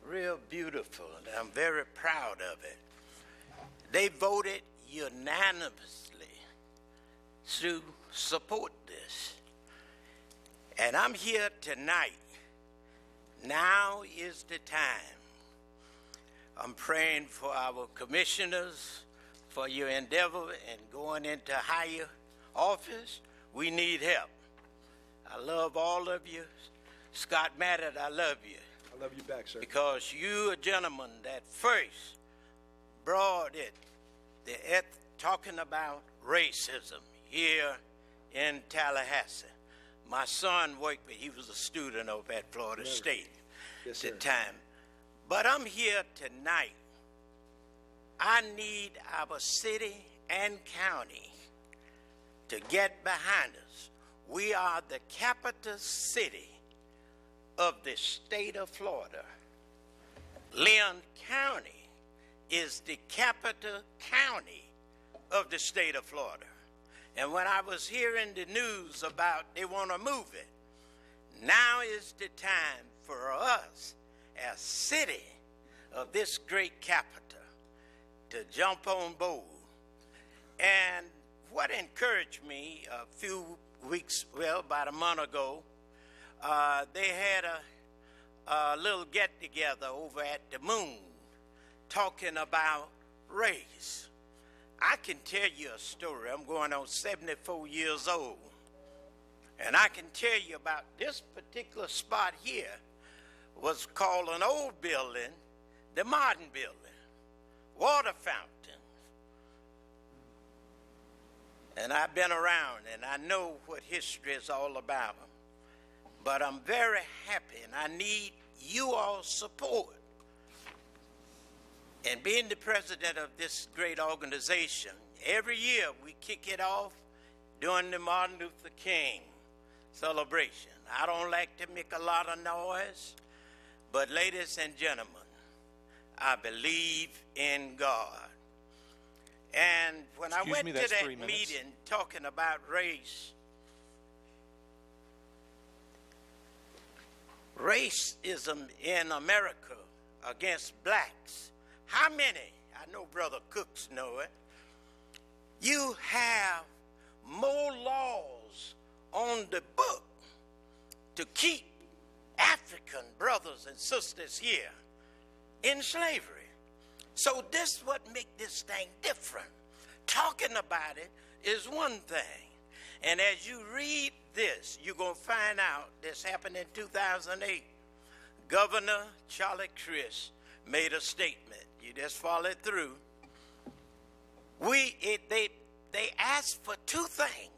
real beautiful, and I'm very proud of it. They voted unanimously to support this. And I'm here tonight. Now is the time. I'm praying for our commissioners, for your endeavor in going into higher office. We need help. I love all of you. Scott Matted, I love you. I love you back, sir. Because you a gentleman that first brought it, talking about racism here in Tallahassee. My son worked, but he was a student over at Florida State at the time. But I'm here tonight. I need our city and county to get behind us. We are the capital city of the state of Florida. Lynn County is the capital county of the state of Florida. And when I was hearing the news about they want to move it, now is the time for us as city of this great capital to jump on board. And what encouraged me a few weeks, well, about a month ago, they had a little get-together over at the Moon talking about race. I can tell you a story. I'm going on 74 years old. And I can tell you about this particular spot here was called an old building, the modern building, water fountain. And I've been around and I know what history is all about. But I'm very happy and I need you all support. And being the president of this great organization, every year we kick it off during the Martin Luther King celebration. I don't like to make a lot of noise, but ladies and gentlemen, I believe in God. And when I went to that meeting talking about race, racism in America against blacks, how many, I know Brother Cooks know it, you have more laws on the book to keep African brothers and sisters here in slavery. So this is what makes this thing different. Talking about it is one thing. And as you read this, you're going to find out this happened in 2008. Governor Charlie Crist made a statement. You just follow it through. They asked for two things,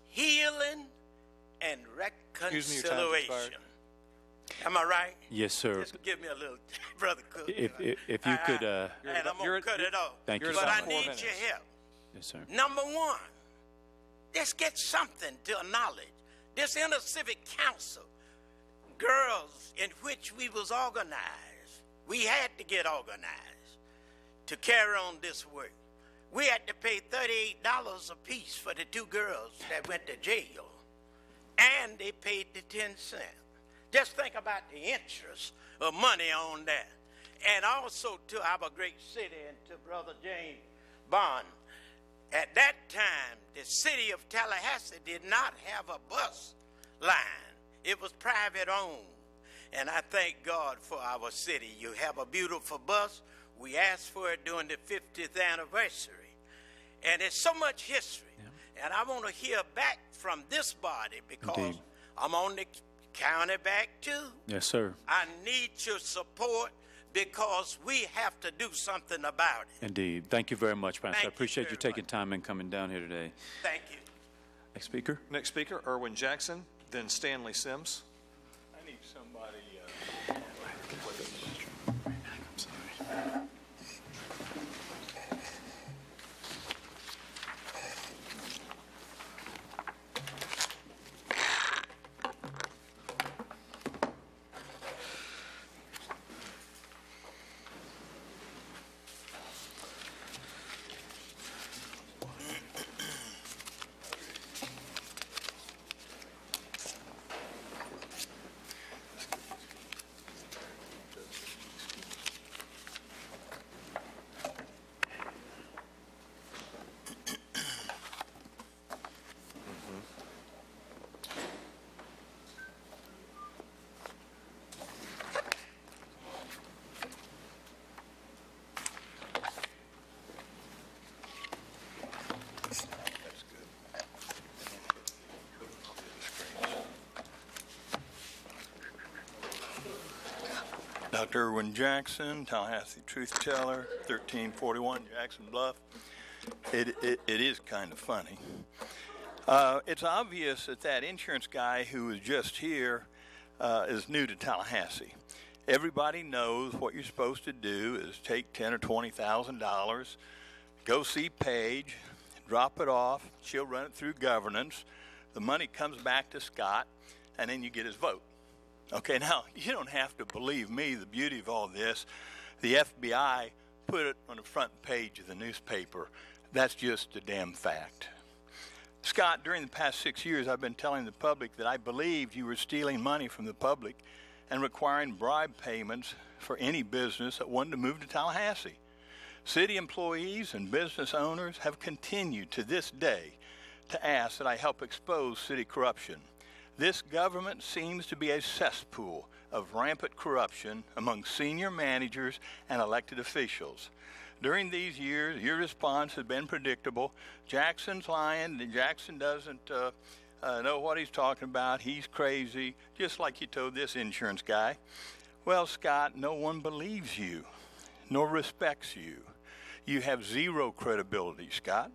healing and reconciliation. Am I right? Yes, sir. Just give me a little, Brother Cook. If you could... and I'm going to cut it off. Thank you, but sir. I need your help. Yes, sir. Number one, let's get something to acknowledge. This Inner Civic Council, girls in which we was organized, we had to get organized to carry on this work. We had to pay $38 a piece for the two girls that went to jail, and they paid the 10 cents. Just think about the interest of money on that. And also to our great city and to Brother James Bond. At that time, the city of Tallahassee did not have a bus line. It was private owned. And I thank God for our city. You have a beautiful bus. We asked for it during the 50th anniversary. And it's so much history. Yeah. And I want to hear back from this body because Indeed. I'm on the county back too. Yes, sir. I need your support because we have to do something about it. Indeed. Thank you very much, Pastor. I appreciate you taking time and coming down here today. Thank you. Next speaker. Next speaker, Erwin Jackson, then Stanley Sims. I need somebody. Dr. Erwin Jackson, Tallahassee Truth Teller, 1341 Jackson Bluff. It is kind of funny. It's obvious that that insurance guy who was just here is new to Tallahassee. Everybody knows what you're supposed to do is take $10,000 or $20,000, go see Paige, drop it off, she'll run it through governance, the money comes back to Scott, and then you get his vote. Okay, now, you don't have to believe me, the beauty of all this. The FBI put it on the front page of the newspaper. That's just a damn fact. Scott, during the past 6 years, I've been telling the public that I believed you were stealing money from the public and requiring bribe payments for any business that wanted to move to Tallahassee. City employees and business owners have continued to this day to ask that I help expose city corruption. This government seems to be a cesspool of rampant corruption among senior managers and elected officials. During these years, your response has been predictable. Jackson's lying, and Jackson doesn't know what he's talking about. He's crazy, just like you told this insurance guy. Well, Scott, no one believes you, nor respects you. You have zero credibility, Scott.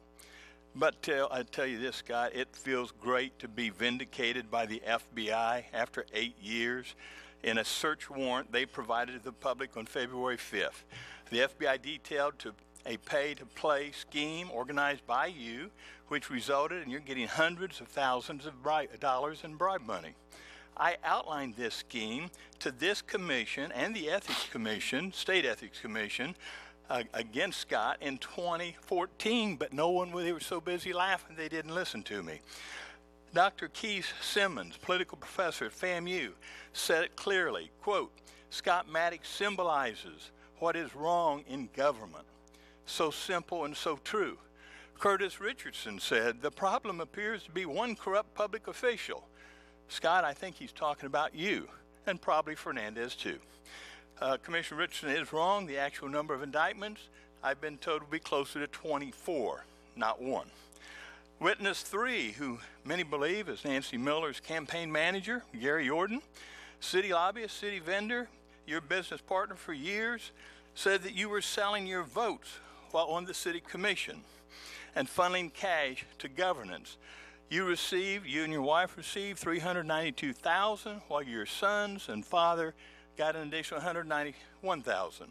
But I tell you this, Scott, it feels great to be vindicated by the FBI after 8 years in a search warrant they provided to the public on February 5th. The FBI detailed to a pay-to-play scheme organized by you, which resulted in you getting hundreds of thousands of dollars in bribe money. I outlined this scheme to this commission and the Ethics Commission, State Ethics Commission, against Scott in 2014, but no one, they were so busy laughing they didn't listen to me. Dr. Keith Simmons, political professor at FAMU, said it clearly, quote, Scott Maddox symbolizes what is wrong in government. So simple and so true. Curtis Richardson said, the problem appears to be one corrupt public official. Scott, I think he's talking about you, and probably Fernandez too. Commissioner Richardson is wrong. The actual number of indictments, I've been told, will be closer to 24, not 1. Witness 3, who many believe is Nancy Miller's campaign manager, Gary Jordan, city lobbyist, city vendor, your business partner for years, said that you were selling your votes while on the city commission and funneling cash to governance. You and your wife received $392,000, while your sons and father got an additional $191,000.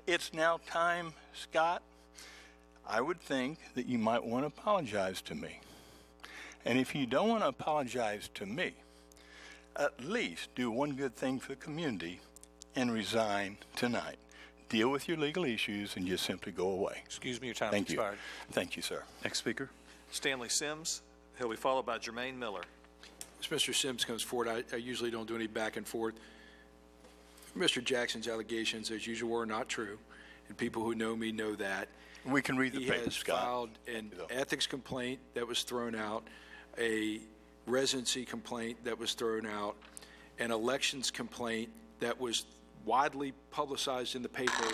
It's now time, Scott. I would think that you might want to apologize to me. And if you don't want to apologize to me, at least do one good thing for the community and resign tonight. Deal with your legal issues and just simply go away. Excuse me, your time Thank has expired. Thank you, sir. Next speaker. Stanley Sims. He'll be followed by Jermaine Miller. As Mr. Sims comes forward, I usually don't do any back and forth. Mr. Jackson's allegations, as usual, are not true. and people who know me know that. We can read the He paper, has Scott. filed an ethics complaint that was thrown out, a residency complaint that was thrown out, an elections complaint that was widely publicized in the paper,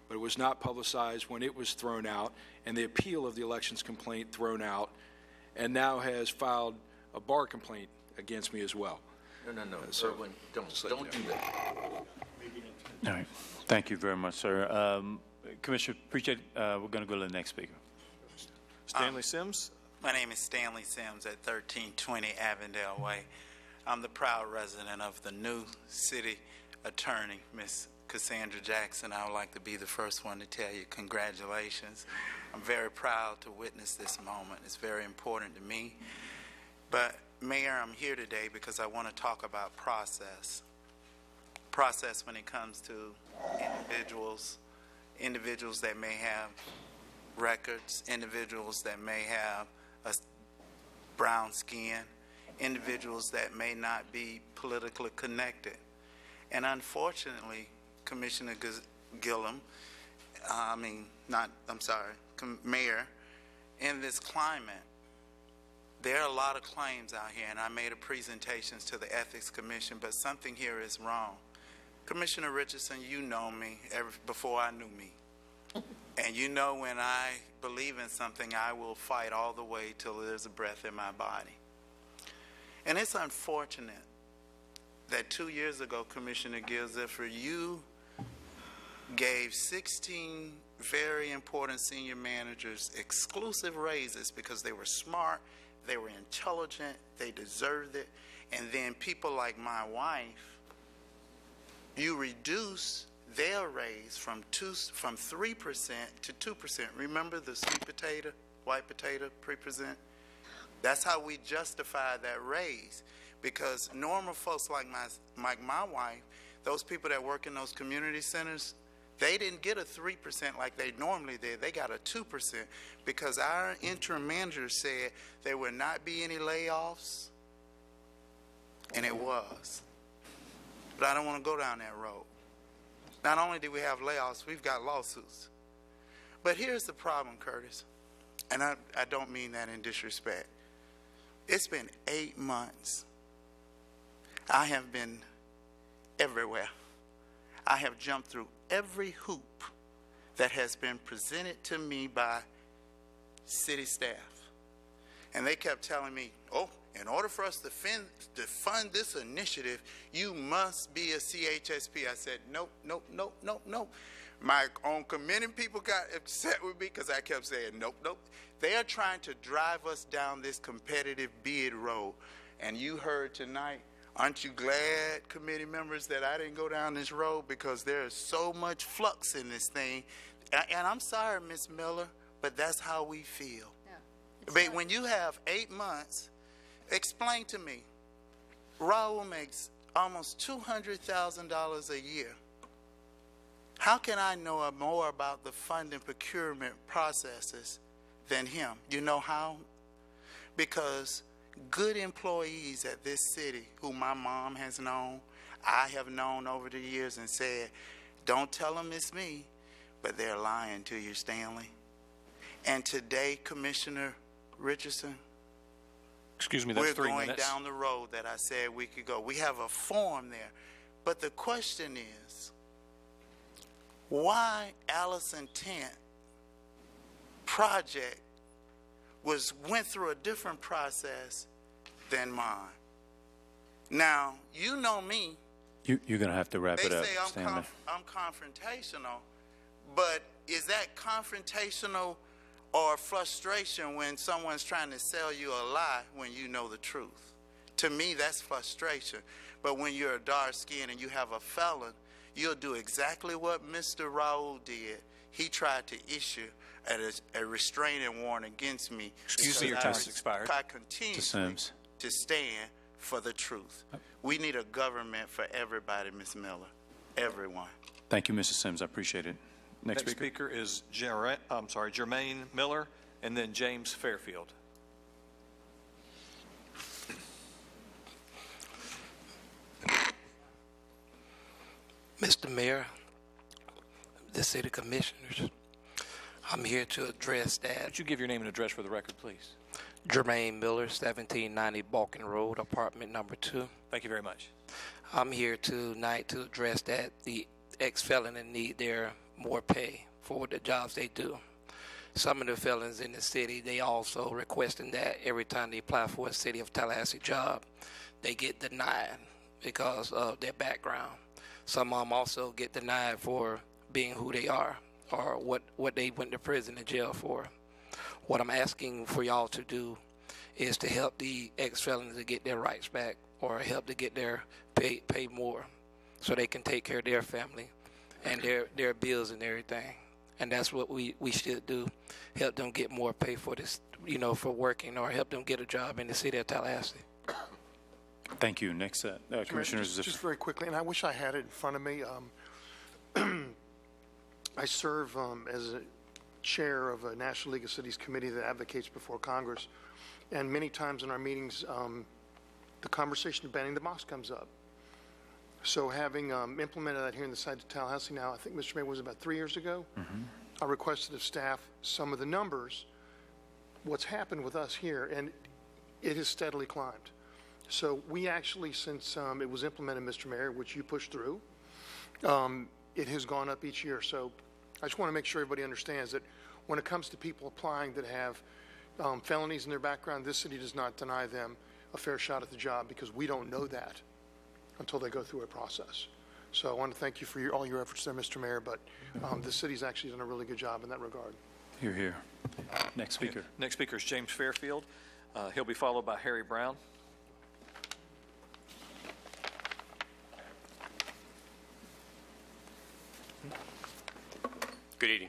but it was not publicized when it was thrown out, and the appeal of the elections complaint thrown out, and now has filed a bar complaint against me as well. No. So, Erwin, don't do that. All right. Thank you very much, sir. Commissioner, appreciate it. We're going to go to the next speaker. Stanley Sims. My name is Stanley Sims at 1320 Avondale Way. I'm the proud resident of the new city attorney, Miss Cassandra Jackson. I would like to be the first one to tell you congratulations. I'm very proud to witness this moment. It's very important to me. But Mayor, I'm here today because I want to talk about process. Process when it comes to individuals that may have records, individuals that may have a brown skin, individuals that may not be politically connected. And unfortunately, Commissioner Mayor, in this climate, there are a lot of claims out here, and I made a presentation to the Ethics Commission, but something here is wrong. Commissioner Richardson, you know me before I knew me. And you know when I believe in something, I will fight all the way till there's a breath in my body. And it's unfortunate that 2 years ago, Commissioner Gilziffer, you gave 16 very important senior managers exclusive raises because they were smart, they were intelligent, they deserved it. And then people like my wife, you reduce their raise from 3% to 2%. Remember the sweet potato, white potato, pre-present? That's how we justify that raise. Because normal folks like my wife, those people that work in those community centers, they didn't get a 3% like they normally did. They got a 2% because our interim manager said there would not be any layoffs, and it was. But I don't want to go down that road. Not only do we have layoffs, we've got lawsuits. But here's the problem, Curtis, and I don't mean that in disrespect. It's been 8 months. I have been everywhere. I have jumped through every hoop that has been presented to me by city staff. And they kept telling me, oh, in order for us to fund this initiative, you must be a CHSP. I said, nope. My own committee people got upset with me because I kept saying, nope. They are trying to drive us down this competitive bid road. And you heard tonight, aren't you glad, committee members, that I didn't go down this road because there is so much flux in this thing. And I'm sorry, Ms. Miller, but that's how we feel. Yeah, but when you have 8 months, explain to me, Raul makes almost $200,000 a year. How can I know more about the funding procurement processes than him? You know how? Because good employees at this city, who my mom has known, I have known over the years and said, don't tell them it's me, but they're lying to you, Stanley. And today, Commissioner Richardson, excuse me, that's 3 minutes. We're going down the road that I said we could go. We have a form there. But the question is, why Allison Tent project went through a different process than mine? Now, you know me. You're going to have to wrap it up, Stanley. I'm confrontational, but is that confrontational or frustration when someone's trying to sell you a lie when you know the truth? To me, that's frustration. But when you're a dark skin and you have a felon, you'll do exactly what Mr. Raul did. He tried to issue a restraining warrant against me. Excuse me, your time has expired. I continue to stand for the truth. We need a government for everybody, Ms. Miller. Everyone. Thank you, Mr. Sims. I appreciate it. Next speaker is Jermaine Miller, and then James Fairfield. Mr. Mayor, the City Commissioners. I'm here to address that. Would you give your name and address for the record, please? Jermaine Miller, 1790 Balkan Road, apartment number 2. Thank you very much. I'm here tonight to address that the ex-felons need their more pay for the jobs they do. Some of the felons in the city, they also requesting that every time they apply for a City of Tallahassee job, they get denied because of their background. Some of them also get denied for being who they are or what they went to prison and jail for. What I'm asking for y'all to do is to help the ex-felons to get their rights back or help to get their pay more so they can take care of their family and their bills and everything. And that's what we should do, help them get more pay for this, for working, or help them get a job in the City of Tallahassee. Thank you. Next set. Commissioners. Just very quickly, and I wish I had it in front of me. I serve as a chair of a National League of Cities committee that advocates before Congress. And many times in our meetings, the conversation of banning the mosque comes up. So having implemented that here in the site of Tallahassee now, I think, Mr. Mayor, was about 3 years ago, I requested of staff some of the numbers, what's happened with us here, and it has steadily climbed. So we actually, since it was implemented, Mr. Mayor, which you pushed through, it has gone up each year. So I just want to make sure everybody understands that when it comes to people applying that have felonies in their background, this city does not deny them a fair shot at the job because we don't know that until they go through a process. So I want to thank you for all your efforts there, Mr. Mayor, but the city's actually done a really good job in that regard. Here, here. Next speaker. Next speaker is James Fairfield. He'll be followed by Harry Brown. Good evening.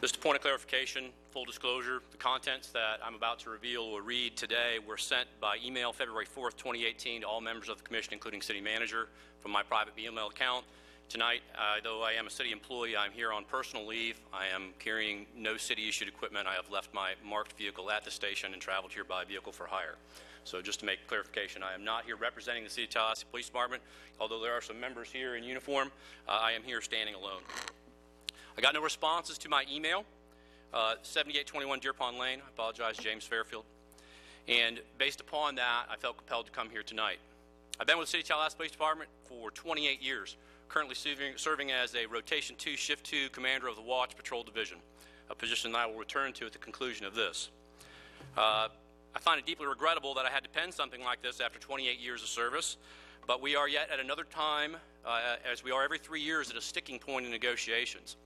Just a point of clarification, full disclosure, the contents that I'm about to reveal or read today were sent by email February 4th, 2018 to all members of the Commission, including City Manager, from my private email account. Tonight, though I am a city employee, I'm here on personal leave. I am carrying no city-issued equipment. I have left my marked vehicle at the station and traveled here by vehicle for hire. So just to make clarification, I am not here representing the City of Tallahassee Police Department. Although there are some members here in uniform, I am here standing alone. I got no responses to my email, 7821 Deer Pond Lane. I apologize, James Fairfield. And based upon that, I felt compelled to come here tonight. I've been with the City of Tallahassee Police Department for 28 years, currently serving as a Rotation 2, Shift 2 Commander of the Watch Patrol Division, a position that I will return to at the conclusion of this. I find it deeply regrettable that I had to pen something like this after 28 years of service, but we are yet at another time, as we are every 3 years, at a sticking point in negotiations.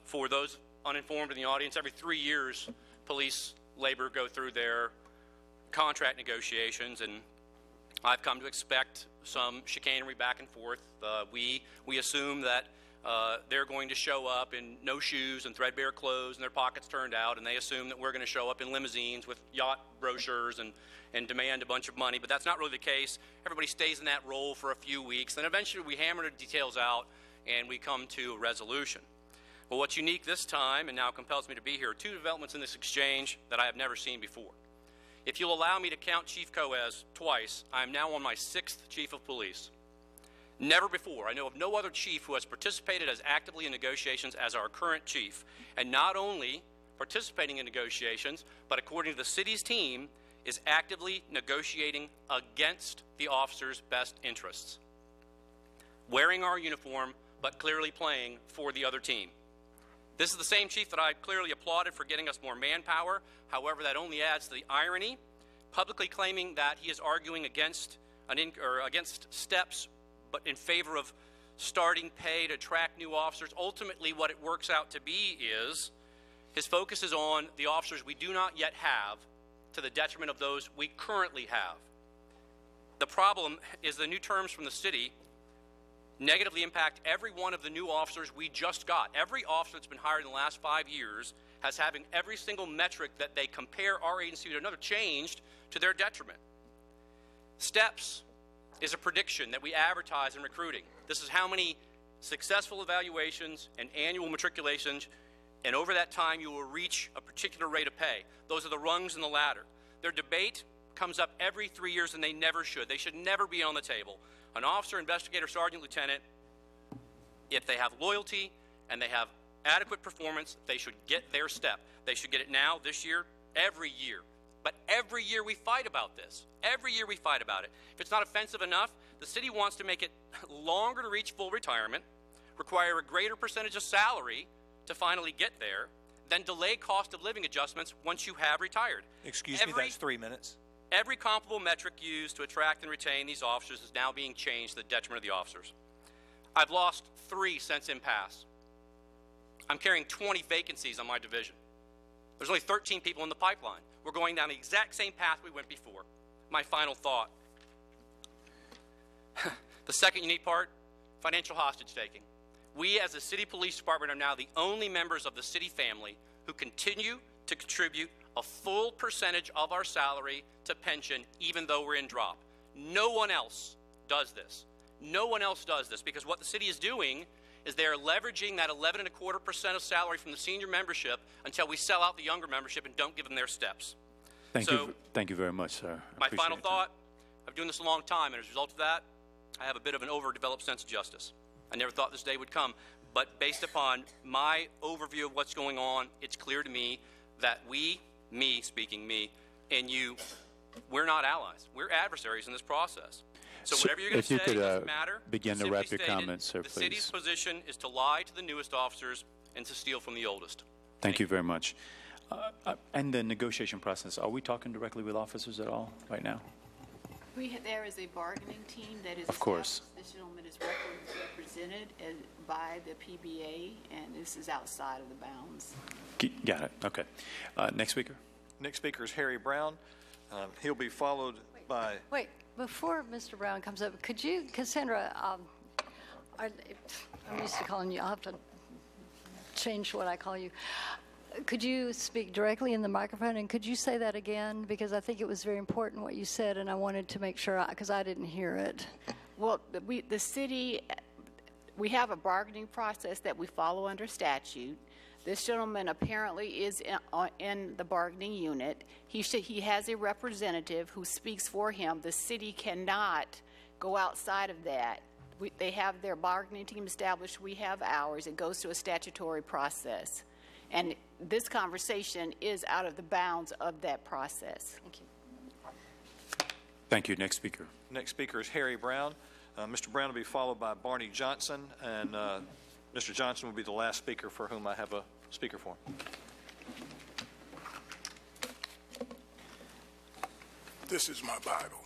For those uninformed in the audience, every 3 years, police labor go through their contract negotiations, and I've come to expect some chicanery back and forth. We assume that they're going to show up in no shoes and threadbare clothes and their pockets turned out, and they assume that we're going to show up in limousines with yacht brochures and demand a bunch of money, but that's not really the case. Everybody stays in that role for a few weeks, then eventually we hammer the details out and we come to a resolution. Well, what's unique this time, and now compels me to be here, are two developments in this exchange that I have never seen before. If you'll allow me to count Chief Coez twice, I am now on my 6th Chief of Police. Never before. I know of no other chief who has participated as actively in negotiations as our current chief. And not only participating in negotiations, but according to the city's team, is actively negotiating against the officers' best interests. Wearing our uniform, but clearly playing for the other team. This is the same chief that I clearly applauded for getting us more manpower. However, that only adds to the irony, publicly claiming that he is arguing against steps, but in favor of starting pay to attract new officers. Ultimately, what it works out to be is his focus is on the officers we do not yet have to the detriment of those we currently have. The problem is the new terms from the city negatively impact every one of the new officers we just got. Every officer that's been hired in the last 5 years has having every single metric that they compare our agency to another changed to their detriment. STEPS is a prediction that we advertise in recruiting. This is how many successful evaluations and annual matriculations, and over that time you will reach a particular rate of pay. Those are the rungs in the ladder. Their debate comes up every 3 years, and they never should. They should never be on the table. An officer, investigator, sergeant, lieutenant If they have loyalty and they have adequate performance, they should get their step. They should get it now, this year, every year. But every year we fight about this. Every year we fight about it. If it's not offensive enough, the city wants to make it longer to reach full retirement, require a greater percentage of salary to finally get there, then delay cost of living adjustments once you have retired. Excuse me, that's 3 minutes. Every comparable metric used to attract and retain these officers is now being changed to the detriment of the officers. I've lost 3 since impasse. I'm carrying 20 vacancies on my division. There's only 13 people in the pipeline. We're going down the exact same path we went before. My final thought. The second unique part, financial hostage taking. We as a city police department are now the only members of the city family who continue to contribute a full percentage of our salary to pension even though we're in drop. No one else does this. No one else does this because what the city is doing is they are leveraging that 11.25% of salary from the senior membership until we sell out the younger membership and don't give them their steps. Thank you very much, sir. My final thought, I've been doing this a long time, and as a result of that, I have a bit of an overdeveloped sense of justice. I never thought this day would come, but based upon my overview of what's going on, it's clear to me that me, and you, we're not allies. We're adversaries in this process. So whatever you're going to say doesn't matter. Begin to wrap your comments, sir, please. The city's position is to lie to the newest officers and to steal from the oldest. Thank you very much. And the negotiation process, are we talking directly with officers at all right now? There is a bargaining team that is Of course. This gentleman is represented by the PBA, and this is outside of the bounds. Got it. Okay. Next speaker. Next speaker is Harry Brown. He'll be followed by... Wait, before Mr. Brown comes up, could you, Cassandra, I'm used to calling you, I'll have to change what I call you. Could you speak directly in the microphone, and could you say that again? Because I think it was very important what you said, and I wanted to make sure, because I didn't hear it. Well, the city, we have a bargaining process that we follow under statute. This gentleman apparently is in the bargaining unit. He has a representative who speaks for him. The city cannot go outside of that. They have their bargaining team established. We have ours. It goes to a statutory process. And this conversation is out of the bounds of that process. Thank you. Thank you. Next speaker. Next speaker is Harry Brown. Mr. Brown will be followed by Barney Johnson, and Mr. Johnson will be the last speaker for whom I have a speaker form. This is my Bible.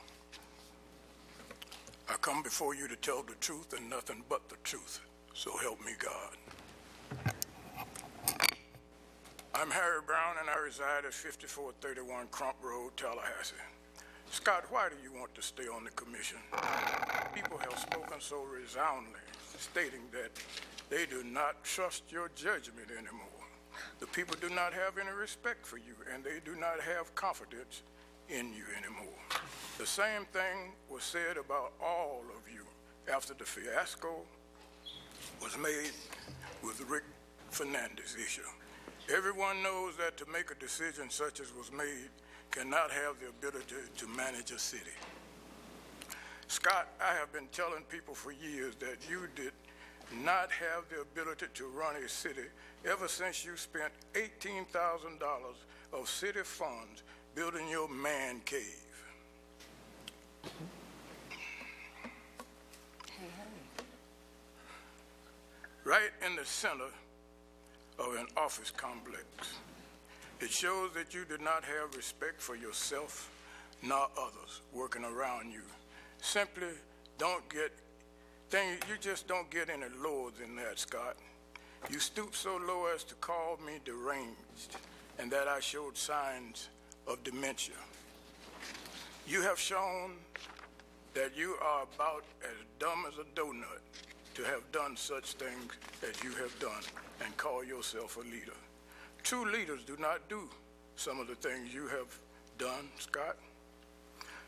I come before you to tell the truth and nothing but the truth. So help me God. I'm Harry Brown, and I reside at 5431 Crump Road, Tallahassee. Scott, why do you want to stay on the commission? People have spoken so resoundingly, stating that they do not trust your judgment anymore. The people do not have any respect for you, and they do not have confidence in you anymore. The same thing was said about all of you after the fiasco was made with the Rick Fernandez issue. Everyone knows that to make a decision such as was made cannot have the ability to manage a city. Scott, I have been telling people for years that you did not have the ability to run a city ever since you spent $18,000 of city funds building your man cave. Right in the center of an office complex. It shows that you did not have respect for yourself nor others working around you. Simply you just don't get any lower than that, Scott. You stooped so low as to call me deranged and that I showed signs of dementia. You have shown that you are about as dumb as a donut to have done such things as you have done and call yourself a leader. True leaders do not do some of the things you have done, Scott.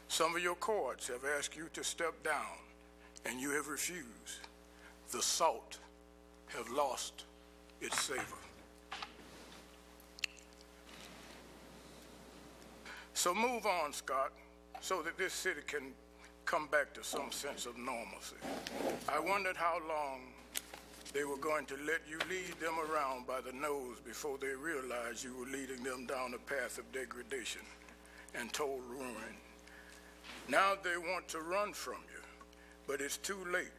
Some of your cohorts have asked you to step down, and you have refused. The salt have lost its savor. So move on, Scott, so that this city can come back to some sense of normalcy. I wondered how long They were going to let you lead them around by the nose before they realized you were leading them down a path of degradation and total ruin. Now they want to run from you, but it's too late.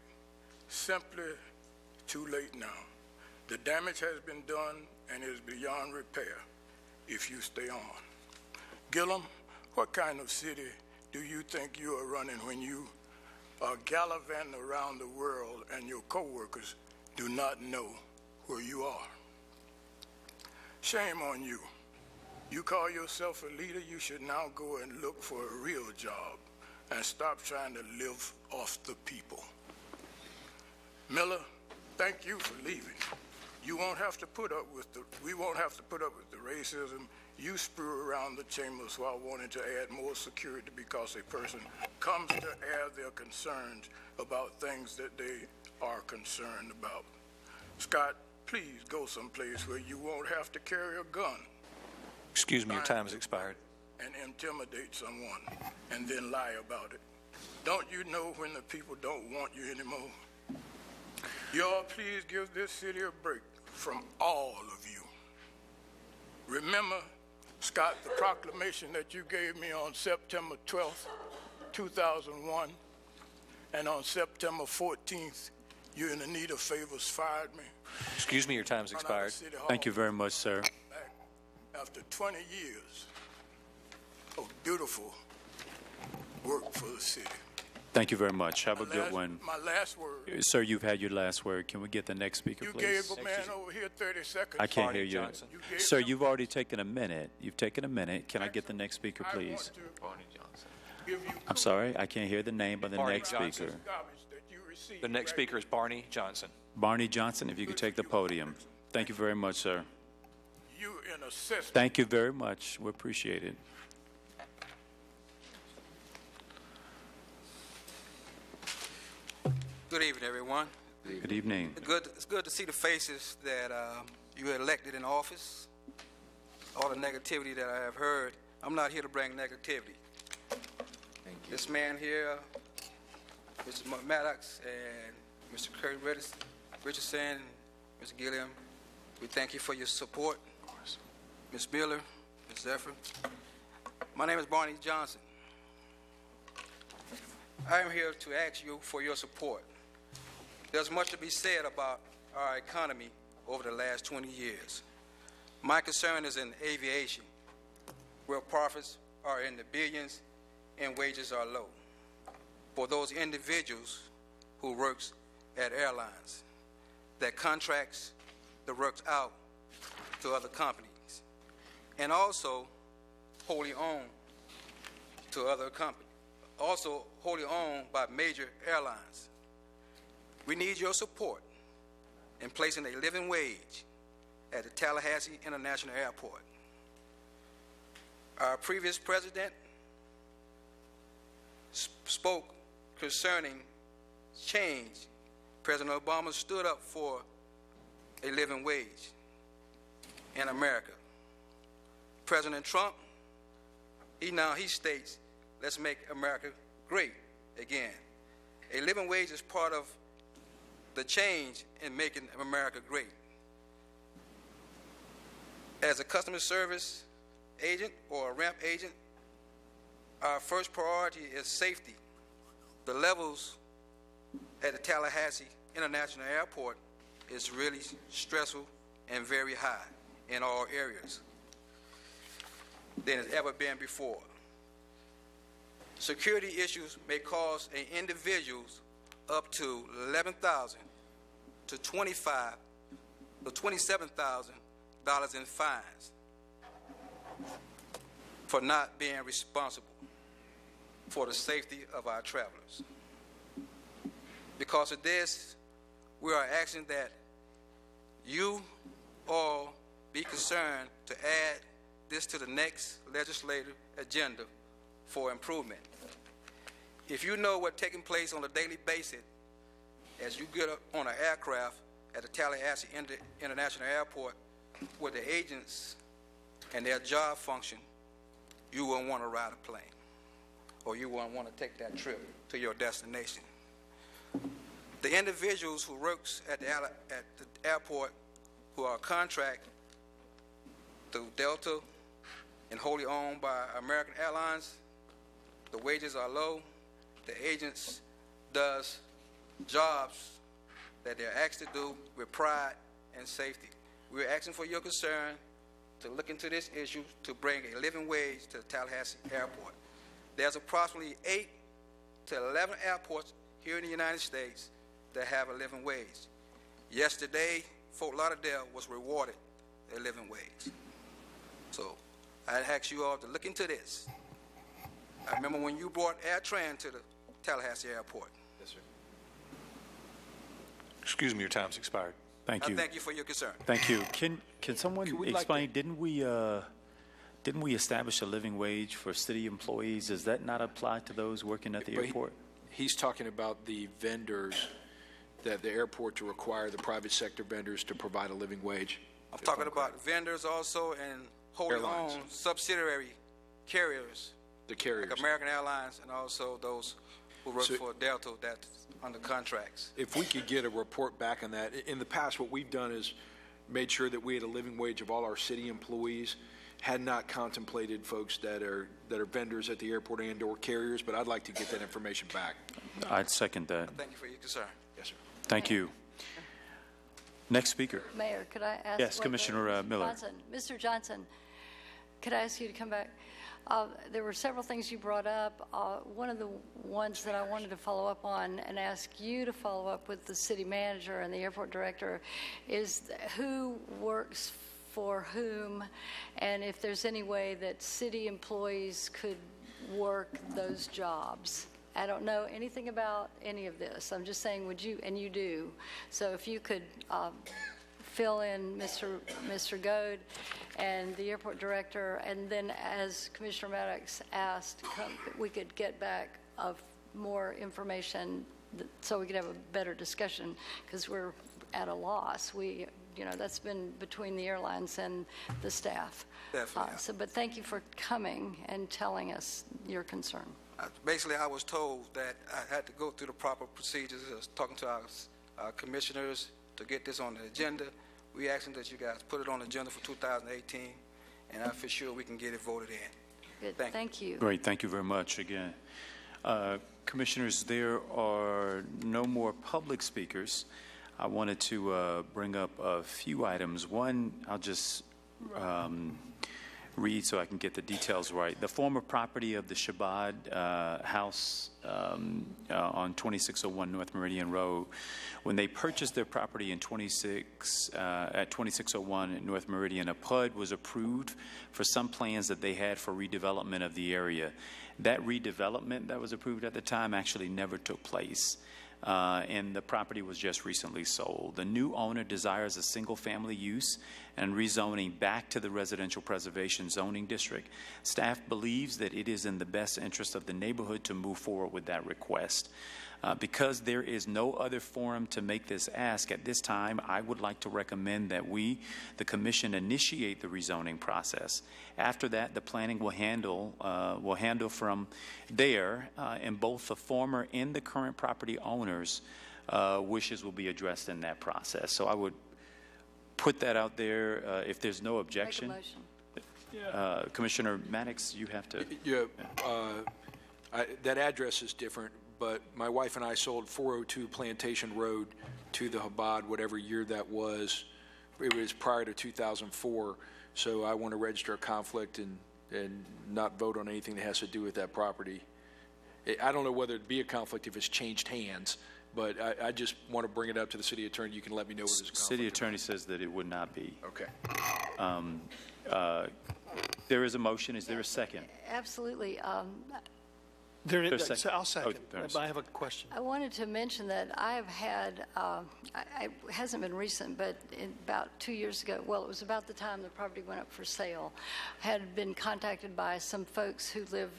Simply too late now. The damage has been done and is beyond repair if you stay on. Gillum, what kind of city do you think you are running when you are gallivanting around the world and your coworkers do not know where you are? Shame on you. You call yourself a leader, you should now go and look for a real job and stop trying to live off the people. Miller, thank you for leaving. You won't have to put up with we won't have to put up with the racism you spew around the chambers while wanting to add more security because a person comes to air their concerns about things that they are concerned about. Scott, please go someplace where you won't have to carry a gun. Excuse me, your time has expired. And intimidate someone and then lie about it. Don't you know when the people don't want you anymore? Y'all please give this city a break from all of you. Remember, Scott, the proclamation that you gave me on September 12th, 2001, and on September 14th, you and Anita Favors fired me. Excuse me, your time's expired. Thank you very much, sir. After 20 years of beautiful work for the city. Thank you very much. Have a good one. My last word. Sir, you've had your last word. Can we get the next speaker, please? You gave a man over here 30 seconds. I can't hear you. Sir, you've already taken a minute. You've taken a minute. Can I get the next speaker, please? Barney Johnson. I'm sorry, I can't hear the name of the next speaker. The next speaker is Barney Johnson. Barney Johnson, if you could take the podium. Thank you very much, sir. You in a system. Thank you very much. We appreciate it. Good evening, everyone. Good evening. It's good to see the faces that you elected in office. All the negativity that I have heard, I'm not here to bring negativity. Thank you. This man here, Mr. Maddox and Mr. Kurt Richardson, Mr. Gilliam, we thank you for your support. Ms. Miller, Ms. Zephyr. My name is Barney Johnson. I am here to ask you for your support. There's much to be said about our economy over the last 20 years. My concern is in aviation, where profits are in the billions and wages are low. For those individuals who works at airlines that contracts the works out to other companies and also wholly owned to other companies, also wholly owned by major airlines. We need your support in placing a living wage at the Tallahassee International Airport. Our previous president spoke concerning change. President Obama stood up for a living wage in America. President Trump, he states, let's make America great again. A living wage is part of the change in making America great. As a customer service agent or a ramp agent, our first priority is safety. The levels at the Tallahassee International Airport is really stressful and very high in all areas than it's ever been before. Security issues may cost an individuals up to $11,000 to $25,000 to $27,000 in fines for not being responsible for the safety of our travelers. Because of this, we are asking that you all be concerned to add this to the next legislative agenda for improvement. If you know what's taking place on a daily basis as you get up on an aircraft at the Tallahassee International Airport with the agents and their job function, you won't want to ride a plane, or you won't want to take that trip to your destination. The individuals who works at the airport who are contract through Delta and wholly owned by American Airlines, the wages are low. The agents does jobs that they're asked to do with pride and safety. We're asking for your concern to look into this issue to bring a living wage to the Tallahassee airport. There's approximately 8 to 11 airports here in the United States that have a living wage. Yesterday, Fort Lauderdale was rewarded a living wage. So I ask you all to look into this. I remember when you brought AirTran to the Tallahassee airport. Yes, sir. Excuse me, your time's expired. Thank you. Thank you for your concern. Thank you. Can someone explain? Didn't we establish a living wage for city employees? Does that not apply to those working at the airport? He's talking about the vendors that the airport to require the private sector vendors to provide a living wage. I'm talking about vendors also and wholly owned subsidiary carriers. The carriers. Like American Airlines and also those who work for Delta that's under contracts. If we could get a report back on that. In the past, what we've done is made sure that we had a living wage of all our city employees, had not contemplated folks that are vendors at the airport and or carriers, but I'd like to get that information back. I'd second that. Thank you for your concern. Yes, sir. Thank you. Next speaker. Mayor, could I ask? Yes, Commissioner Miller. Mr. Johnson, could I ask you to come back? There were several things you brought up. One of the ones that I wanted to follow up on and ask you to follow up with the city manager and the airport director is who works for whom, and if there's any way that city employees could work those jobs. I don't know anything about any of this. I'm just saying, would you, and you do, so if you could fill in Mr. Goad and the airport director, and then as Commissioner Maddox asked, we could get back of more information so we could have a better discussion, because we're at a loss. That's been between the airlines and the staff. Definitely. But thank you for coming and telling us your concern. Basically, I was told that I had to go through the proper procedures. I was talking to our commissioners to get this on the agenda. We asking that you guys put it on the agenda for 2018, and I'm for sure we can get it voted in. Good. Thank you. Great. Thank you very much again. Commissioners, there are no more public speakers. I wanted to bring up a few items. One, I'll just read so I can get the details right. The former property of the Shabbat House on 2601 North Meridian Road, when they purchased their property in 2601 North Meridian, a PUD was approved for some plans that they had for redevelopment of the area. That redevelopment that was approved at the time actually never took place. And the property was just recently sold. The new owner desires a single-family use and rezoning back to the residential preservation zoning district. Staff believes that it is in the best interest of the neighborhood to move forward with that request. Because there is no other forum to make this ask at this time, I would like to recommend that we, the Commission, initiate the rezoning process. After that, the planning will handle from there, and both the former and the current property owners' wishes will be addressed in that process. So I would put that out there. If there's no objection, Make a motion. Commissioner Maddox, you have to. Yeah, that address is different. But my wife and I sold 402 Plantation Road to the Chabad, whatever year that was. It was prior to 2004. So I want to register a conflict and not vote on anything that has to do with that property. I don't know whether it'd be a conflict if it's changed hands, but I just want to bring it up to the city attorney. You can let me know what it is. City attorney says that it would not be. Okay. There is a motion. Is there a second? Absolutely. I'll second, but I have a question. I wanted to mention that I have had, it hasn't been recent, but about 2 years ago, well, it was about the time the property went up for sale, had been contacted by some folks who live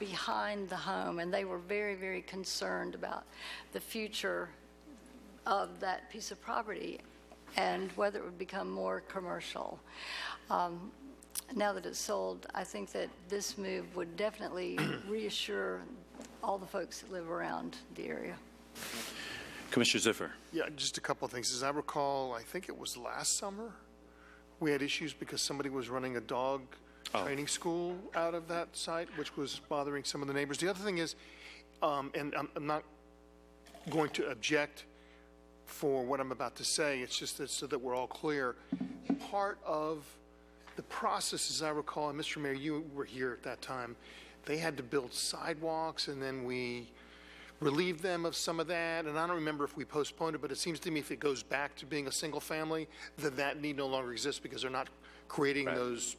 behind the home, and they were very, very concerned about the future of that piece of property and whether it would become more commercial. Now that it's sold, I think that this move would definitely reassure all the folks that live around the area. Commissioner Ziffer. Yeah, just a couple of things. As I recall, I think it was last summer, we had issues because somebody was running a dog training school out of that site, which was bothering some of the neighbors. The other thing is, and I'm not going to object for what I'm about to say, it's just that so that we're all clear. Part of the process, as I recall, and Mr. Mayor, you were here at that time, they had to build sidewalks, and then we relieved them of some of that, and I don't remember if we postponed it, but it seems to me if it goes back to being a single family, then that need no longer exists because they're not creating those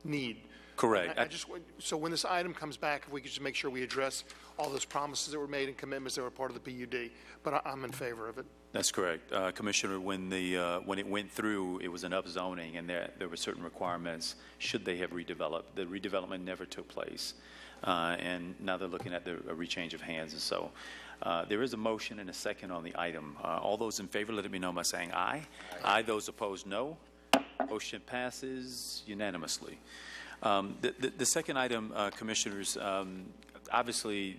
need. Correct. So when this item comes back, if we could just make sure we address all those promises that were made and commitments that were part of the PUD, but I'm in favor of it. That's correct. Commissioner, when it went through, it was an upzoning, and there were certain requirements should they have redeveloped. The redevelopment never took place, and now they're looking at a rechange of hands. And so there is a motion and a second on the item. All those in favor, let it be known by saying aye. Aye. Those opposed, no. Motion passes unanimously. The second item, Commissioners, obviously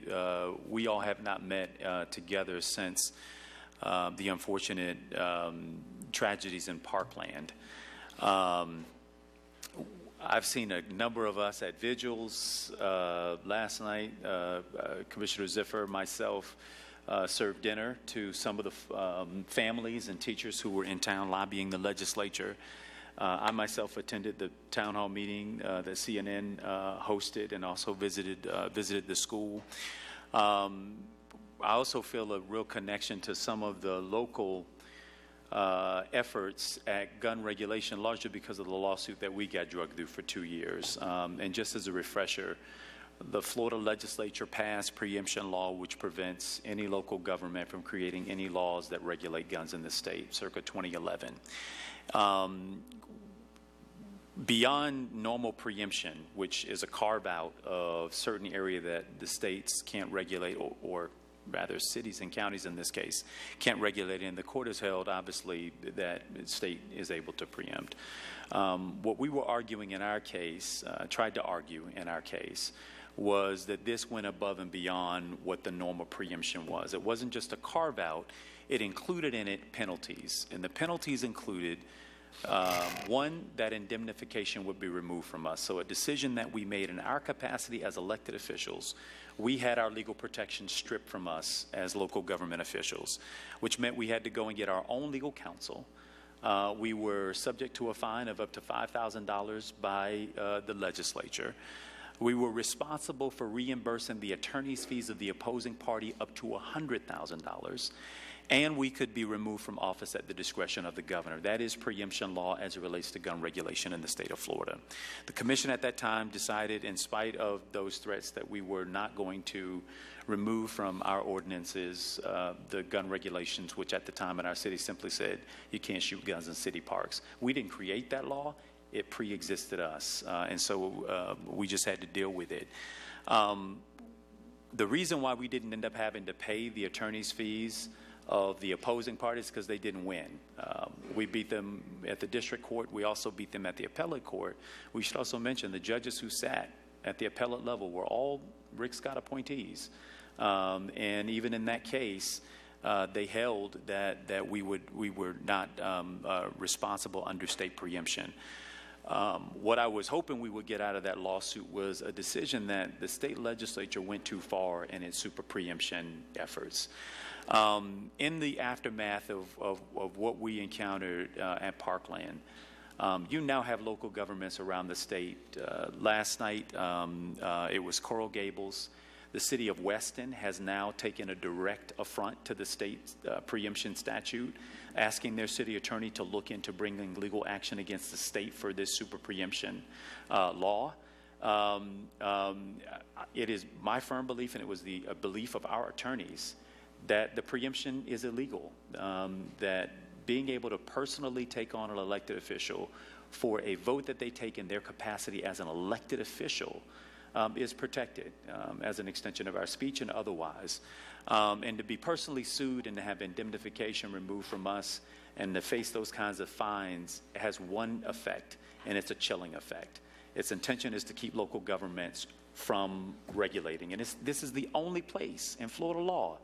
we all have not met together since the unfortunate tragedies in Parkland. I've seen a number of us at vigils last night. Commissioner Ziffer, myself, served dinner to some of the families and teachers who were in town lobbying the legislature. I myself attended the town hall meeting that CNN hosted and also visited the school. I also feel a real connection to some of the local efforts at gun regulation, largely because of the lawsuit that we got dragged through for 2 years. And just as a refresher, the Florida legislature passed preemption law, which prevents any local government from creating any laws that regulate guns in the state, circa 2011. Beyond normal preemption, which is a carve-out of certain area that the states can't regulate, or rather cities and counties in this case, can't regulate, and the court has held, obviously, that the state is able to preempt. What we were arguing in our case, tried to argue in our case, was that this went above and beyond what the normal preemption was. It wasn't just a carve-out, it included in it penalties, and the penalties included one, that indemnification would be removed from us. So a decision that we made in our capacity as elected officials, we had our legal protection stripped from us as local government officials, which meant we had to go and get our own legal counsel. We were subject to a fine of up to $5,000 by the legislature. We were responsible for reimbursing the attorney's fees of the opposing party up to $100,000. And we could be removed from office at the discretion of the governor. That is preemption law as it relates to gun regulation in the state of Florida. The commission at that time decided, in spite of those threats, that we were not going to remove from our ordinances the gun regulations, which at the time in our city simply said you can't shoot guns in city parks. We didn't create that law. It pre-existed us. And so we just had to deal with it. The reason why we didn't end up having to pay the attorney's fees of the opposing parties because they didn't win. We beat them at the district court. We also beat them at the appellate court. We should also mention the judges who sat at the appellate level were all Rick Scott appointees. And even in that case, they held that we were not responsible under state preemption. What I was hoping we would get out of that lawsuit was a decision that the state legislature went too far in its super preemption efforts. In the aftermath of what we encountered at Parkland, you now have local governments around the state. Last night, it was Coral Gables. The city of Weston has now taken a direct affront to the state preemption statute, asking their city attorney to look into bringing legal action against the state for this super preemption law. It is my firm belief, and it was the belief of our attorneys, that the preemption is illegal, that being able to personally take on an elected official for a vote that they take in their capacity as an elected official is protected as an extension of our speech and otherwise. And to be personally sued and to have indemnification removed from us and to face those kinds of fines has one effect, and it's a chilling effect. Its intention is to keep local governments from regulating. And this is the only place in Florida law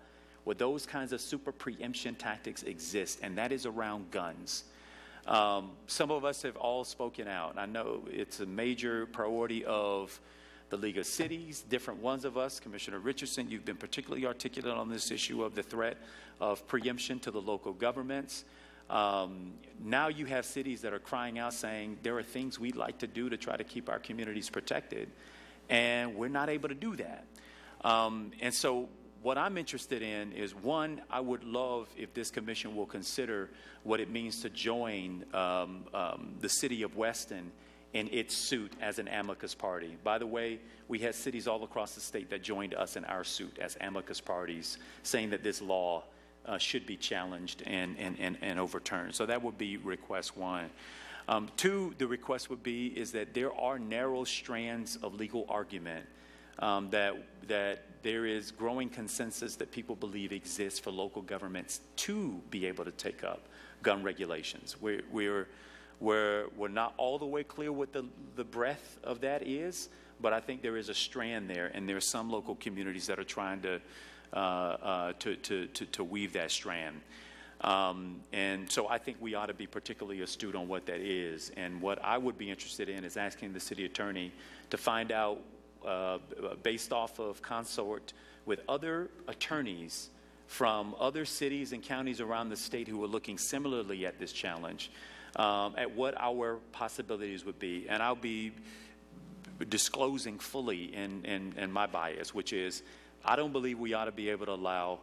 where those kinds of super preemption tactics exist, and that is around guns. Some of us have all spoken out. I know it's a major priority of the League of Cities, different ones of us. Commissioner Richardson, you've been particularly articulate on this issue of the threat of preemption to the local governments. Now you have cities that are crying out saying there are things we'd like to do to try to keep our communities protected, and we're not able to do that. And so what I'm interested in is, one, I would love if this commission will consider what it means to join the city of Weston in its suit as an amicus party. By the way, we had cities all across the state that joined us in our suit as amicus parties, saying that this law should be challenged and overturned. So that would be request one. Two, the request would be is that there are narrow strands of legal argument that there is growing consensus that people believe exists for local governments to be able to take up gun regulations. We're not all the way clear what the breadth of that is, but I think there is a strand there, and there are some local communities that are trying to weave that strand. And so I think we ought to be particularly astute on what that is. And what I would be interested in is asking the city attorney to find out, based off of consort with other attorneys from other cities and counties around the state who are looking similarly at this challenge, at what our possibilities would be. And I'll be disclosing fully in my bias, which is I don't believe we ought to be able to allow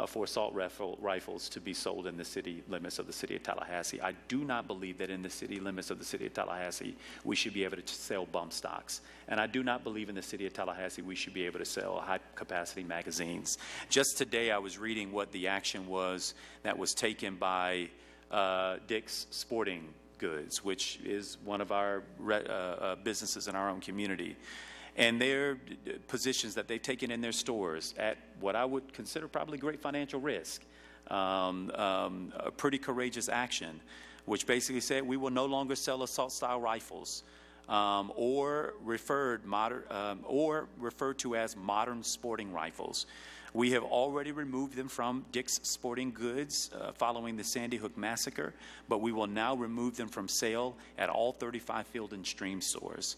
for assault rifles to be sold in the city limits of the city of Tallahassee. I do not believe that in the city limits of the city of Tallahassee we should be able to sell bump stocks. And I do not believe in the city of Tallahassee we should be able to sell high-capacity magazines. Just today I was reading what the action was that was taken by Dick's Sporting Goods, which is one of our businesses in our own community. And their positions that they've taken in their stores at what I would consider probably great financial risk, a pretty courageous action, which basically said we will no longer sell assault-style rifles or referred to as modern sporting rifles. We have already removed them from Dick's Sporting Goods following the Sandy Hook massacre, but we will now remove them from sale at all 35 Field and Stream stores.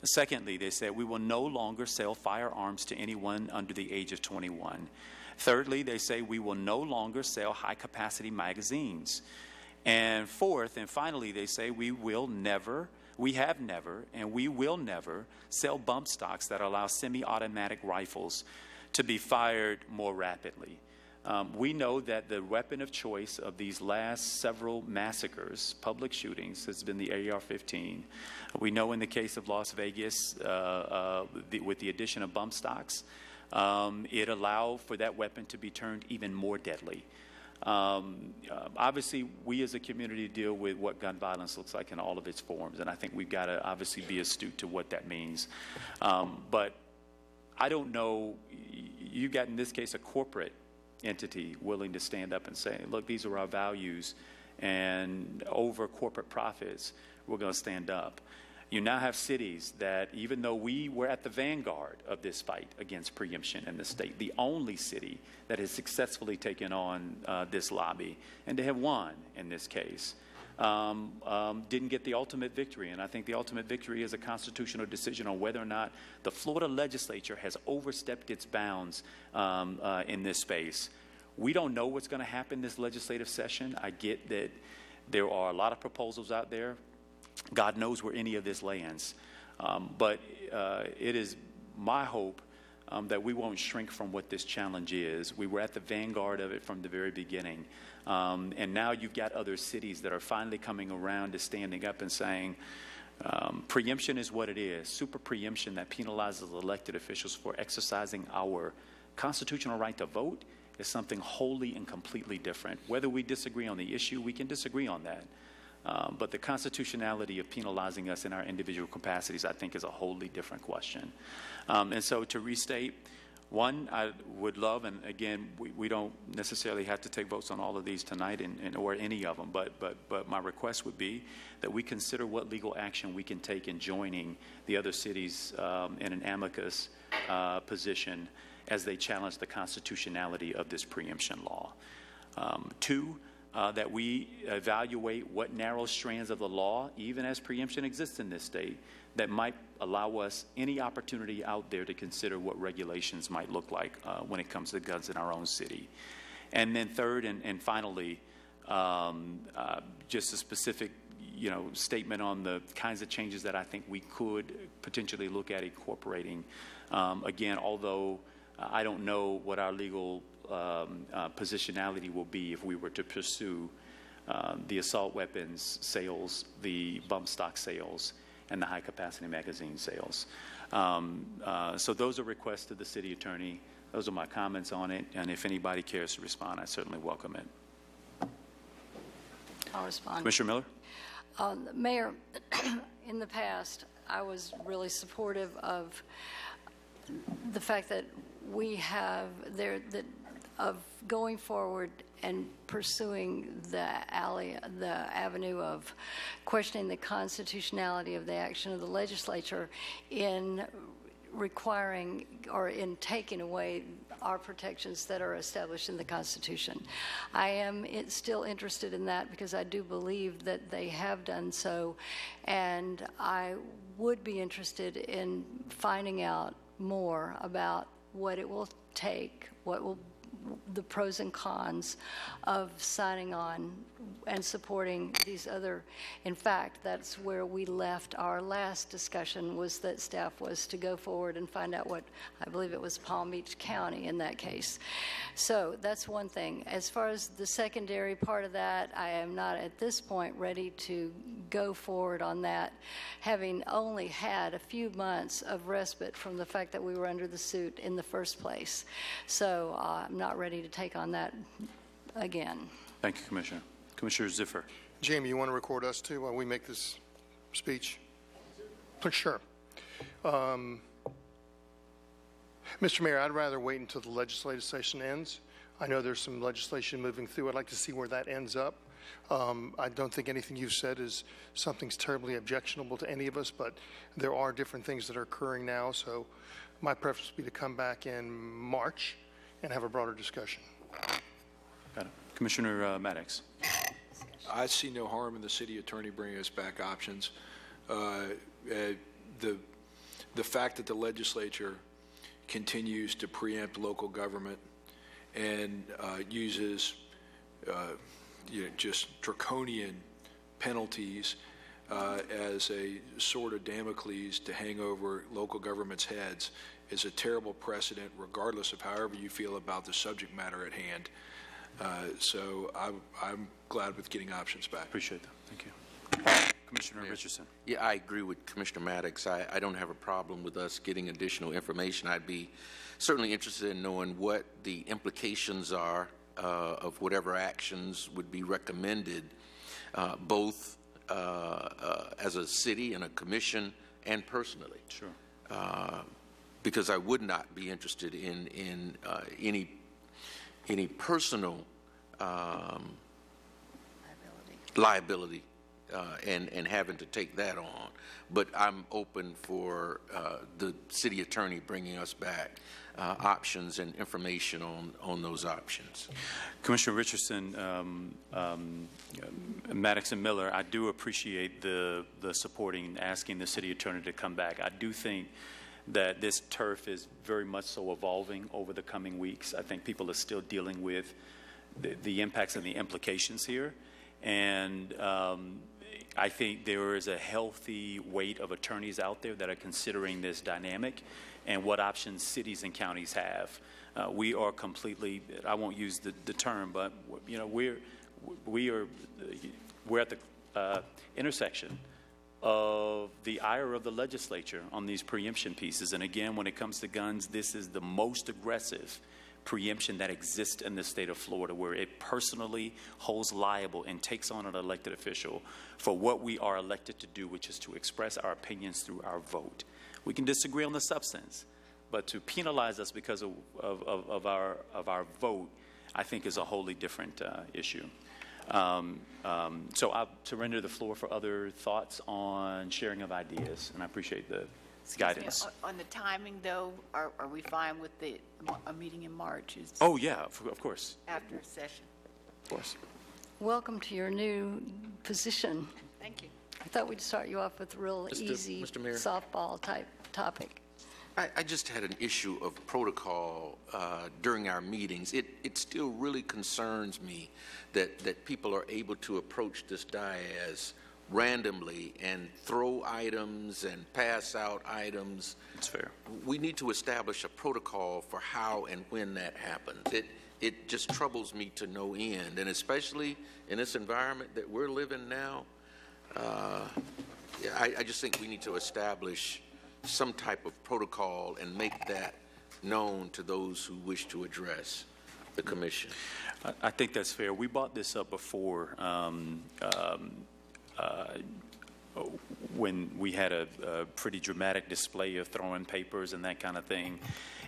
Secondly, they said we will no longer sell firearms to anyone under the age of 21. Thirdly, they say we will no longer sell high-capacity magazines. And fourth, and finally, they say we have never, and we will never sell bump stocks that allow semi-automatic rifles to be fired more rapidly. We know that the weapon of choice of these last several massacres, public shootings, has been the AR-15. We know in the case of Las Vegas, with the addition of bump stocks, it allowed for that weapon to be turned even more deadly. Obviously, we as a community deal with what gun violence looks like in all of its forms, and I think we've got to obviously be astute to what that means. But I don't know, you got in this case a corporate entity willing to stand up and say, look, these are our values, and over corporate profits, we're going to stand up. You now have cities that, even though we were at the vanguard of this fight against preemption in the state, the only city that has successfully taken on this lobby, and they have won in this case, didn't get the ultimate victory. And I think the ultimate victory is a constitutional decision on whether or not the Florida legislature has overstepped its bounds in this space. We don't know what's going to happen this legislative session. I get that there are a lot of proposals out there. God knows where any of this lands. But it is my hope that we won't shrink from what this challenge is. We were at the vanguard of it from the very beginning. And now you've got other cities that are finally coming around to standing up and saying, preemption is what it is. Super preemption that penalizes elected officials for exercising our constitutional right to vote is something wholly and completely different. Whether we disagree on the issue, we can disagree on that. But the constitutionality of penalizing us in our individual capacities, I think, is a wholly different question. And so to restate, one, I would love, and again, we don't necessarily have to take votes on all of these tonight or any of them, but my request would be that we consider what legal action we can take in joining the other cities in an amicus position. as they challenge the constitutionality of this preemption law. Two, that we evaluate what narrow strands of the law, even as preemption exists in this state, that might allow us any opportunity out there to consider what regulations might look like when it comes to guns in our own city. And then third and finally, just a specific statement on the kinds of changes that I think we could potentially look at incorporating. Again, although I don't know what our legal positionality will be if we were to pursue the assault weapons sales, the bump stock sales, and the high-capacity magazine sales. So those are requests to the city attorney. Those are my comments on it, and if anybody cares to respond, I certainly welcome it. I'll respond. Commissioner Miller? Mayor, in the past, I was really supportive of the fact that we have of going forward and pursuing the avenue of questioning the constitutionality of the action of the legislature in requiring or in taking away our protections that are established in the Constitution. I am still interested in that because I do believe that they have done so, and I would be interested in finding out more about what it will take, the pros and cons of signing on and supporting these other. In fact, that's where we left our last discussion, was that staff was to go forward and find out what, I believe it was Palm Beach County in that case. So that's one thing. As far as the secondary part of that, I am not at this point ready to go forward on that, having only had a few months of respite from the fact that we were under the suit in the first place. So I'm not ready to take on that again. Thank you, Commissioner. Commissioner Ziffer. Jamie, you want to record us too while we make this speech? Sure. Mr. Mayor, I'd rather wait until the legislative session ends. I know there's some legislation moving through. I'd like to see where that ends up. I don't think anything you've said is something's terribly objectionable to any of us, but there are different things that are occurring now. So my preference would be to come back in March and have a broader discussion. Got it. Commissioner Maddox. I see no harm in the city attorney bringing us back options. The fact that the legislature continues to preempt local government and uses just draconian penalties as a sword of Damocles to hang over local government's heads is a terrible precedent, regardless of however you feel about the subject matter at hand. So I'm glad with getting options back. Appreciate that. Thank you. Commissioner Richardson. Yeah, I agree with Commissioner Maddox. I don't have a problem with us getting additional information. I'd be certainly interested in knowing what the implications are of whatever actions would be recommended, both as a city and a commission and personally. Sure. Because I would not be interested in any personal liability and having to take that on. But I'm open for the city attorney bringing us back options and information on those options. Commissioner Richardson, Maddox and Miller, I do appreciate the supporting, asking the city attorney to come back. I do think that this turf is very much so evolving over the coming weeks. I think people are still dealing with the impacts and the implications here. And I think there is a healthy weight of attorneys out there that are considering this dynamic and what options cities and counties have. We are completely, I won't use the term, but we're at the intersection of the ire of the legislature on these preemption pieces. And again, when it comes to guns, this is the most aggressive preemption that exists in the state of Florida, where it personally holds liable and takes on an elected official for what we are elected to do, which is to express our opinions through our vote. We can disagree on the substance, but to penalize us because of our vote, I think is a wholly different issue. So I'll surrender the floor for other thoughts on sharing of ideas, and I appreciate the guidance. On the timing, though, are we fine with a meeting in March? Oh, yeah, of course. After a session. Of course. Welcome to your new position. Thank you. I thought we'd start you off with a real easy Mr. Mayor? softball type topic. I just had an issue of protocol during our meetings. It still really concerns me that people are able to approach this dais randomly and throw items and pass out items. It's fair. We need to establish a protocol for how and when that happens. It just troubles me to no end, and especially in this environment that we're living now, I just think we need to establish some type of protocol and make that known to those who wish to address the commission. I think that's fair. We brought this up before when we had a pretty dramatic display of throwing papers and that kind of thing.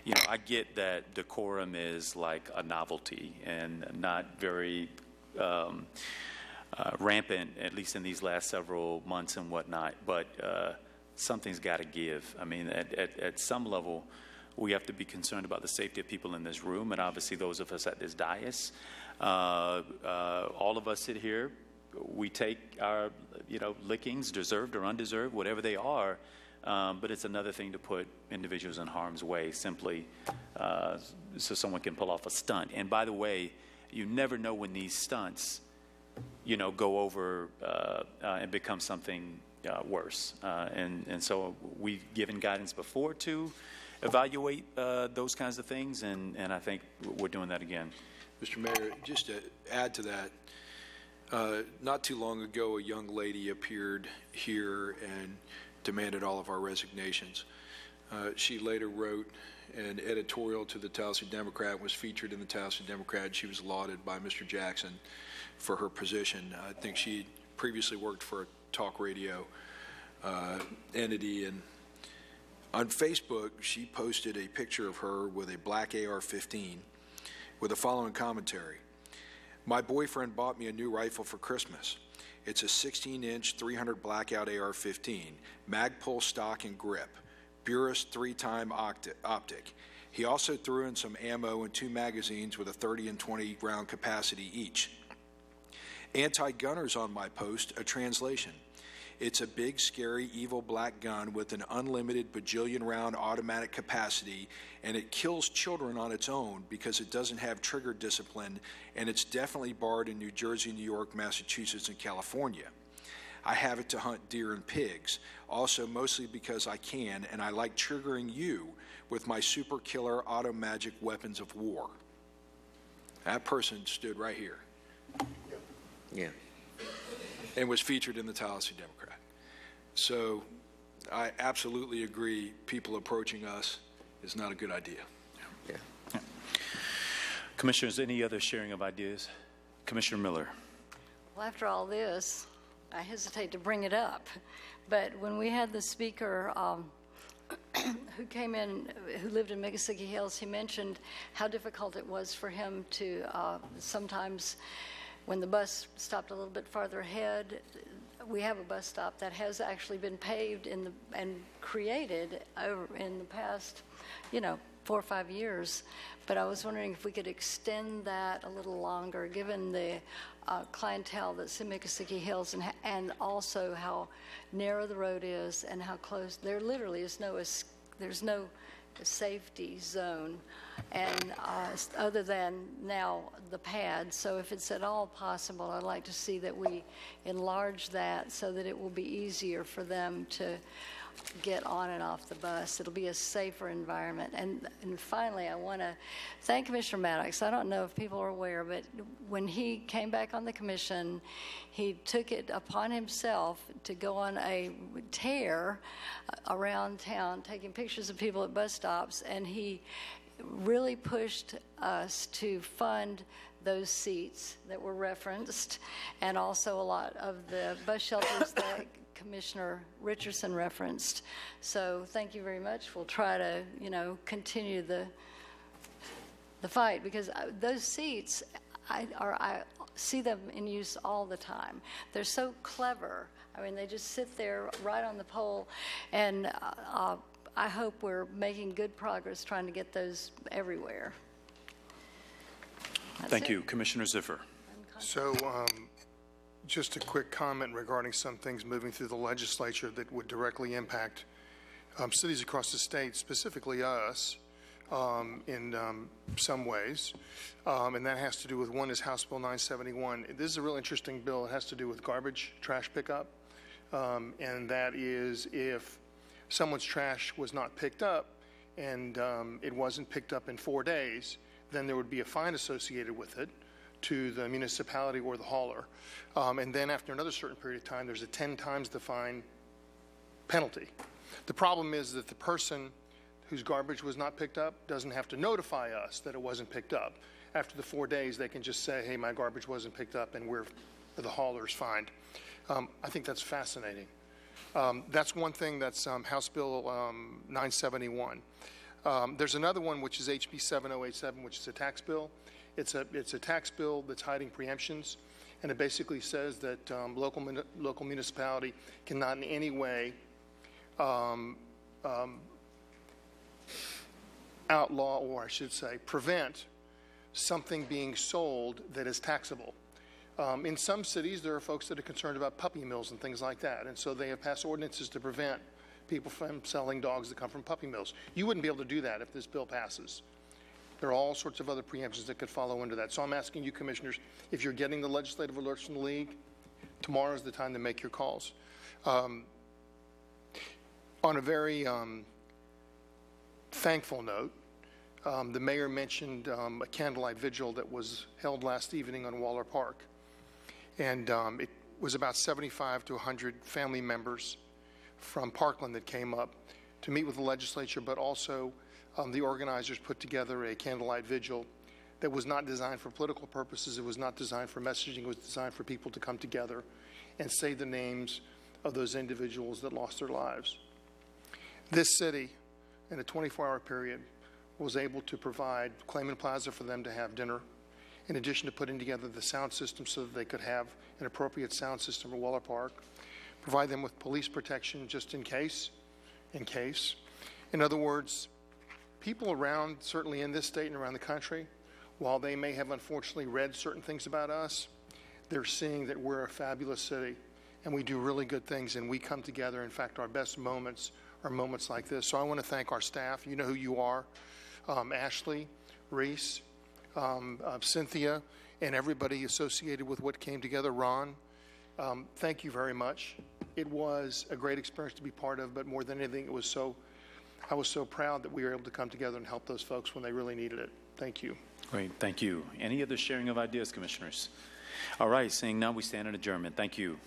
You know, I get that decorum is like a novelty and not very rampant, at least in these last several months and whatnot, but something's got to give. I mean, at some level, we have to be concerned about the safety of people in this room, and obviously those of us at this dais. All of us sit here. We take our, lickings, deserved or undeserved, whatever they are, but it's another thing to put individuals in harm's way simply so someone can pull off a stunt. And by the way, you never know when these stunts, go over and become something worse. And so we've given guidance before to evaluate those kinds of things, and I think we're doing that again. Mr. Mayor, just to add to that, not too long ago, a young lady appeared here and demanded all of our resignations. She later wrote an editorial to the Tallahassee Democrat, was featured in the Tallahassee Democrat. She was lauded by Mr. Jackson for her position. I think she previously worked for a talk radio entity, and on Facebook she posted a picture of her with a black AR-15 with the following commentary: "My boyfriend bought me a new rifle for Christmas. It's a 16-inch 300 blackout AR-15, Magpul stock and grip, Burris 3-time optic. He also threw in some ammo and 2 magazines with a 30 and 20 round capacity each. Anti-gunners on my post, a translation. It's a big, scary, evil black gun with an unlimited bajillion round automatic capacity, and it kills children on its own because it doesn't have trigger discipline, and it's definitely barred in New Jersey, New York, Massachusetts, and California. I have it to hunt deer and pigs, also mostly because I can, and I like triggering you with my super killer auto magic weapons of war." That person stood right here. Yeah. And was featured in the Tallahassee Democrat. So I absolutely agree, people approaching us is not a good idea. Yeah. Commissioners, any other sharing of ideas? Commissioner Miller. Well, after all this, I hesitate to bring it up, but when we had the speaker who came in, who lived in Miccosukee Hills, he mentioned how difficult it was for him to sometimes, when the bus stopped a little bit farther ahead, we have a bus stop that has actually been paved and created over in the past, 4 or 5 years. But I was wondering if we could extend that a little longer, given the clientele that's in Miccosukee Hills, and also how narrow the road is and how close. There literally is there's no safety zone, and other than now the pad. So if it's at all possible, I'd like to see that we enlarge that so that it will be easier for them to get on and off the bus. It'll be a safer environment. And finally, I want to thank Commissioner Maddox. I don't know if people are aware, but when he came back on the commission, he took it upon himself to go on a tear around town, taking pictures of people at bus stops, and he really pushed us to fund those seats that were referenced, and also a lot of the bus shelters that Commissioner Richardson referenced. So thank you very much. We'll try to, continue the fight, because those seats, I see them in use all the time. They're so clever. I mean, they just sit there right on the pole, and I hope we're making good progress trying to get those everywhere. Thank you. Commissioner Ziffer. So just a quick comment regarding some things moving through the legislature that would directly impact cities across the state, specifically us, in some ways. And that has to do with, one is House Bill 971. This is a real interesting bill. It has to do with garbage, trash pickup. And that is if someone's trash was not picked up and it wasn't picked up in 4 days, then there would be a fine associated with it to the municipality or the hauler. And then after another certain period of time, there's a 10 times the fine penalty. The problem is that the person whose garbage was not picked up doesn't have to notify us that it wasn't picked up. After the 4 days, they can just say, hey, my garbage wasn't picked up, and the hauler's fined. I think that's fascinating. That's one thing. That's House Bill 971. There's another one, which is HB 7087, which is a tax bill. It's a tax bill that's hiding preemptions, and it basically says that local municipality cannot in any way outlaw, or I should say prevent, something being sold that is taxable. In some cities, there are folks that are concerned about puppy mills and things like that, and so they have passed ordinances to prevent people from selling dogs that come from puppy mills. You wouldn't be able to do that if this bill passes. There are all sorts of other preemptions that could follow into that. So I'm asking you, commissioners, if you're getting the legislative alerts from the league, tomorrow is the time to make your calls. On a very thankful note, the mayor mentioned a candlelight vigil that was held last evening on Waller Park. And it was about 75 to 100 family members from Parkland that came up to meet with the legislature, but also the organizers put together a candlelight vigil that was not designed for political purposes. It was not designed for messaging. It was designed for people to come together and say the names of those individuals that lost their lives. This city, in a 24-hour period, was able to provide Clayman Plaza for them to have dinner, in addition to putting together the sound system so that they could have an appropriate sound system at Waller Park, provide them with police protection just in case. In other words, people around, certainly in this state and around the country, while they may have unfortunately read certain things about us, they're seeing that we're a fabulous city and we do really good things and we come together. In fact, our best moments are moments like this. So I want to thank our staff. You know who you are. Ashley, Reese, Cynthia, and everybody associated with what came together. Ron, thank you very much. It was a great experience to be part of, but more than anything, I was so proud that we were able to come together and help those folks when they really needed it. Thank you. Great, thank you. Any other sharing of ideas, commissioners? All right, seeing none, we stand in adjournment. Thank you.